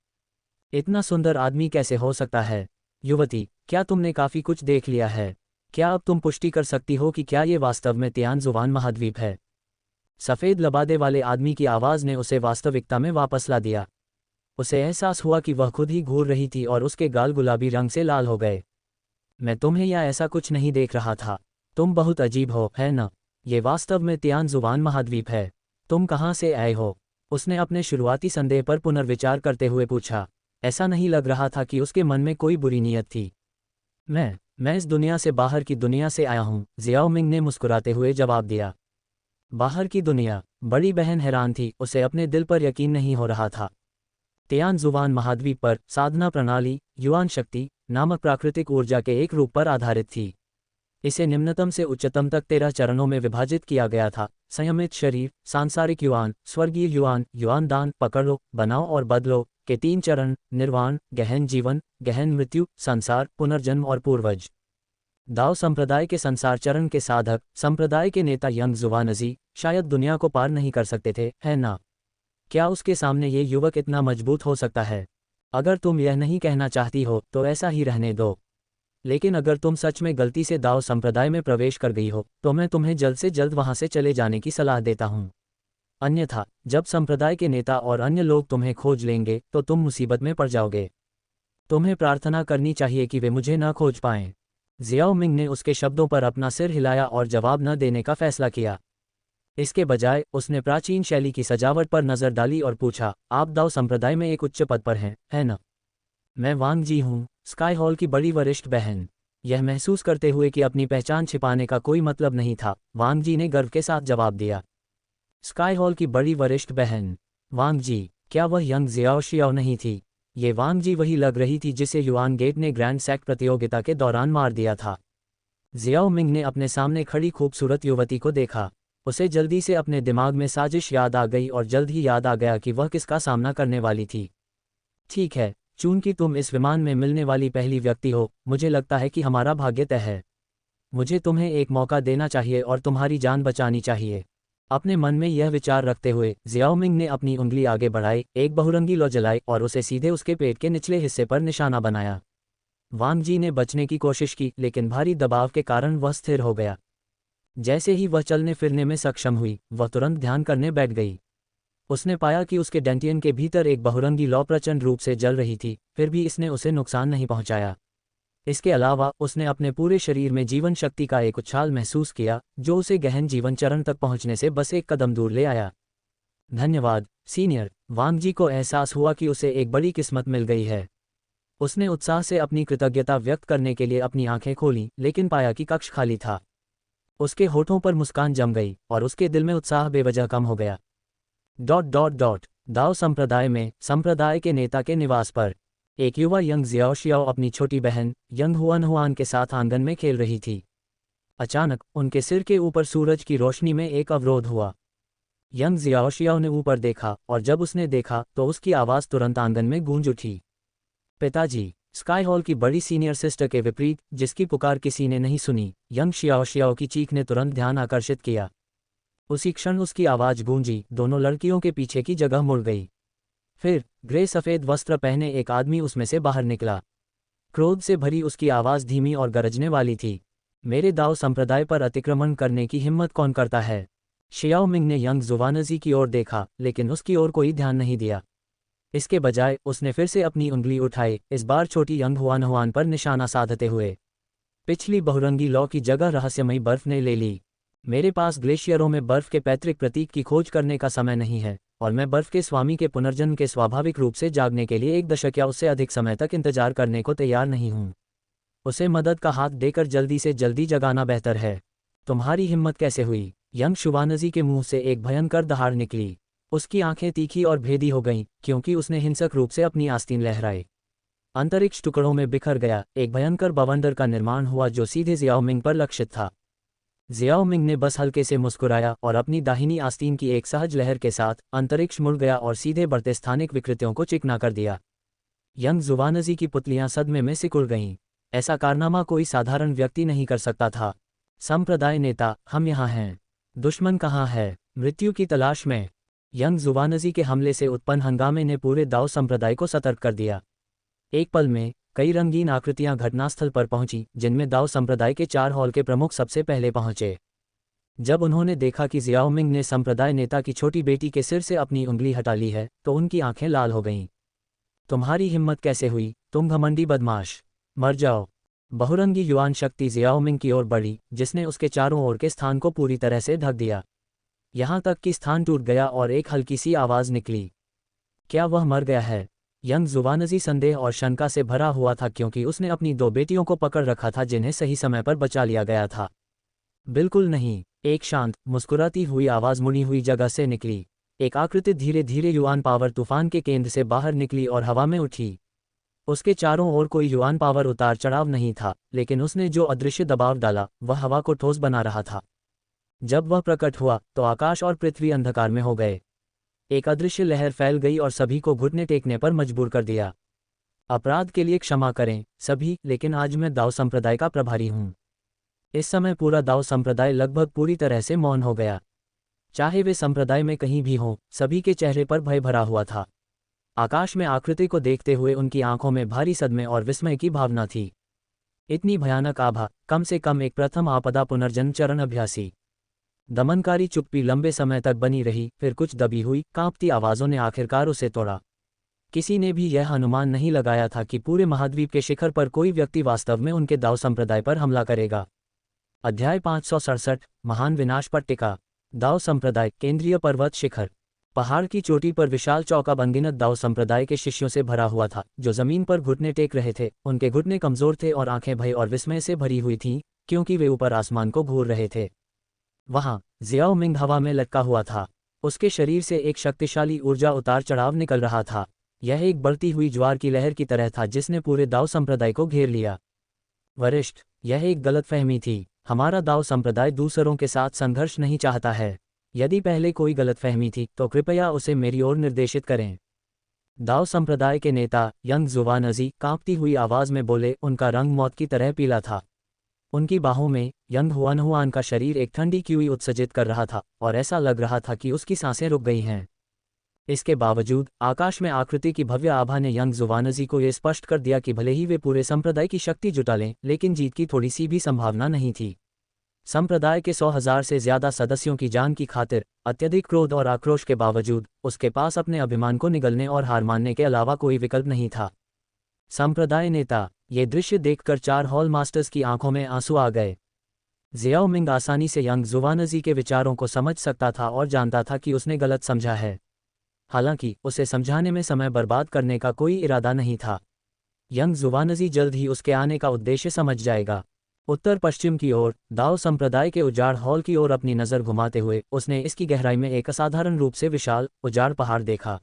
इतना सुंदर आदमी कैसे हो सकता है? युवती, क्या तुमने काफ़ी कुछ देख लिया है? क्या अब तुम पुष्टि कर सकती हो कि क्या ये वास्तव में तियान जुबान महाद्वीप है? सफ़ेद लबादे वाले आदमी की आवाज़ ने उसे वास्तविकता में वापस ला दिया। उसे एहसास हुआ कि वह खुद ही घूर रही थी और उसके गाल गुलाबी रंग से लाल हो गए। मैं तुम्हें या ऐसा कुछ नहीं देख रहा था। तुम बहुत अजीब हो, है न? ये वास्तव में तियान जुबान महाद्वीप है। तुम कहाँ से आए हो? उसने अपने शुरुआती संदेह पर पुनर्विचार करते हुए पूछा। ऐसा नहीं लग रहा था कि उसके मन में कोई बुरी नीयत थी। मैं इस दुनिया से बाहर की दुनिया से आया हूँ, जियाओमिंग ने मुस्कुराते हुए जवाब दिया। बाहर की दुनिया? बड़ी बहन हैरान थी, उसे अपने दिल पर यकीन नहीं हो रहा था। तियान जुबान महाद्वीप पर साधना प्रणाली युआन शक्ति नामक प्राकृतिक ऊर्जा के एक रूप पर आधारित थी। इसे निम्नतम से उच्चतम तक 13 चरणों में विभाजित किया गया था। संयमित शरीर, सांसारिक युआन, स्वर्गीय युआन, युआन दान, पकड़ो, बनाओ और बदलो के 3 चरण, निर्वाण, गहन जीवन, गहन मृत्यु, संसार, पुनर्जन्म और पूर्वज। दाओ संप्रदाय के संसार चरण के साधक, संप्रदाय के नेता यंग जुवानजी, शायद दुनिया को पार नहीं कर सकते थे, है ना? क्या उसके सामने ये युवक इतना मजबूत हो सकता है? अगर तुम यह नहीं कहना चाहती हो तो ऐसा ही रहने दो। लेकिन अगर तुम सच में गलती से दाओ संप्रदाय में प्रवेश कर गई हो, तो मैं तुम्हें जल्द से जल्द वहां से चले जाने की सलाह देता हूँ। अन्यथा जब संप्रदाय के नेता और अन्य लोग तुम्हें खोज लेंगे तो तुम मुसीबत में पड़ जाओगे। तुम्हें प्रार्थना करनी चाहिए कि वे मुझे न खोज पाएं। जियाओमिंग ने उसके शब्दों पर अपना सिर हिलाया और जवाब न देने का फैसला किया। इसके बजाय उसने प्राचीन शैली की सजावट पर नजर डाली और पूछा, आप दाओ संप्रदाय में एक उच्च पद पर हैं, है न? मैं वांग जी हूँ, स्काई हॉल की बड़ी वरिष्ठ बहन। यह महसूस करते हुए कि अपनी पहचान छिपाने का कोई मतलब नहीं था, वांग जी ने गर्व के साथ जवाब दिया। स्काई हॉल की बड़ी वरिष्ठ बहन? वांग जी? क्या वह यंग जियाओशियाओ नहीं थी? ये वांग जी वही लग रही थी जिसे युआन गेट ने ग्रैंड सैक प्रतियोगिता के दौरान मार दिया था। जियाओमिंग ने अपने सामने खड़ी खूबसूरत युवती को देखा। उसे जल्दी से अपने दिमाग में साजिश याद आ गई और जल्द ही याद आ गया कि वह किसका सामना करने वाली थी। ठीक है, चूंकि तुम इस विमान में मिलने वाली पहली व्यक्ति हो, मुझे लगता है कि हमारा भाग्य तय है। मुझे तुम्हें एक मौका देना चाहिए और तुम्हारी जान बचानी चाहिए। अपने मन में यह विचार रखते हुए जियाओमिंग ने अपनी उंगली आगे बढ़ाई, एक बहुरंगी लौ जलाई और उसे सीधे उसके पेट के निचले हिस्से पर निशाना बनाया। वांग जी ने बचने की कोशिश की, लेकिन भारी दबाव के कारण वह स्थिर हो गया। जैसे ही वह चलने फिरने में सक्षम हुई, वह तुरंत ध्यान करने बैठ गई। उसने पाया कि उसके डेंटियन के भीतर एक बहुरंगी लौ प्रचंड रूप से जल रही थी, फिर भी इसने उसे नुकसान नहीं पहुंचाया। इसके अलावा उसने अपने पूरे शरीर में जीवन शक्ति का एक उछाल महसूस किया, जो उसे गहन जीवन चरण तक पहुंचने से बस एक कदम दूर ले आया। धन्यवाद सीनियर। वांग जी को एहसास हुआ कि उसे एक बड़ी किस्मत मिल गई है। उसने उत्साह से अपनी कृतज्ञता व्यक्त करने के लिए अपनी आंखें खोलीं, लेकिन पाया कि कक्ष खाली था। उसके होठों पर मुस्कान जम गई और उसके दिल में उत्साह बेवजह कम हो गया। दाओ संप्रदाय में संप्रदाय के नेता के निवास पर एक युवा यंग जियाओशियाओ अपनी छोटी बहन यंग हुआन के साथ आंगन में खेल रही थी। अचानक उनके सिर के ऊपर सूरज की रोशनी में एक अवरोध हुआ। यंग जियाओशियाओ ने ऊपर देखा और जब उसने देखा तो उसकी आवाज़ तुरंत आंगन में गूंज उठी। पिताजी! स्काई हॉल की बड़ी सीनियर सिस्टर के विपरीत, जिसकी पुकार किसी ने नहीं सुनी, यंग शियाओशियाओ की चीख ने तुरंत ध्यान आकर्षित किया। उसी क्षण उसकी आवाज़ गूंजी, दोनों लड़कियों के पीछे की जगह मुड़ गई। फिर ग्रे सफ़ेद वस्त्र पहने एक आदमी उसमें से बाहर निकला। क्रोध से भरी उसकी आवाज़ धीमी और गरजने वाली थी। मेरे दाओ संप्रदाय पर अतिक्रमण करने की हिम्मत कौन करता है? शियाओ मिंग ने यंग जुवानजी की ओर देखा, लेकिन उसकी ओर कोई ध्यान नहीं दिया। इसके बजाय उसने फिर से अपनी उंगली उठाई, इस बार छोटी यंग हुआन पर निशाना साधते हुए। पिछली बहुरंगी लौ की जगह रहस्यमयी बर्फ ने ले ली। मेरे पास ग्लेशियरों में बर्फ के पैतृक प्रतीक की खोज करने का समय नहीं है, और मैं बर्फ के स्वामी के पुनर्जन्म के स्वाभाविक रूप से जागने के लिए 1 दशक या उससे अधिक समय तक इंतजार करने को तैयार नहीं हूँ। उसे मदद का हाथ देकर जल्दी से जल्दी जगाना बेहतर है। तुम्हारी हिम्मत कैसे हुई? यंग शुवानजी के मुंह से एक भयंकर दहाड़ निकली। उसकी आंखें तीखी और भेदी हो गईं, क्योंकि उसने हिंसक रूप से अपनी आस्तीन लहराई। अंतरिक्ष टुकड़ों में बिखर गया, एक भयंकर बवंडर का निर्माण हुआ जो सीधे जियाओ मिंग पर लक्षित था। जियाओ मिंग ने बस हल्के से मुस्कुराया और अपनी दाहिनी आस्तीन की एक सहज लहर के साथ अंतरिक्ष मुड़ गया और सीधे बढ़ते स्थानिक विकृतियों को चिकना कर दिया। यंग जुवानजी की पुतलियां सदमे में सिकुड़ गईं। ऐसा कारनामा कोई साधारण व्यक्ति नहीं कर सकता था। संप्रदाय नेता, हम यहाँ हैं। दुश्मन कहाँ है? मृत्यु की तलाश में। यंग जुवानजी के हमले से उत्पन्न हंगामे ने पूरे दाओ संप्रदाय को सतर्क कर दिया। एक पल में कई रंगीन आकृतियां घटनास्थल पर पहुंची, जिनमें दाओ संप्रदाय के 4 हॉल के प्रमुख सबसे पहले पहुंचे। जब उन्होंने देखा कि जियाओ मिंग ने संप्रदाय नेता की छोटी बेटी के सिर से अपनी उंगली हटा ली है, तो उनकी आंखें लाल हो गईं। तुम्हारी हिम्मत कैसे हुई, तुम घमंडी बदमाश? मर जाओ। बहुरंगी युआन शक्ति जियाओ मिंग की ओर बढ़ी, जिसने उसके चारों ओर के स्थान को पूरी तरह से ढक दिया। यहाँ तक कि स्थान टूट गया और एक हल्की सी आवाज़ निकली। क्या वह मर गया है? यंग जुवानजी संदेह और शंका से भरा हुआ था, क्योंकि उसने अपनी 2 बेटियों को पकड़ रखा था जिन्हें सही समय पर बचा लिया गया था। बिल्कुल नहीं, एक शांत, मुस्कुराती हुई आवाज़ मुड़ी हुई जगह से निकली। एक आकृति धीरे धीरे युआन पावर तूफान के केंद्र से बाहर निकली और हवा में उठी। उसके चारों ओर कोई युआन पावर उतार चढ़ाव नहीं था, लेकिन उसने जो अदृश्य दबाव डाला वह हवा को ठोस बना रहा था। जब वह प्रकट हुआ तो आकाश और पृथ्वी अंधकार में हो गए। एक अदृश्य लहर फैल गई और सभी को घुटने टेकने पर मजबूर कर दिया। अपराध के लिए क्षमा करें सभी, लेकिन आज मैं दाओ संप्रदाय का प्रभारी हूँ। इस समय पूरा दाओ संप्रदाय लगभग पूरी तरह से मौन हो गया। चाहे वे संप्रदाय में कहीं भी हों, सभी के चेहरे पर भय भरा हुआ था। आकाश में आकृति को देखते हुए उनकी आंखों में भारी सदमे और विस्मय की भावना थी। इतनी भयानक आभा, कम से कम एक प्रथम आपदा पुनर्जन्म चरण अभ्यासी। दमनकारी चुप्पी लंबे समय तक बनी रही, फिर कुछ दबी हुई, कांपती आवाज़ों ने आखिरकार उसे तोड़ा। किसी ने भी यह अनुमान नहीं लगाया था कि पूरे महाद्वीप के शिखर पर कोई व्यक्ति वास्तव में उनके दाओ संप्रदाय पर हमला करेगा। अध्याय 567, महान विनाश पर टिका। दाओ संप्रदाय, केंद्रीय पर्वत शिखर। पहाड़ की चोटी पर विशाल चौका अनगिनत दाओ संप्रदाय के शिष्यों से भरा हुआ था, जो जमीन पर घुटने टेक रहे थे। उनके घुटने कमजोर थे और आंखें भय और विस्मय से भरी हुई थीं, क्योंकि वे ऊपर आसमान को घूर रहे थे। वहां जियाओ मिंग हवा में लटका हुआ था। उसके शरीर से एक शक्तिशाली ऊर्जा उतार चढ़ाव निकल रहा था। यह एक बढ़ती हुई ज्वार की लहर की तरह था जिसने पूरे दाओ संप्रदाय को घेर लिया। वरिष्ठ, यह एक गलतफहमी थी। हमारा दाओ संप्रदाय दूसरों के साथ संघर्ष नहीं चाहता है। यदि पहले कोई गलतफहमी थी तो कृपया उसे मेरी ओर निर्देशित करें। दाओ संप्रदाय के नेता यंग जुवानजी कांपती हुई आवाज़ में बोले। उनका रंग मौत की तरह पीला था। उनकी बाहों में यंग हुआन का शरीर एक ठंडी कीवी उत्सर्जित कर रहा था, और ऐसा लग रहा था कि उसकी सांसें रुक गई हैं। इसके बावजूद आकाश में आकृति की भव्य आभा ने यंग जुवानजी को यह स्पष्ट कर दिया कि भले ही वे पूरे संप्रदाय की शक्ति जुटा लें, लेकिन जीत की थोड़ी सी भी संभावना नहीं थी। संप्रदाय के 100,000 से ज्यादा सदस्यों की जान की खातिर, अत्यधिक क्रोध और आक्रोश के बावजूद, उसके पास अपने अभिमान को निगलने और हार मानने के अलावा कोई विकल्प नहीं था। संप्रदाय नेता, ये दृश्य देखकर 4 हॉल मास्टर्स की आंखों में आंसू आ गए। जियाओ मिंग आसानी से यंग जुवानजी के विचारों को समझ सकता था और जानता था कि उसने गलत समझा है। हालांकि उसे समझाने में समय बर्बाद करने का कोई इरादा नहीं था। यंग जुवानजी जल्द ही उसके आने का उद्देश्य समझ जाएगा। उत्तर पश्चिम की ओर दाओ संप्रदाय के उजाड़ हॉल की ओर अपनी नज़र घुमाते हुए उसने इसकी गहराई में एक असाधारण रूप से विशाल उजाड़ पहाड़ देखा।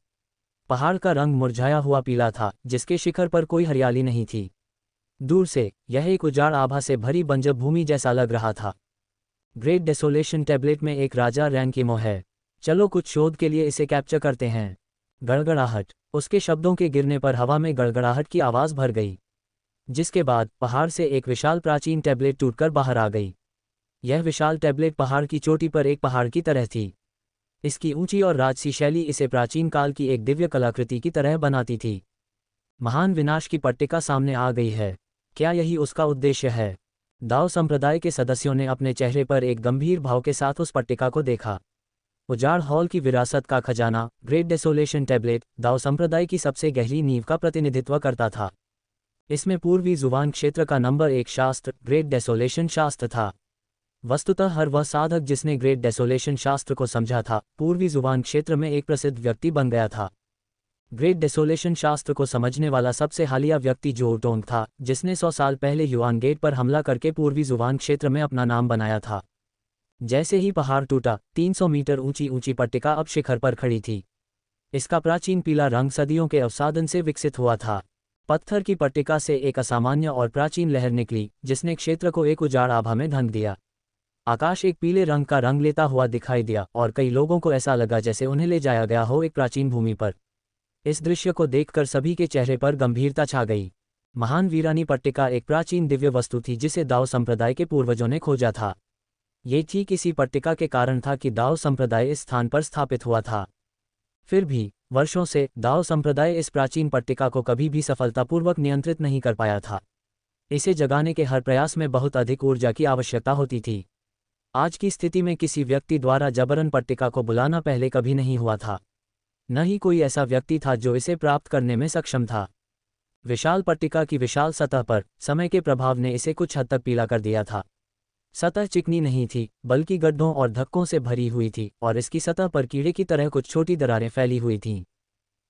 पहाड़ का रंग मुरझाया हुआ पीला था, जिसके शिखर पर कोई हरियाली नहीं थी। दूर से यह एक उजाड़ आभा से भरी बंजर भूमि जैसा लग रहा था। ग्रेट डेसोलेशन टैबलेट में एक राजा रैंकिमो है। चलो कुछ शोध के लिए इसे कैप्चर करते हैं। गड़गड़ाहट। उसके शब्दों के गिरने पर हवा में गड़गड़ाहट की आवाज़ भर गई, जिसके बाद पहाड़ से एक विशाल प्राचीन टैबलेट टूटकर बाहर आ गई। यह विशाल टैबलेट पहाड़ की चोटी पर एक पहाड़ की तरह थी। इसकी ऊंची और राजसी शैली इसे प्राचीन काल की एक दिव्य कलाकृति की तरह बनाती थी। महान विनाश की पट्टिका सामने आ गई है। क्या यही उसका उद्देश्य है? दाओ संप्रदाय के सदस्यों ने अपने चेहरे पर एक गंभीर भाव के साथ उस पट्टिका को देखा। उजाड़ हॉल की विरासत का खजाना, ग्रेट डेसोलेशन टैबलेट, दाओ संप्रदाय की सबसे गहरी नींव का प्रतिनिधित्व करता था। इसमें पूर्वी जुबान क्षेत्र का नंबर 1 शास्त्र, ग्रेट डेसोलेशन शास्त्र था। वस्तुतः हर वह साधक जिसने ग्रेट डेसोलेशन शास्त्र को समझा था, पूर्वी जुबान क्षेत्र में एक प्रसिद्ध व्यक्ति बन गया था। ग्रेट डेसोलेशन शास्त्र को समझने वाला सबसे हालिया व्यक्ति जो टोंग था, जिसने 100 साल पहले युआन गेट पर हमला करके पूर्वी जुबान क्षेत्र में अपना नाम बनाया था। जैसे ही पहाड़ टूटा, 300 मीटर ऊंची पट्टिका अब शिखर पर खड़ी थी। इसका प्राचीन पीला रंग सदियों के अवसादन से विकसित हुआ था। पत्थर की पट्टिका से एक असामान्य और प्राचीन लहर निकली, जिसने क्षेत्र को एक उजाड़ आभा में ढंक दिया। आकाश एक पीले रंग का रंग लेता हुआ दिखाई दिया और कई लोगों को ऐसा लगा जैसे उन्हें ले जाया गया हो एक प्राचीन भूमि पर। इस दृश्य को देखकर सभी के चेहरे पर गंभीरता छा गई। महान वीरानी पट्टिका एक प्राचीन दिव्य वस्तु थी जिसे दाओ संप्रदाय के पूर्वजों ने खोजा था। ये ठीक इसी पट्टिका के कारण था कि दाओ संप्रदाय इस स्थान पर स्थापित हुआ था। फिर भी वर्षों से दाओ संप्रदाय इस प्राचीन पट्टिका को कभी भी सफलतापूर्वक नियंत्रित नहीं कर पाया था। इसे जगाने के हर प्रयास में बहुत अधिक ऊर्जा की आवश्यकता होती थी। आज की स्थिति में किसी व्यक्ति द्वारा जबरन पट्टिका को बुलाना पहले कभी नहीं हुआ था। न ही कोई ऐसा व्यक्ति था जो इसे प्राप्त करने में सक्षम था। विशाल पट्टिका की विशाल सतह पर समय के प्रभाव ने इसे कुछ हद तक पीला कर दिया था। सतह चिकनी नहीं थी, बल्कि गड्ढों और धक्कों से भरी हुई थी और इसकी सतह पर कीड़े की तरह कुछ छोटी दरारें फैली हुई थीं।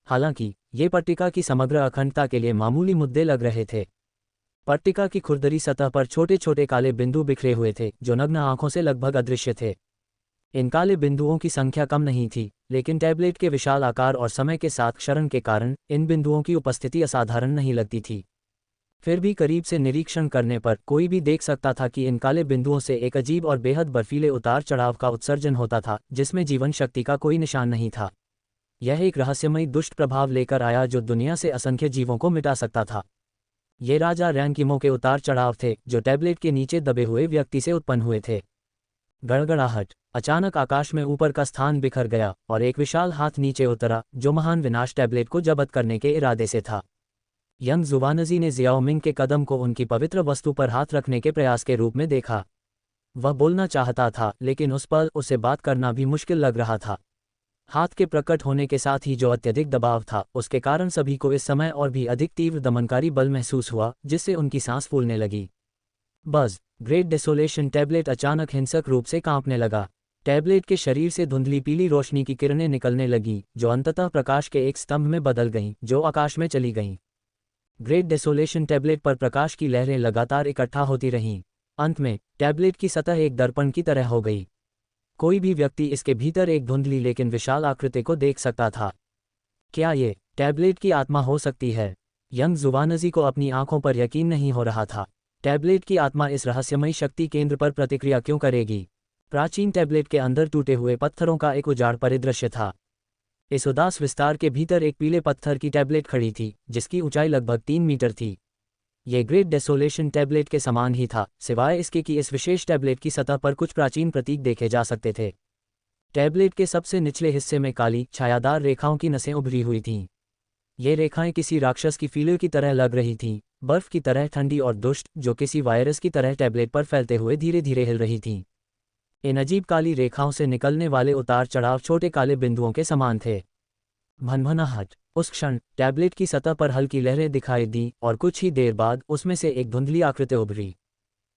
हालांकि ये पट्टिका की समग्र अखंडता के लिए मामूली मुद्दे लग रहे थे। पट्टिका की खुरदरी सतह पर छोटे छोटे काले बिंदु बिखरे हुए थे जो नग्न आंखों से लगभग अदृश्य थे। इन काले बिंदुओं की संख्या कम नहीं थी, लेकिन टैबलेट के विशाल आकार और समय के साथ क्षरण के कारण इन बिंदुओं की उपस्थिति असाधारण नहीं लगती थी। फिर भी करीब से निरीक्षण करने पर कोई भी देख सकता था कि इन काले बिंदुओं से एक अजीब और बेहद बर्फीले उतार चढ़ाव का उत्सर्जन होता था, जिसमें जीवन शक्ति का कोई निशान नहीं था। यह एक रहस्यमयी दुष्ट प्रभाव लेकर आया जो दुनिया से असंख्य जीवों को मिटा सकता था। ये राजा रैंकिमो के उतार चढ़ाव थे जो टैबलेट के नीचे दबे हुए व्यक्ति से उत्पन्न हुए थे। गड़गड़ाहट। अचानक आकाश में ऊपर का स्थान बिखर गया और एक विशाल हाथ नीचे उतरा जो महान विनाश टैबलेट को जब्त करने के इरादे से था। यंग जुवानजी ने जियाओमिंग के कदम को उनकी पवित्र वस्तु पर हाथ रखने के प्रयास के रूप में देखा। वह बोलना चाहता था, लेकिन उस पल उसे बात करना भी मुश्किल लग रहा था। हाथ के प्रकट होने के साथ ही जो अत्यधिक दबाव था, उसके कारण सभी को इस समय और भी अधिक तीव्र दमनकारी बल महसूस हुआ, जिससे उनकी सांस फूलने लगी। बज़। ग्रेट डेसोलेशन टैबलेट अचानक हिंसक रूप से कांपने लगा। टैबलेट के शरीर से धुंधली पीली रोशनी की किरणें निकलने लगीं, जो अंततः प्रकाश के एक स्तंभ में बदल गईं, जो आकाश में चली गईं। ग्रेट डेसोलेशन टैबलेट पर प्रकाश की लहरें लगातार इकट्ठा होती रहीं। अंत में टैबलेट की सतह एक दर्पण की तरह हो गई। कोई भी व्यक्ति इसके भीतर एक धुंधली लेकिन विशाल आकृति को देख सकता था। क्या ये टैबलेट की आत्मा हो सकती है? यंग जुवानजी को अपनी आंखों पर यकीन नहीं हो रहा था। टैबलेट की आत्मा इस रहस्यमयी शक्ति केंद्र पर प्रतिक्रिया क्यों करेगी? प्राचीन टैबलेट के अंदर टूटे हुए पत्थरों का एक उजाड़ परिदृश्य था। इस उदास विस्तार के भीतर एक पीले पत्थर की टैबलेट खड़ी थी, जिसकी ऊंचाई लगभग 3 मीटर थी। ये ग्रेट डेसोलेशन टैबलेट के समान ही था, सिवाय इसके कि इस विशेष टैबलेट की सतह पर कुछ प्राचीन प्रतीक देखे जा सकते थे। टैबलेट के सबसे निचले हिस्से में काली, छायादार रेखाओं की नसें उभरी हुई थीं। ये रेखाएं किसी राक्षस की फीलर की तरह लग रही थीं, बर्फ की तरह ठंडी और दुष्ट, जो किसी वायरस की तरह टैबलेट पर फैलते हुए धीरे धीरे हिल रही थीं। इन अजीब काली रेखाओं से निकलने वाले उतार चढ़ाव छोटे काले बिंदुओं के समान थे। भनभनाहट। उस क्षण टैबलेट की सतह पर हल्की लहरें दिखाई दी और कुछ ही देर बाद उसमें से एक धुंधली आकृति उभरी।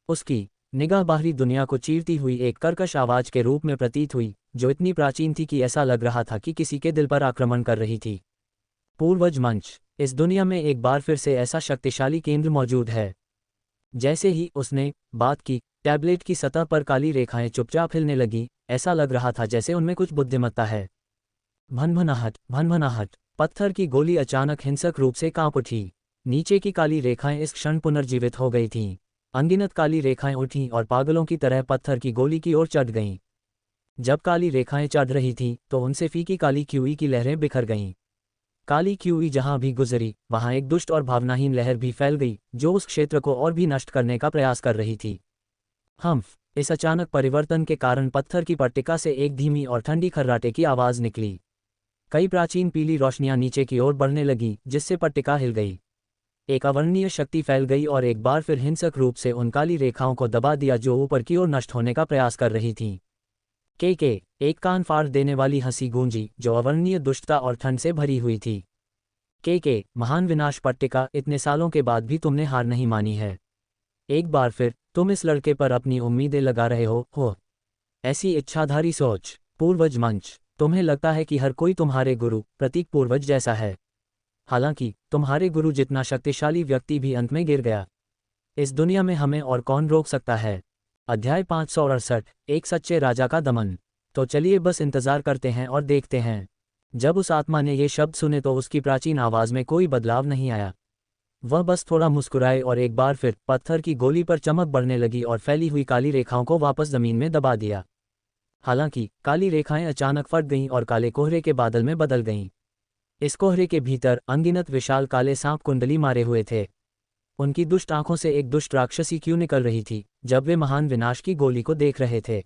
उसकी निगाह बाहरी दुनिया को चीरती हुई एक कर्कश आवाज के रूप में प्रतीत हुई, जो इतनी प्राचीन थी कि ऐसा लग रहा था कि किसी के दिल पर आक्रमण कर रही थी। पूर्वज मंच। इस दुनिया में एक बार फिर से ऐसा शक्तिशाली केंद्र मौजूद है। जैसे ही उसने बात की, टैबलेट की सतह पर काली रेखाएं चुपचाप हिलने लगीं, ऐसा लग रहा था जैसे उनमें कुछ बुद्धिमत्ता है। भनभनाहट। भनभनाहट। पत्थर की गोली अचानक हिंसक रूप से कांप उठी। नीचे की काली रेखाएं इस क्षण पुनर्जीवित हो गई थीं। अनगिनत काली रेखाएं उठीं और पागलों की तरह पत्थर की गोली की ओर चढ़ गईं। जब काली रेखाएं चढ़ रही थीं, तो उनसे फीकी काली क्यूई की लहरें बिखर गईं। काली क्यूई जहां भी गुजरी, वहां एक दुष्ट और भावनाहीन लहर भी फैल गई, जो उस क्षेत्र को और भी नष्ट करने का प्रयास कर रही थी। हम्फ। इस अचानक परिवर्तन के कारण पत्थर की पट्टिका से एक धीमी और ठंडी खर्राटे की आवाज़ निकली। कई प्राचीन पीली रोशनियां नीचे की ओर बढ़ने लगीं, जिससे पट्टिका हिल गई। एक अवर्णनीय शक्ति फैल गई और एक बार फिर हिंसक रूप से उन काली रेखाओं को दबा दिया जो ऊपर की ओर नष्ट होने का प्रयास कर रही थीं। के एक कान फाड़ देने वाली हंसी गूंजी, जो अवर्णनीय दुष्टता और ठंड से भरी हुई थी। के महान विनाश पट्टिका, इतने सालों के बाद भी तुमने हार नहीं मानी है। एक बार फिर तुम इस लड़के पर अपनी उम्मीदें लगा रहे हो। ऐसी इच्छाधारी सोच। पूर्वज मंच। तुम्हें लगता है कि हर कोई तुम्हारे गुरु, प्रतीक पूर्वज जैसा है। हालांकि तुम्हारे गुरु जितना शक्तिशाली व्यक्ति भी अंत में गिर गया। इस दुनिया में हमें और कौन रोक सकता है। अध्याय 568, एक सच्चे राजा का दमन। तो चलिए बस इंतजार करते हैं और देखते हैं। जब उस आत्मा ने ये शब्द सुने तो उसकी प्राचीन आवाज़ में कोई बदलाव नहीं आया। वह बस थोड़ा मुस्कुराए और एक बार फिर पत्थर की गोली पर चमक बढ़ने लगी और फैली हुई काली रेखाओं को वापस जमीन में दबा दिया। हालांकि काली रेखाएं अचानक फट गईं और काले कोहरे के बादल में बदल गईं। इस कोहरे के भीतर अनगिनत विशाल काले सांप कुंडली मारे हुए थे। उनकी दुष्ट आंखों से एक दुष्ट राक्षसी क्यों निकल रही थी जब वे महान विनाश की गोली को देख रहे थे।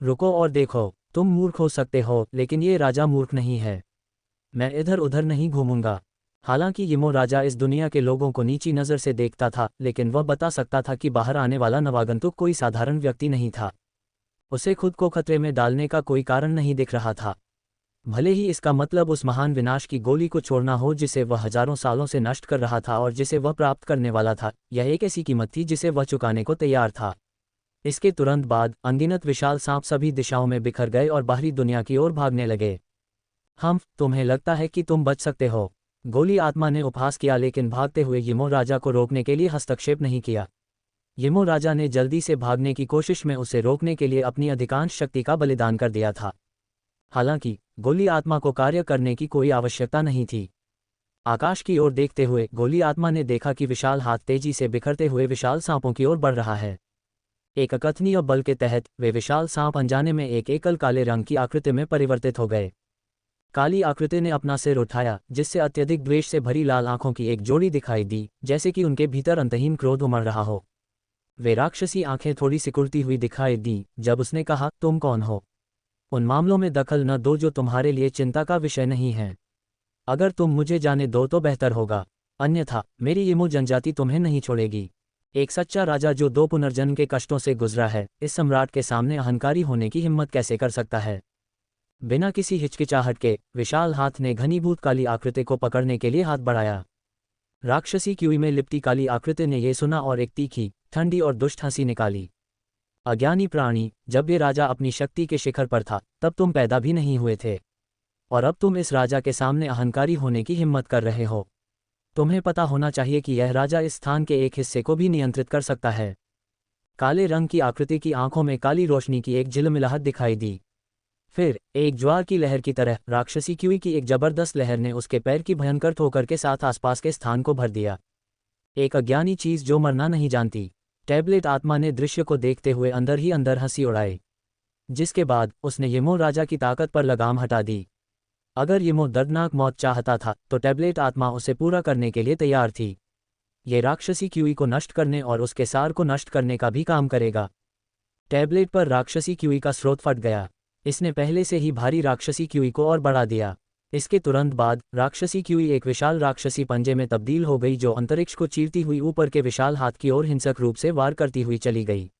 रुको और देखो, तुम मूर्ख हो सकते हो, लेकिन ये राजा मूर्ख नहीं है। मैं इधर उधर नहीं घूमूंगा। हालांकि यिमो राजा इस दुनिया के लोगों को नीची नज़र से देखता था, लेकिन वह बता सकता था कि बाहर आने वाला नवागंतुक कोई साधारण व्यक्ति नहीं था। उसे खुद को खतरे में डालने का कोई कारण नहीं दिख रहा था। भले ही इसका मतलब उस महान विनाश की गोली को छोड़ना हो जिसे वह हजारों सालों से नष्ट कर रहा था और जिसे वह प्राप्त करने वाला था, यह एक ऐसी कीमत थी जिसे वह चुकाने को तैयार था। इसके तुरंत बाद अनगिनत विशाल सांप सभी दिशाओं में बिखर गए और बाहरी दुनिया की ओर भागने लगे। तुम्हें लगता है कि तुम बच सकते हो? गोली आत्मा ने उपहास किया, लेकिन भागते हुए यिमो राजा को रोकने के लिए हस्तक्षेप नहीं किया। यिमो राजा ने जल्दी से भागने की कोशिश में उसे रोकने के लिए अपनी अधिकांश शक्ति का बलिदान कर दिया था। हालांकि गोली आत्मा को कार्य करने की कोई आवश्यकता नहीं थी। आकाश की ओर देखते हुए गोली आत्मा ने देखा कि विशाल हाथ तेजी से बिखरते हुए विशाल सांपों की ओर बढ़ रहा है। एक अकथनीय बल के तहत वे विशाल सांप अनजाने में एक एकल काले रंग की आकृति में परिवर्तित हो गए। काली आकृति ने अपना सिर उठाया, जिससे अत्यधिक द्वेष से भरी लाल आंखों की एक जोड़ी दिखाई दी, जैसे कि उनके भीतर अंतहीन क्रोध उमड़ रहा हो। वे राक्षसी आंखें थोड़ी सिकुड़ती हुई दिखाई दी जब उसने कहा, तुम कौन हो? उन मामलों में दखल न दो जो तुम्हारे लिए चिंता का विषय नहीं है। अगर तुम मुझे जाने दो तो बेहतर होगा, अन्यथा मेरी यिमो जनजाति तुम्हें नहीं छोड़ेगी। एक सच्चा राजा जो 2 पुनर्जन्म के कष्टों से गुजरा है, इस सम्राट के सामने अहंकारी होने की हिम्मत कैसे कर सकता है? बिना किसी हिचकिचाहट के विशाल हाथ ने घनीभूत काली आकृति को पकड़ने के लिए हाथ बढ़ाया। राक्षसी क्यूई में लिपटी काली आकृति ने यह सुना और एक तीखी, ठंडी और दुष्ट हंसी निकाली। अज्ञानी प्राणी, जब ये राजा अपनी शक्ति के शिखर पर था तब तुम पैदा भी नहीं हुए थे, और अब तुम इस राजा के सामने अहंकारी होने की हिम्मत कर रहे हो। तुम्हें पता होना चाहिए कि यह राजा इस स्थान के एक हिस्से को भी नियंत्रित कर सकता है। काले रंग की आकृति की आंखों में काली रोशनी की एक झिलमिलाहट दिखाई दी। फिर एक ज्वार की लहर की तरह राक्षसी क्यूई की एक जबरदस्त लहर ने उसके पैर की भयंकर ठोकर के साथ आसपास के स्थान को भर दिया। एक अज्ञानी चीज जो मरना नहीं जानती। टैबलेट आत्मा ने दृश्य को देखते हुए अंदर ही अंदर हंसी उड़ाई, जिसके बाद उसने यिमो राजा की ताकत पर लगाम हटा दी। अगर यिमो दर्दनाक मौत चाहता था तो टैबलेट आत्मा उसे पूरा करने के लिए तैयार थी। ये राक्षसी क्यूई को नष्ट करने और उसके सार को नष्ट करने का भी काम करेगा। टैबलेट पर राक्षसी क्यूई का स्रोत फट गया। इसने पहले से ही भारी राक्षसी क्यूई को और बढ़ा दिया। इसके तुरंत बाद राक्षसी क्यूई एक विशाल राक्षसी पंजे में तब्दील हो गई, जो अंतरिक्ष को चीरती हुई ऊपर के विशाल हाथ की ओर हिंसक रूप से वार करती हुई चली गई।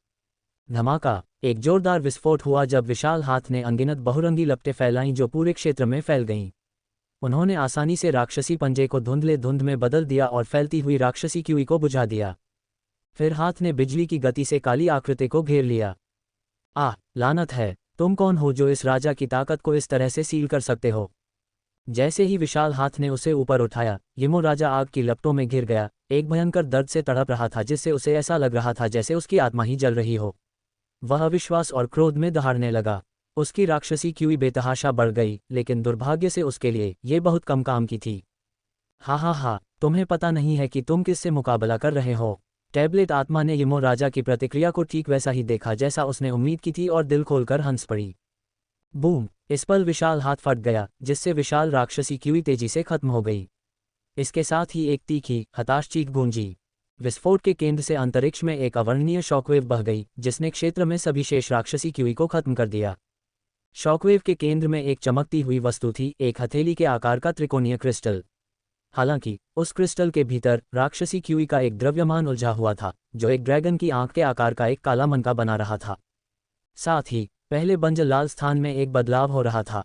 धमाका! एक जोरदार विस्फोट हुआ जब विशाल हाथ ने अनगिनत बहुरंगी लपटें फैलाईं जो पूरे क्षेत्र में फैल गईं। उन्होंने आसानी से राक्षसी पंजे को धुंधले धुंध में बदल दिया और फैलती हुई राक्षसी क्यूई को बुझा दिया। फिर हाथ ने बिजली की गति से काली आकृति को घेर लिया। लानत है! तुम कौन हो जो इस राजा की ताकत को इस तरह से सील कर सकते हो? जैसे ही विशाल हाथ ने उसे ऊपर उठाया, यिमो राजा आग की लपटों में घिर गया। एक भयंकर दर्द से तड़प रहा था, जिससे उसे ऐसा लग रहा था जैसे उसकी आत्मा ही जल रही हो। वह अविश्वास और क्रोध में दहाड़ने लगा। उसकी राक्षसी क्यूई बेतहाशा बढ़ गई, लेकिन दुर्भाग्य से उसके लिए ये बहुत कम काम की थी। हा, तुम्हें पता नहीं है कि तुम किससे मुकाबला कर रहे हो। टैबलेट आत्मा ने यिमो राजा की प्रतिक्रिया को ठीक वैसा ही देखा जैसा उसने उम्मीद की थी और दिल खोलकर हंस पड़ी। बूम! इस पल विशाल हाथ फट गया, जिससे विशाल राक्षसी क्यूई तेजी से खत्म हो गई। इसके साथ ही एक तीखी, हताश चीख गूंजी। विस्फोट के केंद्र से अंतरिक्ष में एक अवर्णनीय शॉकवेव बह गई, जिसने क्षेत्र में सभी शेष राक्षसी क्यूई को खत्म कर दिया। शॉकवेव के केंद्र में एक चमकती हुई वस्तु थी, एक हथेली के आकार का त्रिकोणीय क्रिस्टल। हालांकि उस क्रिस्टल के भीतर राक्षसी क्यूई का एक द्रव्यमान उलझा हुआ था, जो एक ड्रैगन की आंख के आकार का एक काला मनका बना रहा था। साथ ही पहले बंजर लाल स्थान में एक बदलाव हो रहा था।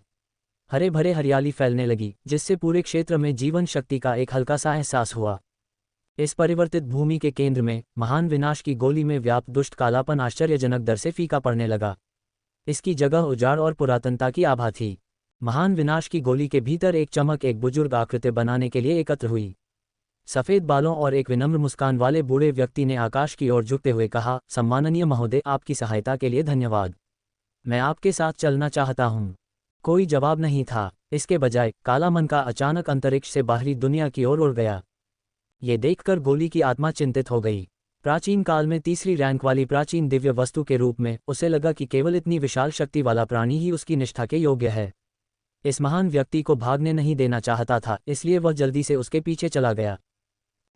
हरे भरे हरियाली फैलने लगी, जिससे पूरे क्षेत्र में जीवन शक्ति का एक हल्का सा एहसास हुआ। इस परिवर्तित भूमि के केंद्र में महान विनाश की गोली में व्याप्त दुष्ट कालापन आश्चर्यजनक दर से फीका पड़ने लगा। इसकी जगह उजाड़ और पुरातनता की आभा थी। महान विनाश की गोली के भीतर एक चमक एक बुजुर्ग आकृति बनाने के लिए एकत्र हुई। सफ़ेद बालों और एक विनम्र मुस्कान वाले बूढ़े व्यक्ति ने आकाश की ओर झुकते हुए कहा, सम्माननीय महोदय, आपकी सहायता के लिए धन्यवाद। मैं आपके साथ चलना चाहता हूँ। कोई जवाब नहीं था। इसके बजाय काला मनका अचानक अंतरिक्ष से बाहरी दुनिया की ओर उड़ गया। ये देखकर गोली की आत्मा चिंतित हो गई। प्राचीन काल में तीसरी रैंक वाली प्राचीन दिव्य वस्तु के रूप में उसे लगा कि केवल इतनी विशाल शक्ति वाला प्राणी ही उसकी निष्ठा के योग्य है। इस महान व्यक्ति को भागने नहीं देना चाहता था, इसलिए वह जल्दी से उसके पीछे चला गया।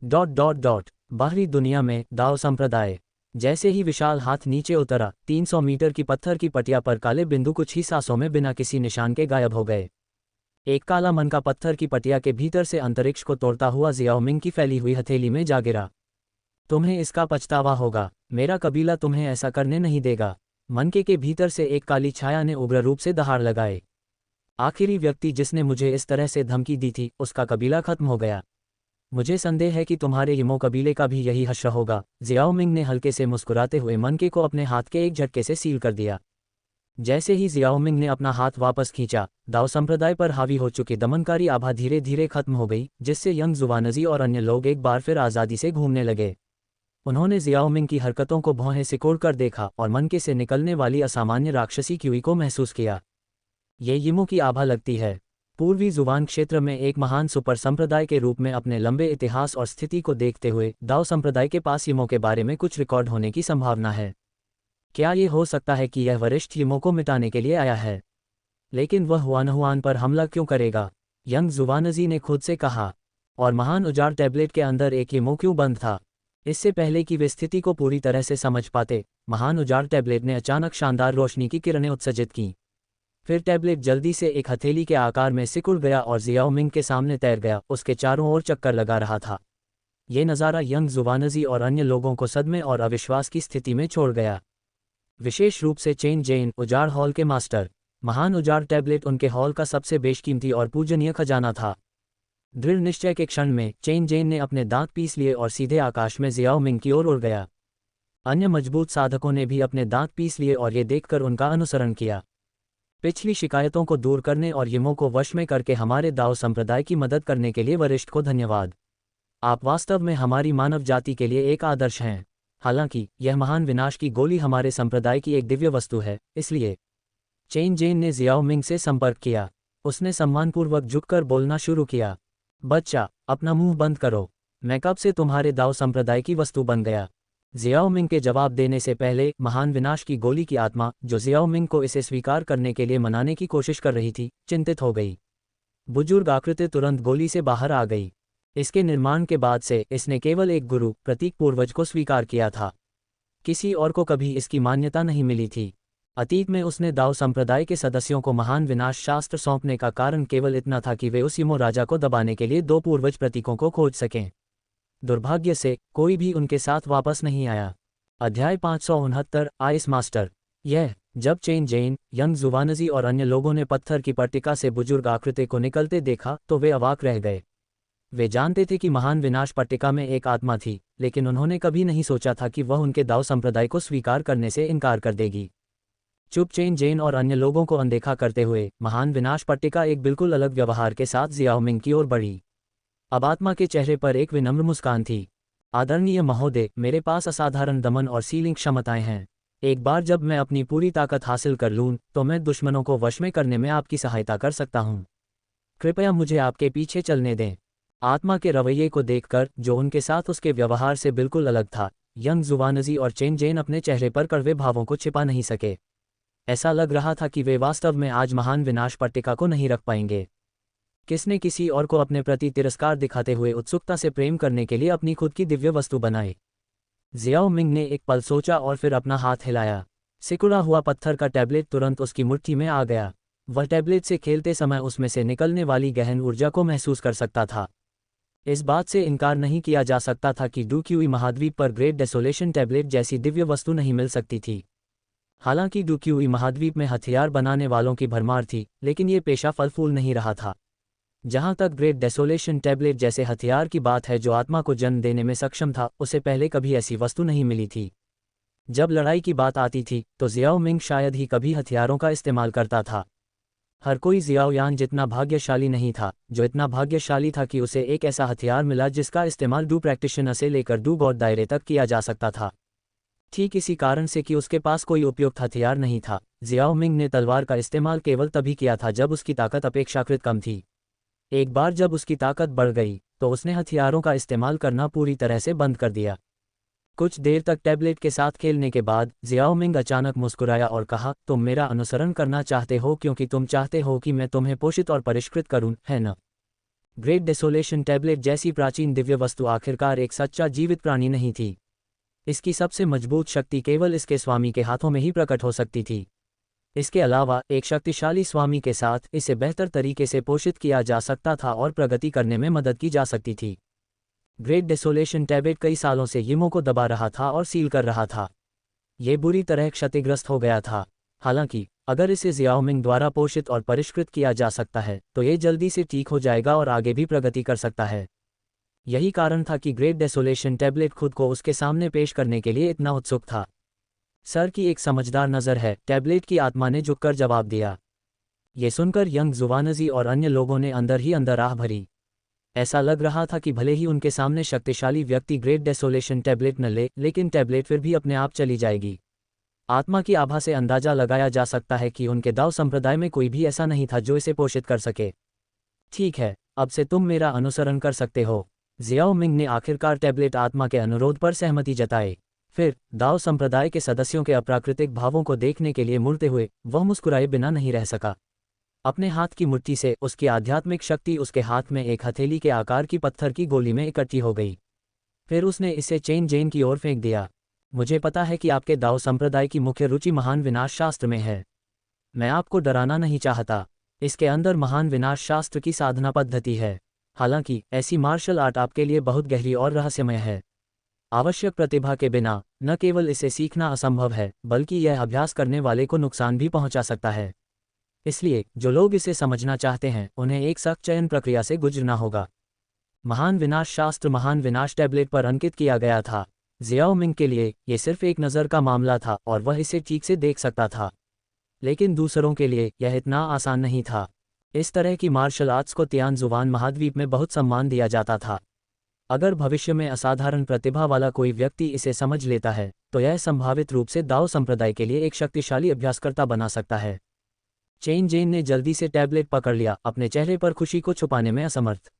बाहरी दुनिया में दाओ संप्रदाय। जैसे ही विशाल हाथ नीचे उतरा, 300 मीटर की पत्थर की पटिया पर काले बिंदु कुछ ही सांसों में बिना किसी निशान के गायब हो गए। एक काला मन का पत्थर की पटिया के भीतर से अंतरिक्ष को तोड़ता हुआ जियाओमिंग की फैली हुई हथेली में जा गिरा। तुम्हें इसका पछतावा होगा। मेरा कबीला तुम्हें ऐसा करने नहीं देगा। मनके के भीतर से एक काली छाया ने उग्र रूप से दहाड़ लगाए। आखिरी व्यक्ति जिसने मुझे इस तरह से धमकी दी थी, उसका कबीला खत्म हो गया। मुझे संदेह है कि तुम्हारे यमो कबीले का भी यही हश्र होगा। जियाओमिंग ने हल्के से मुस्कुराते हुए मनके को अपने हाथ के एक झटके से सील कर दिया। जैसे ही जियाओमिंग ने अपना हाथ वापस खींचा, दाओ संप्रदाय पर हावी हो चुकी दमनकारी आभा धीरे धीरे खत्म हो गई, जिससे यंग जुवानजी और अन्य लोग एक बार फिर आज़ादी से घूमने लगे। उन्होंने जियाओमिंग की हरकतों को भौहें सिकोड़ कर देखा और मनके से निकलने वाली असामान्य राक्षसी क्यूई को महसूस किया। ये यिमो की आभा लगती है। पूर्वी जुबान क्षेत्र में एक महान सुपर संप्रदाय के रूप में अपने लंबे इतिहास और स्थिति को देखते हुए दाओ संप्रदाय के पास यिमो के बारे में कुछ रिकॉर्ड होने की संभावना है। क्या ये हो सकता है कि यह वरिष्ठ यिमो को मिटाने के लिए आया है? लेकिन वह हुआनहुआन पर हमला क्यों करेगा? यंग जुवानजी ने खुद से कहा। और महान उजाड़ टैबलेट के अंदर एक यिमो क्यों बंद था? इससे पहले कि वे स्थिति को पूरी तरह से समझ पाते, महान उजाड़ टैबलेट ने अचानक शानदार रोशनी की किरणें उत्सर्जित की। फिर टैबलेट जल्दी से एक हथेली के आकार में सिकुड़ गया और जियाओमिंग के सामने तैर गया, उसके चारों ओर चक्कर लगा रहा था। ये नज़ारा यंग जुवानजी और अन्य लोगों को सदमे और अविश्वास की स्थिति में छोड़ गया। विशेष रूप से चेन जेन, उजाड़ हॉल के मास्टर। महान उजाड़ टैबलेट उनके हॉल का सबसे बेशकीमती और पूजनीय खजाना था। दृढ़ निश्चय के क्षण में चेन जेन ने अपने दांत पीस लिए और सीधे आकाश में जियाओमिंग की ओर उड़ गया। अन्य मजबूत साधकों ने भी अपने दांत पीस लिए और ये देखकर उनका अनुसरण किया। पिछली शिकायतों को दूर करने और यिमो को वश में करके हमारे दाओ संप्रदाय की मदद करने के लिए वरिष्ठ को धन्यवाद। आप वास्तव में हमारी मानव जाति के लिए एक आदर्श हैं। हालांकि यह महान विनाश की गोली हमारे संप्रदाय की एक दिव्य वस्तु है, इसलिए चेन जेन ने जियाओमिंग से संपर्क किया। उसने सम्मानपूर्वक झुककर बोलना शुरू किया। बच्चा, अपना मुंह बंद करो। मैं कब से तुम्हारे दाओ संप्रदाय की वस्तु बन गया? जियाओमिंग के जवाब देने से पहले महान विनाश की गोली की आत्मा, जो जियाओमिंग को इसे स्वीकार करने के लिए मनाने की कोशिश कर रही थी, चिंतित हो गई। बुजुर्ग आकृति तुरंत गोली से बाहर आ गई। इसके निर्माण के बाद से इसने केवल एक गुरु, प्रतीक पूर्वज को स्वीकार किया था। किसी और को कभी इसकी मान्यता नहीं मिली थी। अतीत में उसने दाओ संप्रदाय के सदस्यों को महान विनाश शास्त्र सौंपने का कारण केवल इतना था कि वे उस यिमो राजा को दबाने के लिए 2 पूर्वज प्रतीकों को खोज सकें। दुर्भाग्य से कोई भी उनके साथ वापस नहीं आया। अध्याय 569 आइस मास्टर। जब चेन जेन, यंग जुवानजी और अन्य लोगों ने पत्थर की पट्टिका से बुजुर्ग आकृति को निकलते देखा तो वे अवाक रह गए। वे जानते थे कि महान विनाश पट्टिका में एक आत्मा थी, लेकिन उन्होंने कभी नहीं सोचा था कि वह उनके दाओ संप्रदाय को स्वीकार करने से इनकार कर देगी। चुप चेन जेन और अन्य लोगों को अनदेखा करते हुए महान विनाश पट्टिका एक बिल्कुल अलग व्यवहार के साथ जियाओमिंग की ओर बढ़ी। अब आत्मा के चेहरे पर एक विनम्र मुस्कान थी। आदरणीय महोदय, मेरे पास असाधारण दमन और सीलिंग क्षमताएं हैं। एक बार जब मैं अपनी पूरी ताकत हासिल कर लूँ तो मैं दुश्मनों को वश में करने में आपकी सहायता कर सकता हूँ। कृपया मुझे आपके पीछे चलने दें। आत्मा के रवैये को देखकर, जो उनके साथ उसके व्यवहार से बिल्कुल अलग था, यंग जुवानजी और चेन जेन अपने चेहरे पर कड़वे भावों को छिपा नहीं सके। ऐसा लग रहा था कि वे वास्तव में आज महान विनाश पट्टिका को नहीं रख पाएंगे। किसने किसी और को अपने प्रति तिरस्कार दिखाते हुए उत्सुकता से प्रेम करने के लिए अपनी खुद की दिव्य वस्तु बनाई? जियाओ मिंग ने एक पल सोचा और फिर अपना हाथ हिलाया। सिकुड़ा हुआ पत्थर का टैबलेट तुरंत उसकी मुट्ठी में आ गया। वह टैबलेट से खेलते समय उसमें से निकलने वाली गहन ऊर्जा को महसूस कर सकता था। इस बात से इनकार नहीं किया जा सकता था कि डूक्यूई महाद्वीप पर ग्रेट डेसोलेशन टैबलेट जैसी दिव्य वस्तु नहीं मिल सकती थी। हालांकि डूक्यूई महाद्वीप में हथियार बनाने वालों की भरमार थी, लेकिन ये पेशा फल फूल नहीं रहा था। जहां तक ग्रेट डेसोलेशन टैबलेट जैसे हथियार की बात है जो आत्मा को जन्म देने में सक्षम था, उसे पहले कभी ऐसी वस्तु नहीं मिली थी। जब लड़ाई की बात आती थी तो जियाओ मिंग शायद ही कभी हथियारों का इस्तेमाल करता था। हर कोई जियाओ यान जितना भाग्यशाली नहीं था, जो इतना भाग्यशाली था कि उसे एक ऐसा हथियार मिला जिसका इस्तेमाल डू प्रैक्टिशनर से लेकर डू गॉड दायरे तक किया जा सकता था। ठीक इसी कारण से कि उसके पास कोई उपयुक्त हथियार नहीं था, जियाओ मिंग ने तलवार का इस्तेमाल केवल तभी किया था जब उसकी ताकत अपेक्षाकृत कम थी। एक बार जब उसकी ताकत बढ़ गई तो उसने हथियारों का इस्तेमाल करना पूरी तरह से बंद कर दिया। कुछ देर तक टैबलेट के साथ खेलने के बाद जियाओ मिंग अचानक मुस्कुराया और कहा, तुम मेरा अनुसरण करना चाहते हो क्योंकि तुम चाहते हो कि मैं तुम्हें पोषित और परिष्कृत करूं, है न? ग्रेट डेसोलेशन टैबलेट जैसी प्राचीन दिव्य वस्तु आखिरकार एक सच्चा जीवित प्राणी नहीं थी। इसकी सबसे मजबूत शक्ति केवल इसके स्वामी के हाथों में ही प्रकट हो सकती थी। इसके अलावा एक शक्तिशाली स्वामी के साथ इसे बेहतर तरीके से पोषित किया जा सकता था और प्रगति करने में मदद की जा सकती थी। ग्रेट डेसोलेशन टैबलेट कई सालों से यिमो को दबा रहा था और सील कर रहा था। ये बुरी तरह क्षतिग्रस्त हो गया था। हालांकि अगर इसे जियाओ मिंग द्वारा पोषित और परिष्कृत किया जा सकता है तो ये जल्दी से ठीक हो जाएगा और आगे भी प्रगति कर सकता है। यही कारण था कि ग्रेट डेसोलेशन टैबलेट खुद को उसके सामने पेश करने के लिए इतना उत्सुक था। सर की एक समझदार नज़र है, टैबलेट की आत्मा ने झुककर जवाब दिया। ये सुनकर यंग जुवानजी और अन्य लोगों ने अंदर ही अंदर आह भरी। ऐसा लग रहा था कि भले ही उनके सामने शक्तिशाली व्यक्ति ग्रेट डेसोलेशन टैबलेट न ले, लेकिन टैबलेट फिर भी अपने आप चली जाएगी। आत्मा की आभा से अंदाजा लगाया जा सकता है कि उनके दाव संप्रदाय में कोई भी ऐसा नहीं था जो इसे पोषित कर सके। ठीक है, अब से तुम मेरा अनुसरण कर सकते हो। जियाओ मिंग ने आखिरकार टैबलेट आत्मा के अनुरोध पर सहमति जताई। फिर दाव संप्रदाय के सदस्यों के अप्राकृतिक भावों को देखने के लिए मुड़ते हुए वह मुस्कुराए बिना नहीं रह सका। अपने हाथ की मुट्ठी से उसकी आध्यात्मिक शक्ति उसके हाथ में एक हथेली के आकार की पत्थर की गोली में इकट्ठी हो गई। फिर उसने इसे चेन जेन की ओर फेंक दिया। मुझे पता है कि आपके दाव संप्रदाय की मुख्य रुचि महान विनाश शास्त्र में है। मैं आपको डराना नहीं चाहता। इसके अंदर महान विनाश शास्त्र की साधना पद्धति है। हालांकि ऐसी मार्शल आर्ट आपके लिए बहुत गहरी और रहस्यमय है। आवश्यक प्रतिभा के बिना न केवल इसे सीखना असंभव है, बल्कि यह अभ्यास करने वाले को नुकसान भी पहुंचा सकता है। इसलिए जो लोग इसे समझना चाहते हैं उन्हें एक सख्त चयन प्रक्रिया से गुजरना होगा। महान विनाश शास्त्र महान विनाश टैबलेट पर अंकित किया गया था। जियाओ मिंग के लिए ये सिर्फ एक नज़र का मामला था और वह इसे ठीक से देख सकता था, लेकिन दूसरों के लिए यह इतना आसान नहीं था। इस तरह की मार्शल आर्ट्स को तियानजुवान महाद्वीप में बहुत सम्मान दिया जाता था। अगर भविष्य में असाधारण प्रतिभा वाला कोई व्यक्ति इसे समझ लेता है तो यह संभावित रूप से दाओ संप्रदाय के लिए एक शक्तिशाली अभ्यासकर्ता बना सकता है। चेन जेन ने जल्दी से टैबलेट पकड़ लिया, अपने चेहरे पर खुशी को छुपाने में असमर्थ।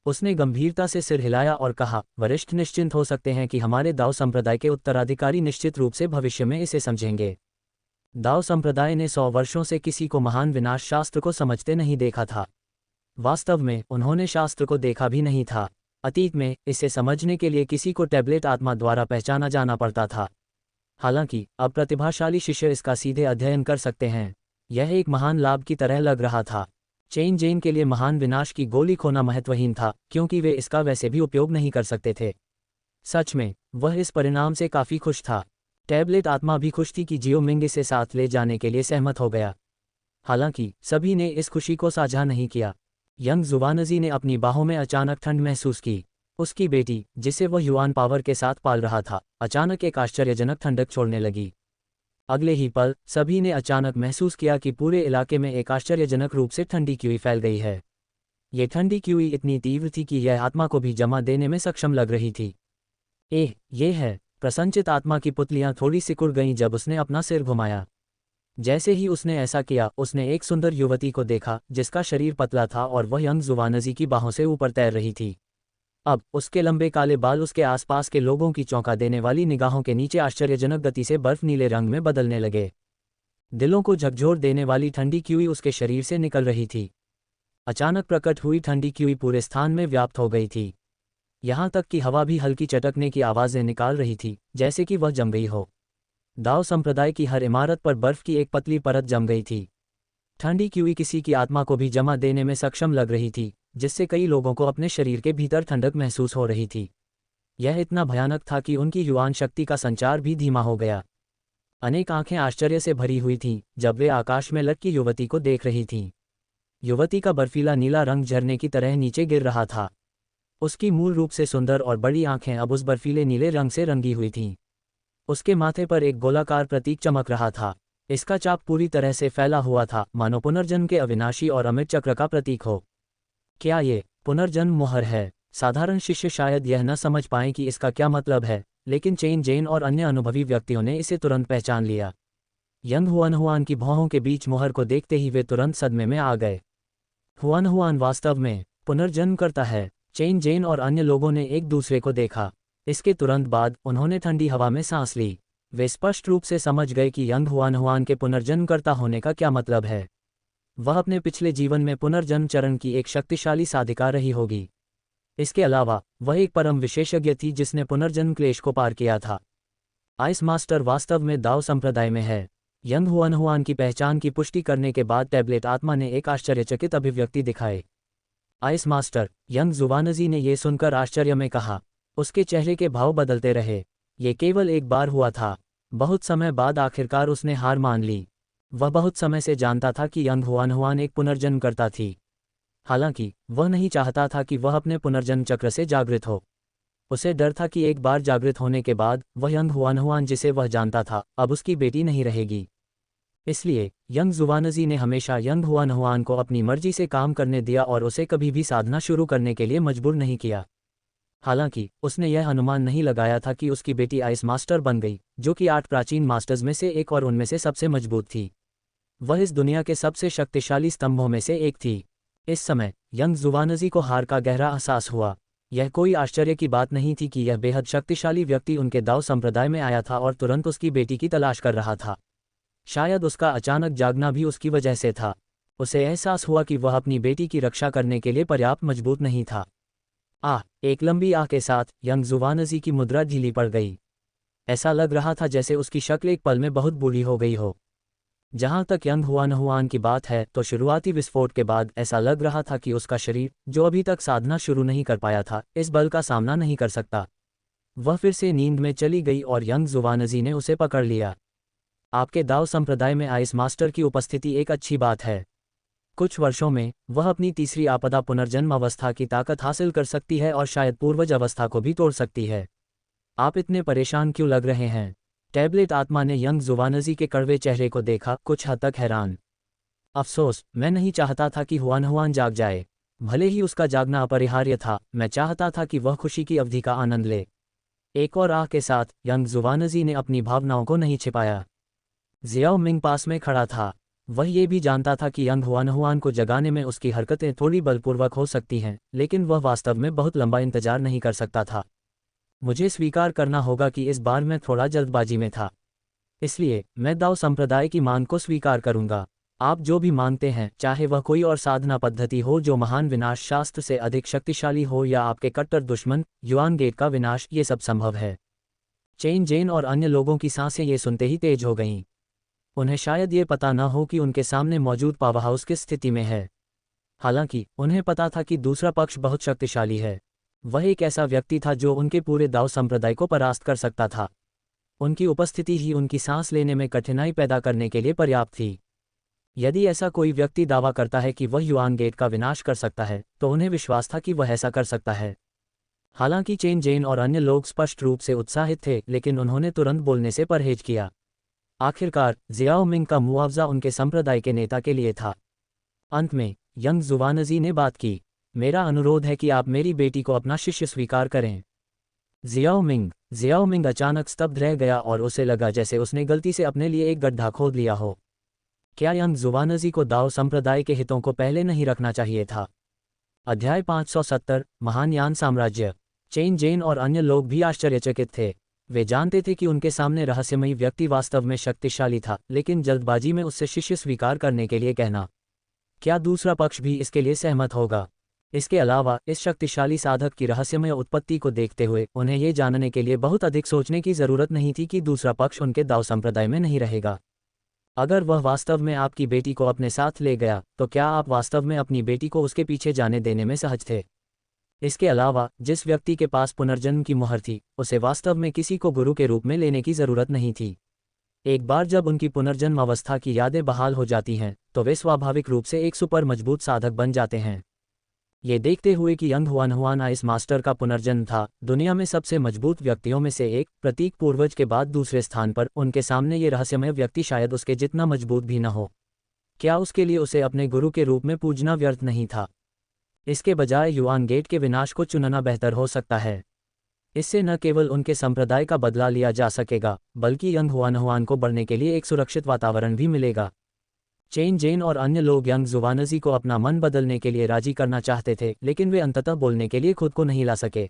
उसने गंभीरता से सिर हिलाया और कहा, वरिष्ठ निश्चिंत हो सकते हैं कि हमारे दाओ संप्रदाय के उत्तराधिकारी निश्चित रूप से भविष्य में इसे समझेंगे। दाओ संप्रदाय ने 100 वर्षों से किसी को महान विनाश शास्त्र को समझते नहीं देखा था। वास्तव में उन्होंने शास्त्र को देखा भी नहीं था। अतीत में इसे समझने के लिए किसी को टैबलेट आत्मा द्वारा पहचाना जाना पड़ता था। हालांकि अब प्रतिभाशाली शिष्य इसका सीधे अध्ययन कर सकते हैं। यह एक महान लाभ की तरह लग रहा था। चेन जेन के लिए महान विनाश की गोली खोना महत्वहीन था, क्योंकि वे इसका वैसे भी उपयोग नहीं कर सकते थे। सच में वह इस परिणाम से काफ़ी खुश था। टैबलेट आत्मा भी खुश थी कि जियो मिंग इसे साथ ले जाने के लिए सहमत हो गया। हालांकि सभी ने इस खुशी को साझा नहीं किया। यंग जुवानजी ने अपनी बाहों में अचानक ठंड महसूस की। उसकी बेटी, जिसे वह युआन पावर के साथ पाल रहा था, अचानक एक आश्चर्यजनक ठंडक छोड़ने लगी। अगले ही पल सभी ने अचानक महसूस किया कि पूरे इलाके में एक आश्चर्यजनक रूप से ठंडी क्यूई फैल गई है। ये ठंडी क्यूई इतनी तीव्र थी कि यह आत्मा को भी जमा देने में सक्षम लग रही थी। ये है। प्रसन्नचित आत्मा की पुतलियां थोड़ी सिकुड़ गईं जब उसने अपना सिर घुमाया। जैसे ही उसने ऐसा किया, उसने एक सुंदर युवती को देखा जिसका शरीर पतला था और वह यंग जुवानजी की बाहों से ऊपर तैर रही थी। अब उसके लंबे काले बाल उसके आसपास के लोगों की चौंका देने वाली निगाहों के नीचे आश्चर्यजनक गति से बर्फ नीले रंग में बदलने लगे। दिलों को झकझोर देने वाली ठंडी क्यूई उसके शरीर से निकल रही थी। अचानक प्रकट हुई ठंडी क्यूई पूरे स्थान में व्याप्त हो गई थी। यहाँ तक कि हवा भी हल्की चटकने की आवाज़ें निकाल रही थी, जैसे कि वह जम गई हो। दाओ संप्रदाय की हर इमारत पर बर्फ की एक पतली परत जम गई थी। ठंडी क्यूई किसी की आत्मा को भी जमा देने में सक्षम लग रही थी, जिससे कई लोगों को अपने शरीर के भीतर ठंडक महसूस हो रही थी। यह इतना भयानक था कि उनकी युवान शक्ति का संचार भी धीमा हो गया। अनेक आंखें आश्चर्य से भरी हुई थीं जब वे आकाश में लटकी युवती को देख रही थीं। युवती का बर्फीला नीला रंग झरने की तरह नीचे गिर रहा था। उसकी मूल रूप से सुंदर और बड़ी आंखें अब उस बर्फीले नीले रंग से रंगी हुई थीं। उसके माथे पर एक गोलाकार प्रतीक चमक रहा था। इसका चाप पूरी तरह से फैला हुआ था, मानो पुनर्जन्म के अविनाशी और अमिट चक्र का प्रतीक हो। क्या ये पुनर्जन्म मोहर है? साधारण शिष्य शायद यह न समझ पाएं कि इसका क्या मतलब है, लेकिन चेन जेन और अन्य अनुभवी व्यक्तियों ने इसे तुरंत पहचान लिया। यंग हुआन की भौहों के बीच मोहर को देखते ही वे तुरंत सदमे में आ गए। हुआन वास्तव में पुनर्जन्म करता है। चेन जेन और अन्य लोगों ने एक दूसरे को देखा। इसके तुरंत बाद उन्होंने ठंडी हवा में सांस ली। वे स्पष्ट रूप से समझ गए कि यंग हुआन के पुनर्जन्मकर्ता होने का क्या मतलब है। वह अपने पिछले जीवन में पुनर्जन्म चरण की एक शक्तिशाली साधिका रही होगी। इसके अलावा वह एक परम विशेषज्ञ थी जिसने पुनर्जन्म क्लेश को पार किया था। आइस मास्टर वास्तव में दाओ संप्रदाय में है। यंग हुआन की पहचान की पुष्टि करने के बाद टैबलेट आत्मा ने एक आश्चर्यचकित अभिव्यक्ति दिखाई। आइस मास्टर, यंग जुवानजी ने यह सुनकर आश्चर्य में कहा। उसके चेहरे के भाव बदलते रहे। ये केवल एक बार हुआ था। बहुत समय बाद आखिरकार उसने हार मान ली। वह बहुत समय से जानता था कि यंग हुआन एक पुनर्जन्म करता थी। हालांकि वह नहीं चाहता था कि वह अपने पुनर्जन्म चक्र से जागृत हो। उसे डर था कि एक बार जागृत होने के बाद वह यंग हुआन जिसे वह जानता था अब उसकी बेटी नहीं रहेगी। इसलिए यंग जुवानजी ने हमेशा यंग हुआन को अपनी मर्जी से काम करने दिया और उसे कभी भी साधना शुरू करने के लिए मजबूर नहीं किया। हालांकि उसने यह अनुमान नहीं लगाया था कि उसकी बेटी आइस मास्टर बन गई, जो कि 8 प्राचीन मास्टर्स में से एक और उनमें से सबसे मजबूत थी। वह इस दुनिया के सबसे शक्तिशाली स्तंभों में से एक थी। इस समय यंग जुवानजी को हार का गहरा एहसास हुआ। यह कोई आश्चर्य की बात नहीं थी कि यह बेहद शक्तिशाली व्यक्ति उनके दाओ संप्रदाय में आया था और तुरंत उसकी बेटी की तलाश कर रहा था। शायद उसका अचानक जागना भी उसकी वजह से था। उसे एहसास हुआ कि वह अपनी बेटी की रक्षा करने के लिए पर्याप्त मजबूत नहीं था। एक लंबी आह के साथ यंग जुवानजी की मुद्रा ढीली पड़ गई। ऐसा लग रहा था जैसे उसकी शक्ल एक पल में बहुत बूढ़ी हो गई हो। जहां तक यंग हुआन की बात है तो शुरुआती विस्फोट के बाद ऐसा लग रहा था कि उसका शरीर, जो अभी तक साधना शुरू नहीं कर पाया था, इस बल का सामना नहीं कर सकता। वह फिर से नींद में चली गई और यंग जुवानजी ने उसे पकड़ लिया। आपके दाओ संप्रदाय में आइस मास्टर की उपस्थिति एक अच्छी बात है। कुछ वर्षों में वह अपनी तीसरी आपदा पुनर्जन्म अवस्था की ताकत हासिल कर सकती है और शायद पूर्वज अवस्था को भी तोड़ सकती है। आप इतने परेशान क्यों लग रहे हैं? टैबलेट आत्मा ने यंग जुवानजी के कड़वे चेहरे को देखा, कुछ हद तक हैरान। अफसोस, मैं नहीं चाहता था कि हुआन जाग जाए। भले ही उसका जागना अपरिहार्य था, मैं चाहता था कि वह खुशी की अवधि का आनंद ले। एक और आह के साथ यंग जुवानजी ने अपनी भावनाओं को नहीं छिपाया। जियाओ मिंग पास में खड़ा था। वह ये भी जानता था कि यंग हुआन को जगाने में उसकी हरकतें थोड़ी बलपूर्वक हो सकती हैं, लेकिन वह वास्तव में बहुत लंबा इंतजार नहीं कर सकता था। मुझे स्वीकार करना होगा कि इस बार मैं थोड़ा जल्दबाजी में था। इसलिए मैं दाओ संप्रदाय की मांग को स्वीकार करूंगा। आप जो भी मांगते हैं, चाहे वह कोई और साधना पद्धति हो जो महान विनाश शास्त्र से अधिक शक्तिशाली हो या आपके कट्टर दुश्मन युआन गेट का विनाश, ये सब संभव है। चेन जेन और अन्य लोगों की सांसें ये सुनते ही तेज हो गईं। उन्हें शायद ये पता न हो कि उनके सामने मौजूद पावरहाउस किस स्थिति में है। हालांकि उन्हें पता था कि दूसरा पक्ष बहुत शक्तिशाली है। वह एक ऐसा व्यक्ति था जो उनके पूरे दाओ संप्रदाय को परास्त कर सकता था। उनकी उपस्थिति ही उनकी सांस लेने में कठिनाई पैदा करने के लिए पर्याप्त थी। यदि ऐसा कोई व्यक्ति दावा करता है कि वह युआन गेट का विनाश कर सकता है, तो उन्हें विश्वास था कि वह ऐसा कर सकता है। हालांकि चेन जेन और अन्य लोग स्पष्ट रूप से उत्साहित थे, लेकिन उन्होंने तुरंत बोलने से परहेज किया। आखिरकार जियाओ मिंग का मुआवजा उनके संप्रदाय के नेता के लिए था। अंत में यंग जुवानजी ने बात की। मेरा अनुरोध है कि आप मेरी बेटी को अपना शिष्य स्वीकार करें। जियाओ मिंग अचानक स्तब्ध रह गया और उसे लगा जैसे उसने गलती से अपने लिए एक गड्ढा खोद लिया हो। क्या यंग जुवानजी को दाओ संप्रदाय के हितों को पहले नहीं रखना चाहिए था? अध्याय 570 महान यान साम्राज्य। चेन जेन और अन्य लोग भी आश्चर्यचकित थे। वे जानते थे कि उनके सामने रहस्यमयी व्यक्ति वास्तव में शक्तिशाली था, लेकिन जल्दबाजी में उससे शिष्य स्वीकार करने के लिए कहना क्या दूसरा पक्ष भी इसके लिए सहमत होगा? इसके अलावा इस शक्तिशाली साधक की रहस्यमय उत्पत्ति को देखते हुए उन्हें ये जानने के लिए बहुत अधिक सोचने की जरूरत नहीं थी कि दूसरा पक्ष उनके दाव संप्रदाय में नहीं रहेगा। अगर वह वास्तव में आपकी बेटी को अपने साथ ले गया तो क्या आप वास्तव में अपनी बेटी को उसके पीछे जाने देने में सहज थे? इसके अलावा जिस व्यक्ति के पास पुनर्जन्म की मुहर थी उसे वास्तव में किसी को गुरु के रूप में लेने की जरूरत नहीं थी। एक बार जब उनकी पुनर्जन्म अवस्था की यादें बहाल हो जाती हैं तो वे स्वाभाविक रूप से एक सुपर मजबूत साधक बन जाते हैं। ये देखते हुए कि यंग हुआन आइस मास्टर का पुनर्जन्म था दुनिया में सबसे मजबूत व्यक्तियों में से एक, प्रतीक पूर्वज के बाद दूसरे स्थान पर, उनके सामने ये रहस्यमय व्यक्ति शायद उसके जितना मजबूत भी न हो। क्या उसके लिए उसे अपने गुरु के रूप में पूजना व्यर्थ नहीं था? इसके बजाय युआन गेट के विनाश को चुनना बेहतर हो सकता है। इससे न केवल उनके संप्रदाय का बदला लिया जा सकेगा बल्कि यंग हुआन को बढ़ने के लिए एक सुरक्षित वातावरण भी मिलेगा। चेन जेन और अन्य लोग यंग जुवानजी को अपना मन बदलने के लिए राजी करना चाहते थे लेकिन वे अंततः बोलने के लिए खुद को नहीं ला सके।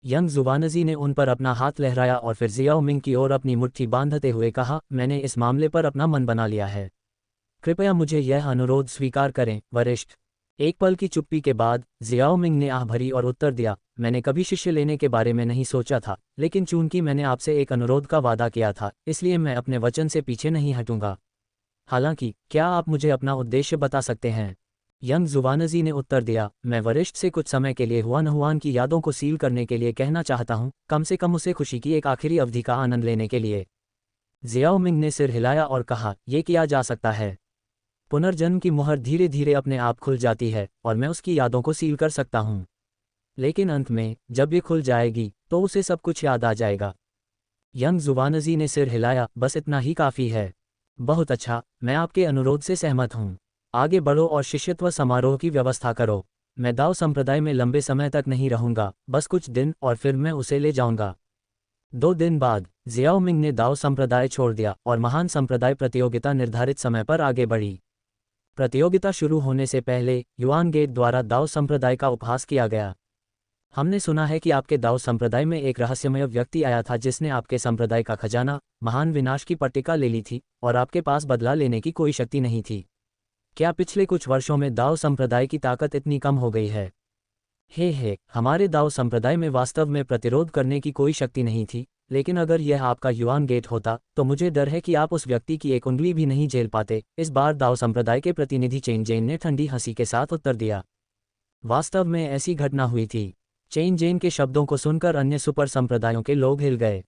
यंग जुवानजी ने उन पर अपना हाथ लहराया और फिर जियाओ मिंग की ओर अपनी मुट्ठी बांधते हुए कहा, मैंने इस मामले पर अपना मन बना लिया है। कृपया मुझे यह अनुरोध स्वीकार करें वरिष्ठ। एक पल की चुप्पी के बाद जियाओ मिंग ने आह भरी और उत्तर दिया, मैंने कभी शिष्य लेने के बारे में नहीं सोचा था लेकिन चूंकि मैंने आपसे एक अनुरोध का वादा किया था इसलिए मैं अपने वचन से पीछे नहीं हटूंगा। हालांकि क्या आप मुझे अपना उद्देश्य बता सकते हैं? यंग जुवानजी ने उत्तर दिया, मैं वरिष्ठ से कुछ समय के लिए हुआन की यादों को सील करने के लिए कहना चाहता हूं, कम से कम उसे खुशी की एक आखिरी अवधि का आनंद लेने के लिए। जियाओ मिंग ने सिर हिलाया और कहा, यह किया जा सकता है। पुनर्जन्म की मुहर धीरे धीरे अपने आप खुल जाती है और मैं उसकी यादों को सील कर सकता हूं। लेकिन अंत में जब ये खुल जाएगी तो उसे सब कुछ याद आ जाएगा। यंग जुवानजी ने सिर हिलाया, बस इतना ही काफ़ी है। बहुत अच्छा, मैं आपके अनुरोध से सहमत हूँ। आगे बढ़ो और शिष्यत्व समारोह की व्यवस्था करो। मैं दाओ संप्रदाय में लंबे समय तक नहीं रहूँगा, बस कुछ दिन, और फिर मैं उसे ले जाऊँगा। 2 दिन बाद जियाओ मिंग ने दाओ संप्रदाय छोड़ दिया और महान संप्रदाय प्रतियोगिता निर्धारित समय पर आगे बढ़ी। प्रतियोगिता शुरू होने से पहले युआन गेट द्वारा दाओ संप्रदाय का उपहास किया गया। हमने सुना है कि आपके दाओ संप्रदाय में एक रहस्यमय व्यक्ति आया था जिसने आपके संप्रदाय का खजाना, महान विनाश की पट्टिका ले ली थी और आपके पास बदला लेने की कोई शक्ति नहीं थी। क्या पिछले कुछ वर्षों में दाओ संप्रदाय की ताकत इतनी कम हो गई है? हे, हमारे दाओ संप्रदाय में वास्तव में प्रतिरोध करने की कोई शक्ति नहीं थी, लेकिन अगर यह आपका युआन गेट होता तो मुझे डर है कि आप उस व्यक्ति की एक उंगली भी नहीं झेल पाते। इस बार दाओ संप्रदाय के प्रतिनिधि चेन जेन ने ठंडी हंसी के साथ उत्तर दिया। वास्तव में ऐसी घटना हुई थी। चेन जेन के शब्दों को सुनकर अन्य सुपर संप्रदायों के लोग हिल गए।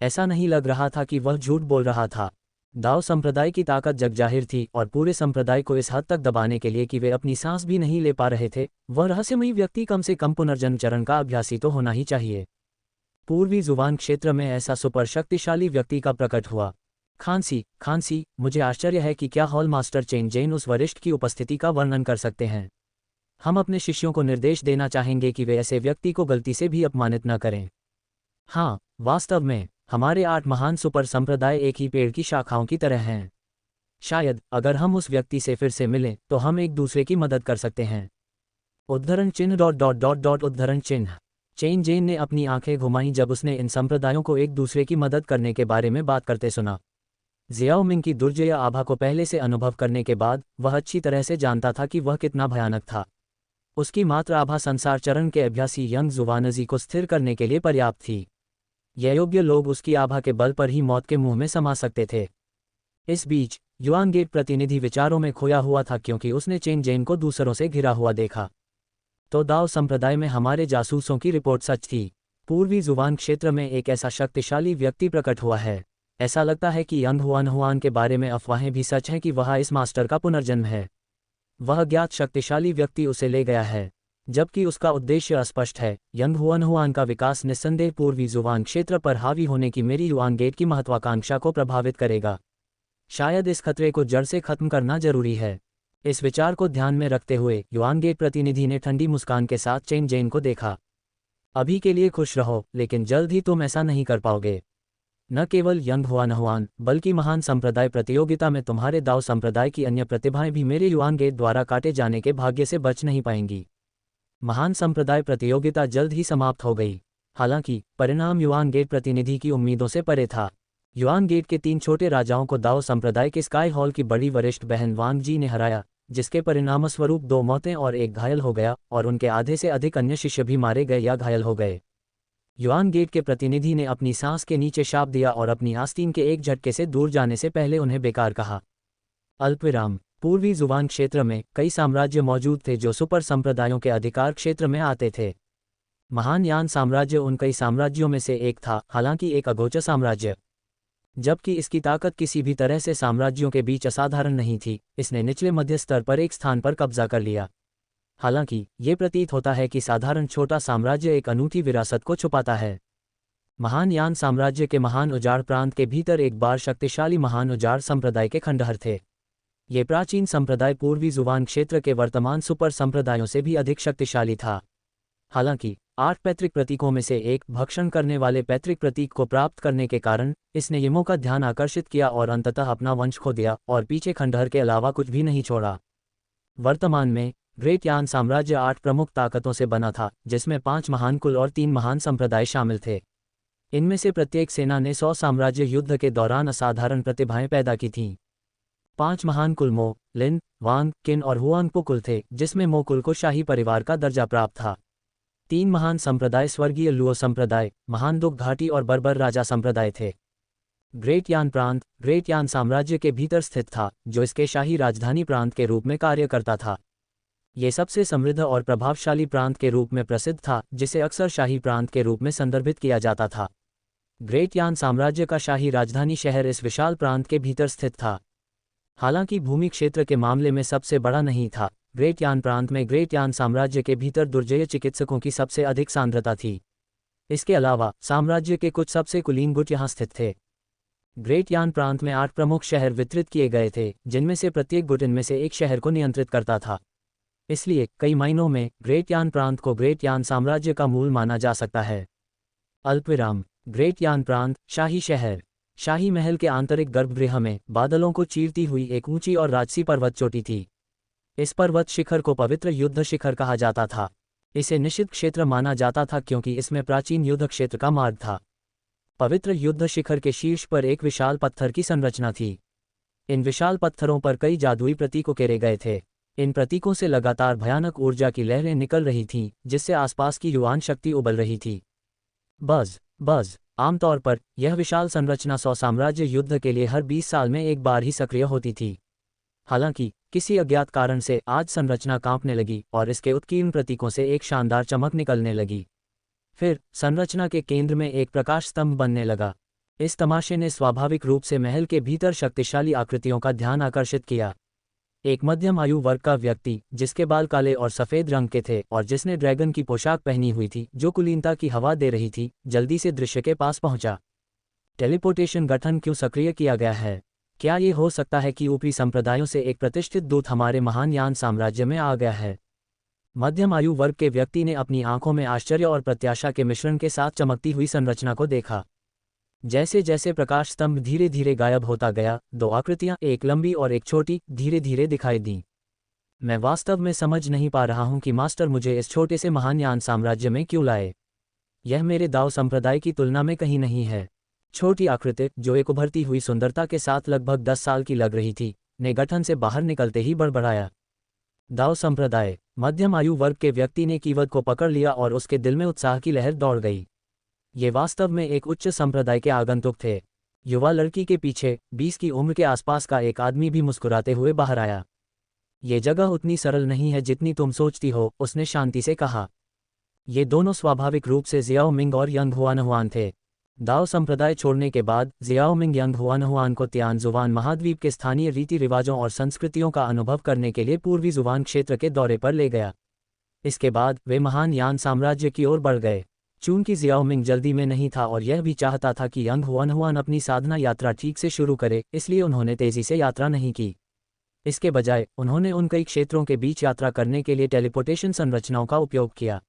ऐसा नहीं लग रहा था कि वह झूठ बोल रहा था। दाओ संप्रदाय की ताकत जगजाहिर थी और पूरे संप्रदाय को इस हद तक दबाने के लिए कि वे अपनी सांस भी नहीं ले पा रहे थे, वह रहस्यमयी व्यक्ति कम से कम पुनर्जन्म चरण का अभ्यासी तो होना ही चाहिए। पूर्वी जुवान क्षेत्र में ऐसा सुपर शक्तिशाली व्यक्ति का प्रकट हुआ। खांसी, मुझे आश्चर्य है कि क्या हॉल मास्टर चेन जेन उस वरिष्ठ की उपस्थिति का वर्णन कर सकते हैं। हम अपने शिष्यों को निर्देश देना चाहेंगे कि वे ऐसे व्यक्ति को गलती से भी अपमानित न करें। हाँ, वास्तव में हमारे 8 महान सुपर संप्रदाय एक ही पेड़ की शाखाओं की तरह हैं। शायद अगर हम उस व्यक्ति से फिर से मिलें तो हम एक दूसरे की मदद कर सकते हैं। उद्धरण चिन्ह। चेन जेन ने अपनी आंखें घुमाईं जब उसने इन संप्रदायों को एक दूसरे की मदद करने के बारे में बात करते सुना। जियाओ मिंग की दुर्जय आभा को पहले से अनुभव करने के बाद वह अच्छी तरह से जानता था कि वह कितना भयानक था। उसकी मात्र आभा संसार चरण के अभ्यासी यंग जुवानजी को स्थिर करने के लिए पर्याप्त थी। ये योग्य लोग उसकी आभा के बल पर ही मौत के मुंह में समा सकते थे। इस बीच युआन गेट प्रतिनिधि विचारों में खोया हुआ था क्योंकि उसने चेन जेन को दूसरों से घिरा हुआ देखा। तो दाओ संप्रदाय में हमारे जासूसों की रिपोर्ट सच थी। पूर्वी जुवान क्षेत्र में एक ऐसा शक्तिशाली व्यक्ति प्रकट हुआ है। ऐसा लगता है कि यंग हुआन के बारे में अफवाहें भी सच हैं कि वह इस मास्टर का पुनर्जन्म है। वह ज्ञात शक्तिशाली व्यक्ति उसे ले गया है, जबकि उसका उद्देश्य अस्पष्ट है। यंग हुआन का विकास निस्संदेह पूर्वी जुवान क्षेत्र पर हावी होने की मेरी युआन गेट की महत्वाकांक्षा को प्रभावित करेगा। शायद इस खतरे को जड़ से खत्म करना जरूरी है। इस विचार को ध्यान में रखते हुए युआन गेट प्रतिनिधि ने ठंडी मुस्कान के साथ चेन जेन को देखा। अभी के लिए खुश रहो, लेकिन जल्द ही तुम ऐसा नहीं कर पाओगे। न केवल यंग हुआन बल्कि महान संप्रदाय प्रतियोगिता में तुम्हारे दाओ संप्रदाय की अन्य प्रतिभाएं भी मेरे युआन गेट द्वारा काटे जाने के भाग्य से बच नहीं पाएंगी। महान संप्रदाय प्रतियोगिता जल्द ही समाप्त हो गई। हालांकि परिणाम युआन गेट प्रतिनिधि की उम्मीदों से परे था। युआन गेट के 3 छोटे राजाओं को दाओ संप्रदाय के स्काई हॉल की बड़ी वरिष्ठ बहन वांग जी ने हराया, जिसके परिणामस्वरूप 2 मौतें और 1 घायल हो गया और उनके आधे से अधिक अन्य शिष्य भी मारे गए या घायल हो गए। युआन गेट के प्रतिनिधि ने अपनी सांस के नीचे शाप दिया और अपनी आस्तीन के एक झटके से दूर जाने से पहले उन्हें बेकार कहा। अल्पविराम। पूर्वी जुवान क्षेत्र में कई साम्राज्य मौजूद थे जो सुपर संप्रदायों के अधिकार क्षेत्र में आते थे। महान यान साम्राज्य उन कई साम्राज्यों में से एक था, हालांकि एक अगोचर साम्राज्य। जबकि इसकी ताकत किसी भी तरह से साम्राज्यों के बीच असाधारण नहीं थी, इसने निचले मध्य स्तर पर एक स्थान पर कब्जा कर लिया। हालांकि ये प्रतीत होता है कि साधारण छोटा साम्राज्य एक अनूठी विरासत को छुपाता है। महान यान साम्राज्य के महान उजाड़ प्रांत के भीतर एक बार शक्तिशाली महान उजाड़ संप्रदाय के खंडहर थे। ये प्राचीन संप्रदाय पूर्वी जुवान क्षेत्र के वर्तमान सुपर संप्रदायों से भी अधिक शक्तिशाली था। हालांकि 8 पैतृक प्रतीकों में से एक भक्षण करने वाले पैतृक प्रतीक को प्राप्त करने के कारण इसने यमों का ध्यान आकर्षित किया और अंततः अपना वंश खो दिया और पीछे खंडहर के अलावा कुछ भी नहीं छोड़ा। वर्तमान में ग्रेट यान साम्राज्य 8 प्रमुख ताकतों से बना था, जिसमें 5 महान कुल और 3 महान संप्रदाय शामिल थे। इनमें से प्रत्येक सेना ने 100 साम्राज्य युद्ध के दौरान असाधारण प्रतिभाएं पैदा की थीं। 5 महान कुल मो, लिन, वांग, किन और हुआंगपो कुल थे, जिसमें मो कुल को शाही परिवार का दर्जा प्राप्त था। 3 महान संप्रदाय स्वर्गीय लुओ संप्रदाय, महान दुख घाटी और बर्बर राजा संप्रदाय थे। ग्रेट यान प्रांत ग्रेट यान साम्राज्य के भीतर स्थित था, जो इसके शाही राजधानी प्रांत के रूप में कार्य करता था। ये सबसे समृद्ध और प्रभावशाली प्रांत के रूप में प्रसिद्ध था, जिसे अक्सर शाही प्रांत के रूप में संदर्भित किया जाता था। ग्रेट यान साम्राज्य का शाही राजधानी शहर इस विशाल प्रांत के भीतर स्थित था। हालांकि भूमि क्षेत्र के मामले में सबसे बड़ा नहीं था, ग्रेट यान प्रांत में ग्रेट यान साम्राज्य के भीतर दुर्जय चिकित्सकों की सबसे अधिक सांद्रता थी। इसके अलावा साम्राज्य के कुछ सबसे कुलीन गुट यहाँ स्थित थे। ग्रेट यान प्रांत में 8 प्रमुख शहर वितरित किए गए थे, जिनमें से प्रत्येक गुट इनमें से एक शहर को नियंत्रित करता था। इसलिए कई मायनों में ग्रेट यान प्रांत को ग्रेट यान साम्राज्य का मूल माना जा सकता है। अल्पविराम। ग्रेट यान प्रांत शाही शहर। शाही महल के आंतरिक गर्भगृह में बादलों को चीरती हुई एक ऊंची और राजसी पर्वत चोटी थी। इस पर्वत शिखर को पवित्र युद्ध शिखर कहा जाता था। इसे निषिद्ध क्षेत्र माना जाता था क्योंकि इसमें प्राचीन युद्ध क्षेत्र का मार्ग था। पवित्र युद्ध शिखर के शीर्ष पर एक विशाल पत्थर की संरचना थी। इन विशाल पत्थरों पर कई जादुई प्रतीक उकेरे गए थे। इन प्रतीकों से लगातार भयानक ऊर्जा की लहरें निकल रही थीं, जिससे आसपास की युवान शक्ति उबल रही थी। Buzz buzz. आमतौर पर यह विशाल संरचना 100 साम्राज्य युद्ध के लिए हर 20 साल में एक बार ही सक्रिय होती थी। हालांकि किसी अज्ञात कारण से आज संरचना कांपने लगी और इसके उत्कीर्ण प्रतीकों से एक शानदार चमक निकलने लगी। फिर संरचना के केंद्र में एक प्रकाश स्तंभ बनने लगा। इस तमाशे ने स्वाभाविक रूप से महल के भीतर शक्तिशाली आकृतियों का ध्यान आकर्षित किया। एक मध्यम आयु वर्ग का व्यक्ति, जिसके बाल काले और सफ़ेद रंग के थे और जिसने ड्रैगन की पोशाक पहनी हुई थी जो कुलीनता की हवा दे रही थी, जल्दी से दृश्य के पास पहुंचा। टेलीपोर्टेशन गठन क्यों सक्रिय किया गया है? क्या ये हो सकता है कि ऊपरी संप्रदायों से एक प्रतिष्ठित दूत हमारे महान यान साम्राज्य में आ गया है? मध्यम आयु वर्ग के व्यक्ति ने अपनी आंखों में आश्चर्य और प्रत्याशा के मिश्रण के साथ चमकती हुई संरचना को देखा। जैसे जैसे प्रकाश स्तंभ धीरे धीरे गायब होता गया, 2 आकृतियां, एक लंबी और एक छोटी, धीरे धीरे दिखाई दीं। मैं वास्तव में समझ नहीं पा रहा हूं कि मास्टर मुझे इस छोटे से महान यान साम्राज्य में क्यों लाए। यह मेरे दाव संप्रदाय की तुलना में कहीं नहीं है। छोटी आकृति, जो एक उभरती हुई सुंदरता के साथ लगभग 10 साल की लग रही थी, ने गठन से बाहर निकलते ही बड़बड़ाया। दाव संप्रदाय। मध्यम आयु वर्ग के व्यक्ति ने कीवर्ड को पकड़ लिया और उसके दिल में उत्साह की लहर दौड़ गई। ये वास्तव में एक उच्च संप्रदाय के आगंतुक थे। युवा लड़की के पीछे 20 की उम्र के आसपास का एक आदमी भी मुस्कुराते हुए बाहर आया। ये जगह उतनी सरल नहीं है जितनी तुम सोचती हो, उसने शांति से कहा। ये दोनों स्वाभाविक रूप से जियाओ मिंग और यंग हुआनहुआन थे। दाओ संप्रदाय छोड़ने के बाद जियाओ मिंग यंग हुआनहुआन को तियानजुवान महाद्वीप के स्थानीय रीति रिवाजों और संस्कृतियों का अनुभव करने के लिए पूर्वी जुवान क्षेत्र के दौरे पर ले गया। इसके बाद वे महान यान साम्राज्य की ओर बढ़ गए। चूंकि जियाओ मिंग जल्दी में नहीं था और यह भी चाहता था कि यंग हुआनहुआन अपनी साधना यात्रा ठीक से शुरू करे, इसलिए उन्होंने तेजी से यात्रा नहीं की। इसके बजाय उन्होंने उन कई क्षेत्रों के बीच यात्रा करने के लिए टेलीपोर्टेशन संरचनाओं का उपयोग किया।